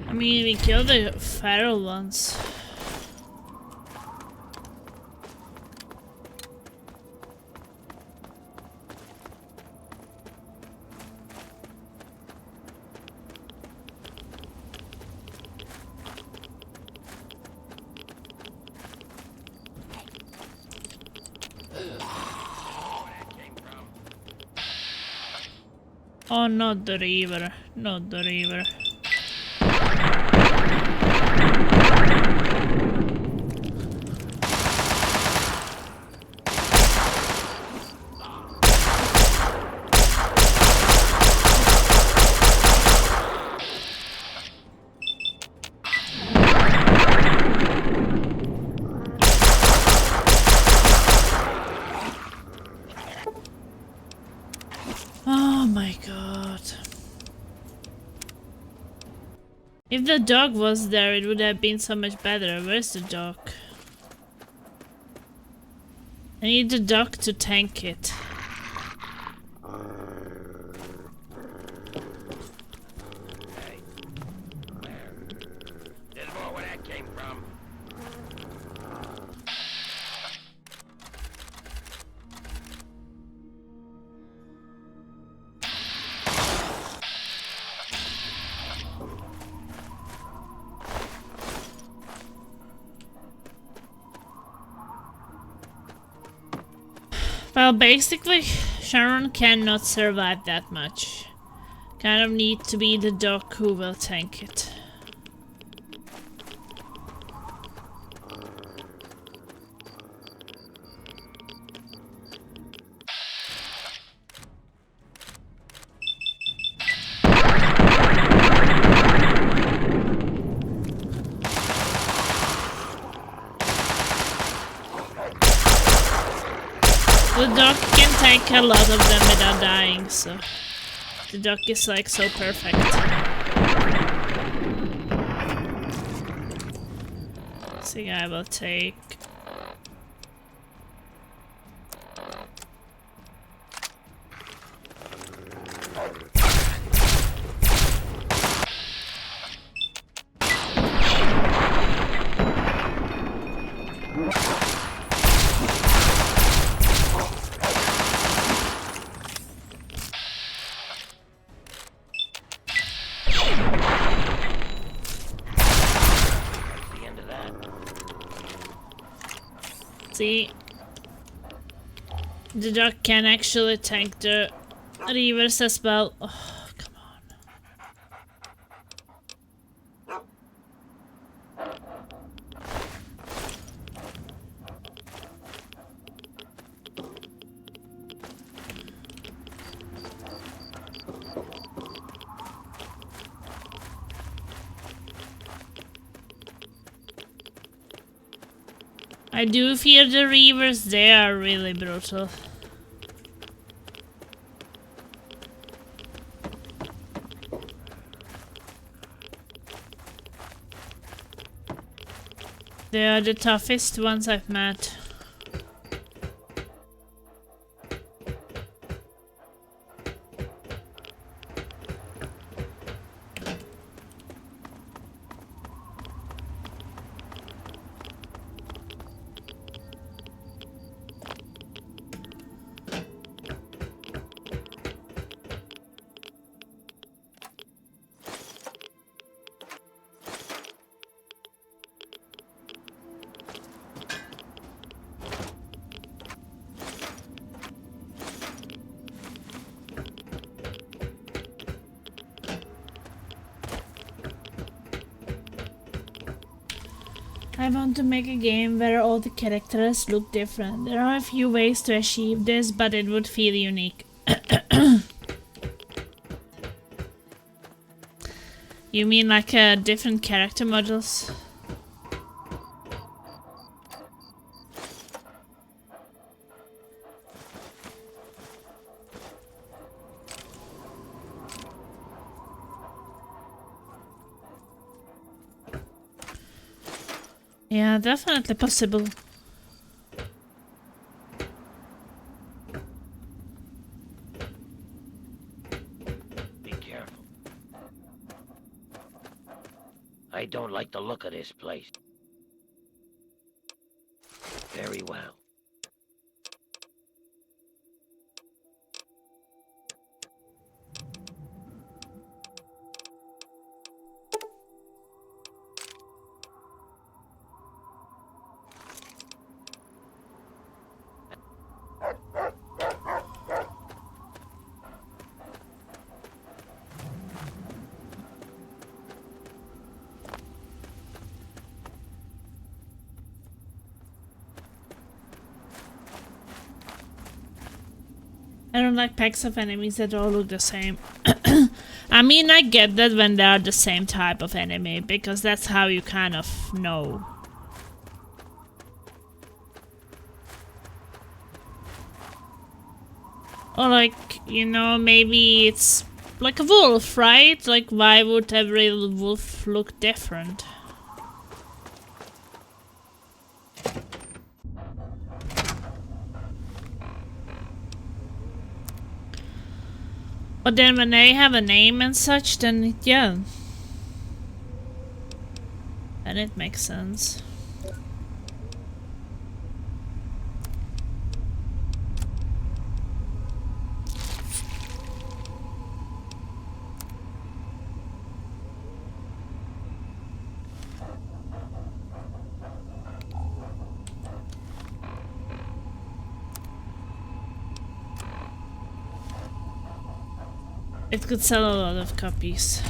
I mean, we killed the feral ones. Oh, not the river, not the river. Oh my my god. If the dog was there, it would have been so much better. Where's the dog? I need the dog to tank it. There's more where that came from. Well, basically, Sharon cannot survive that much. Kind of need to be the dog who will tank it. The dog can tank a lot of them without dying, so the dog is like so perfect. See, I will take. See, the dog can actually tank the reavers as well. Oh, come on. I do fear the reavers, they are really brutal. They are the toughest ones I've met. I want to make a game where all the characters look different. There are a few ways to achieve this, but it would feel unique. You mean like different character models? Yeah, definitely possible. Be careful. I don't like the look of this place. Very well. I don't like packs of enemies that all look the same. I mean, I get that when they are the same type of enemy, because that's how you kind of know. Or like, you know, maybe it's like a wolf, right? Like, why would every wolf look different? But then when they have a name and such, then yeah. And it makes sense. It could sell a lot of copies.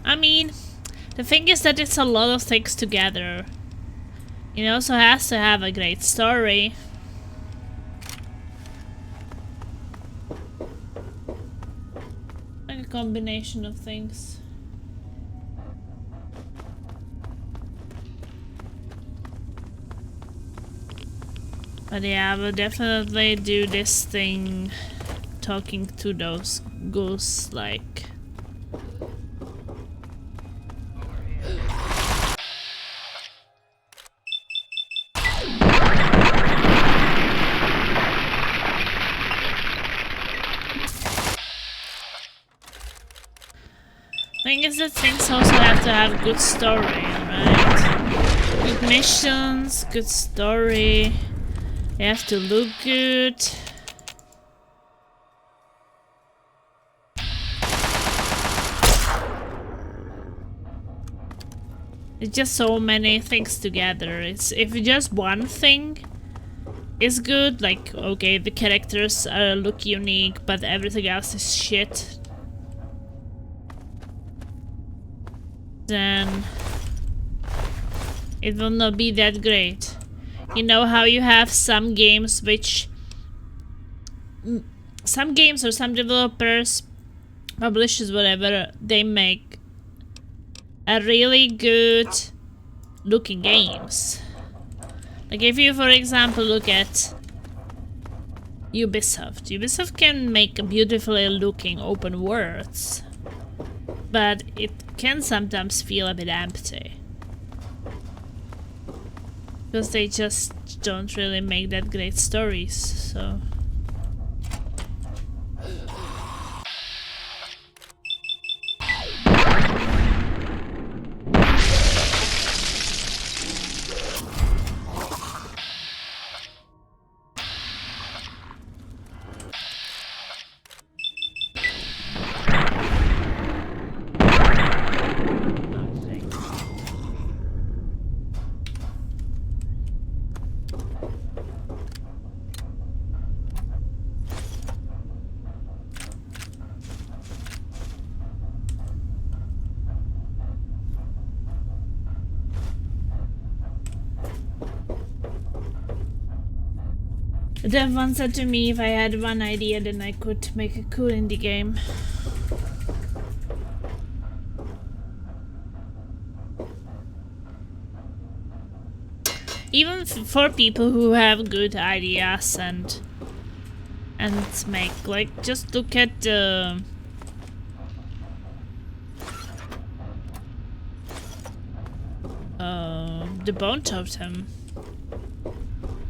I mean, the thing is that it's a lot of things together. It also has to have a great story. Like a combination of things. But yeah, I will definitely do this thing, talking to those ghosts, like... Thing is that things also have to have good story, right? Good missions, good story. They have to look good. It's just so many things together. It's if just one thing is good, like okay, the characters look unique, but everything else is shit, then it will not be that great. You know how you have some games which... Some games or some developers, publishers, whatever, they make a really good looking games. Like if you, for example, look at Ubisoft. Ubisoft can make beautifully looking open worlds, but it can sometimes feel a bit empty. Because they just don't really make that great stories, so... Dev once said to me if I had one idea then I could make a cool indie game. Even for people who have good ideas and make, like, just look at the Bone Totem.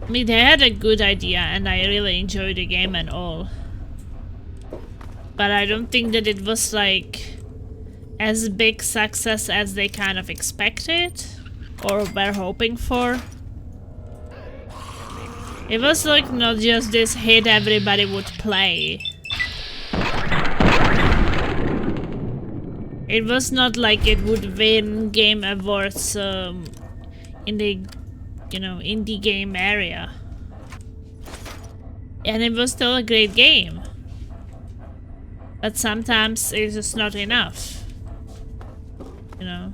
I mean, they had a good idea and I really enjoyed the game and all. But I don't think that it was like as big success as they kind of expected or were hoping for. It was like not just this hit everybody would play. It was not like it would win game awards in the, you know, indie game area. And it was still a great game. But sometimes it's just not enough. You know?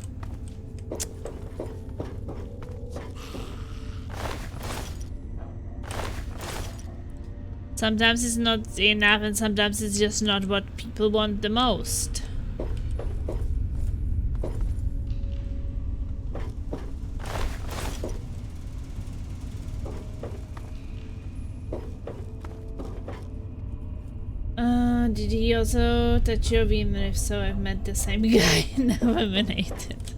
Sometimes it's not enough and sometimes it's just not what people want the most. Did he also touch your beam? And if so, I've met the same guy. Never eliminated.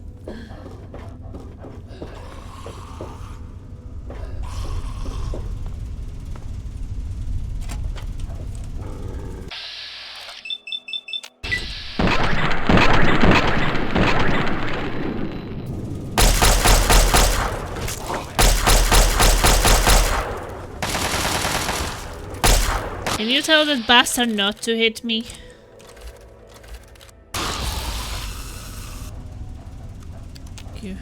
Can you tell that bastard not to hit me? Thank you.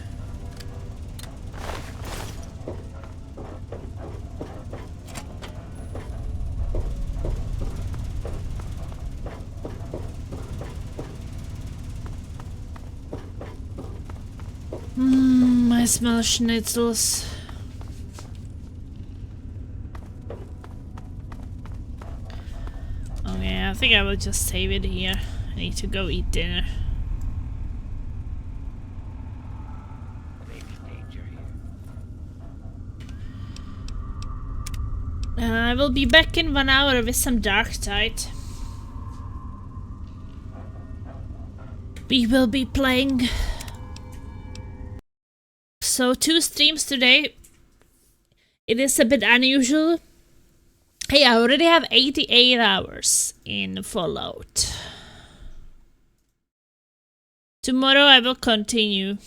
I smell schnitzels. Okay, I think I will just save it here. I need to go eat dinner. I will be back in 1 hour with some Dark Tide. We will be playing. So 2 streams today. It is a bit unusual. Hey, I already have 88 hours in Fallout. Tomorrow I will continue.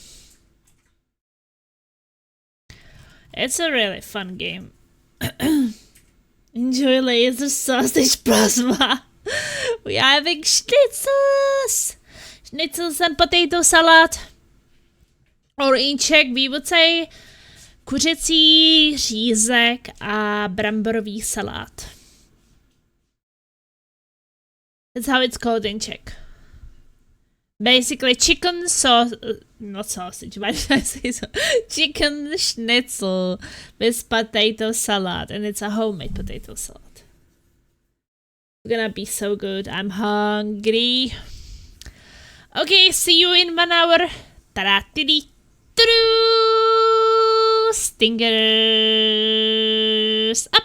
It's a really fun game. Enjoy laser sausage plasma. We are having schnitzels! Schnitzels and potato salad. Or in Czech we would say kuřecí řízek a bramborový salát. That's how it's called in Czech. Basically chicken sauce, not sausage, why did I say so? Chicken schnitzel with potato salad, and it's a homemade potato salad. It's gonna be so good, I'm hungry. Okay, see you in 1 hour. Ta-da-ti-dee. Stingers up.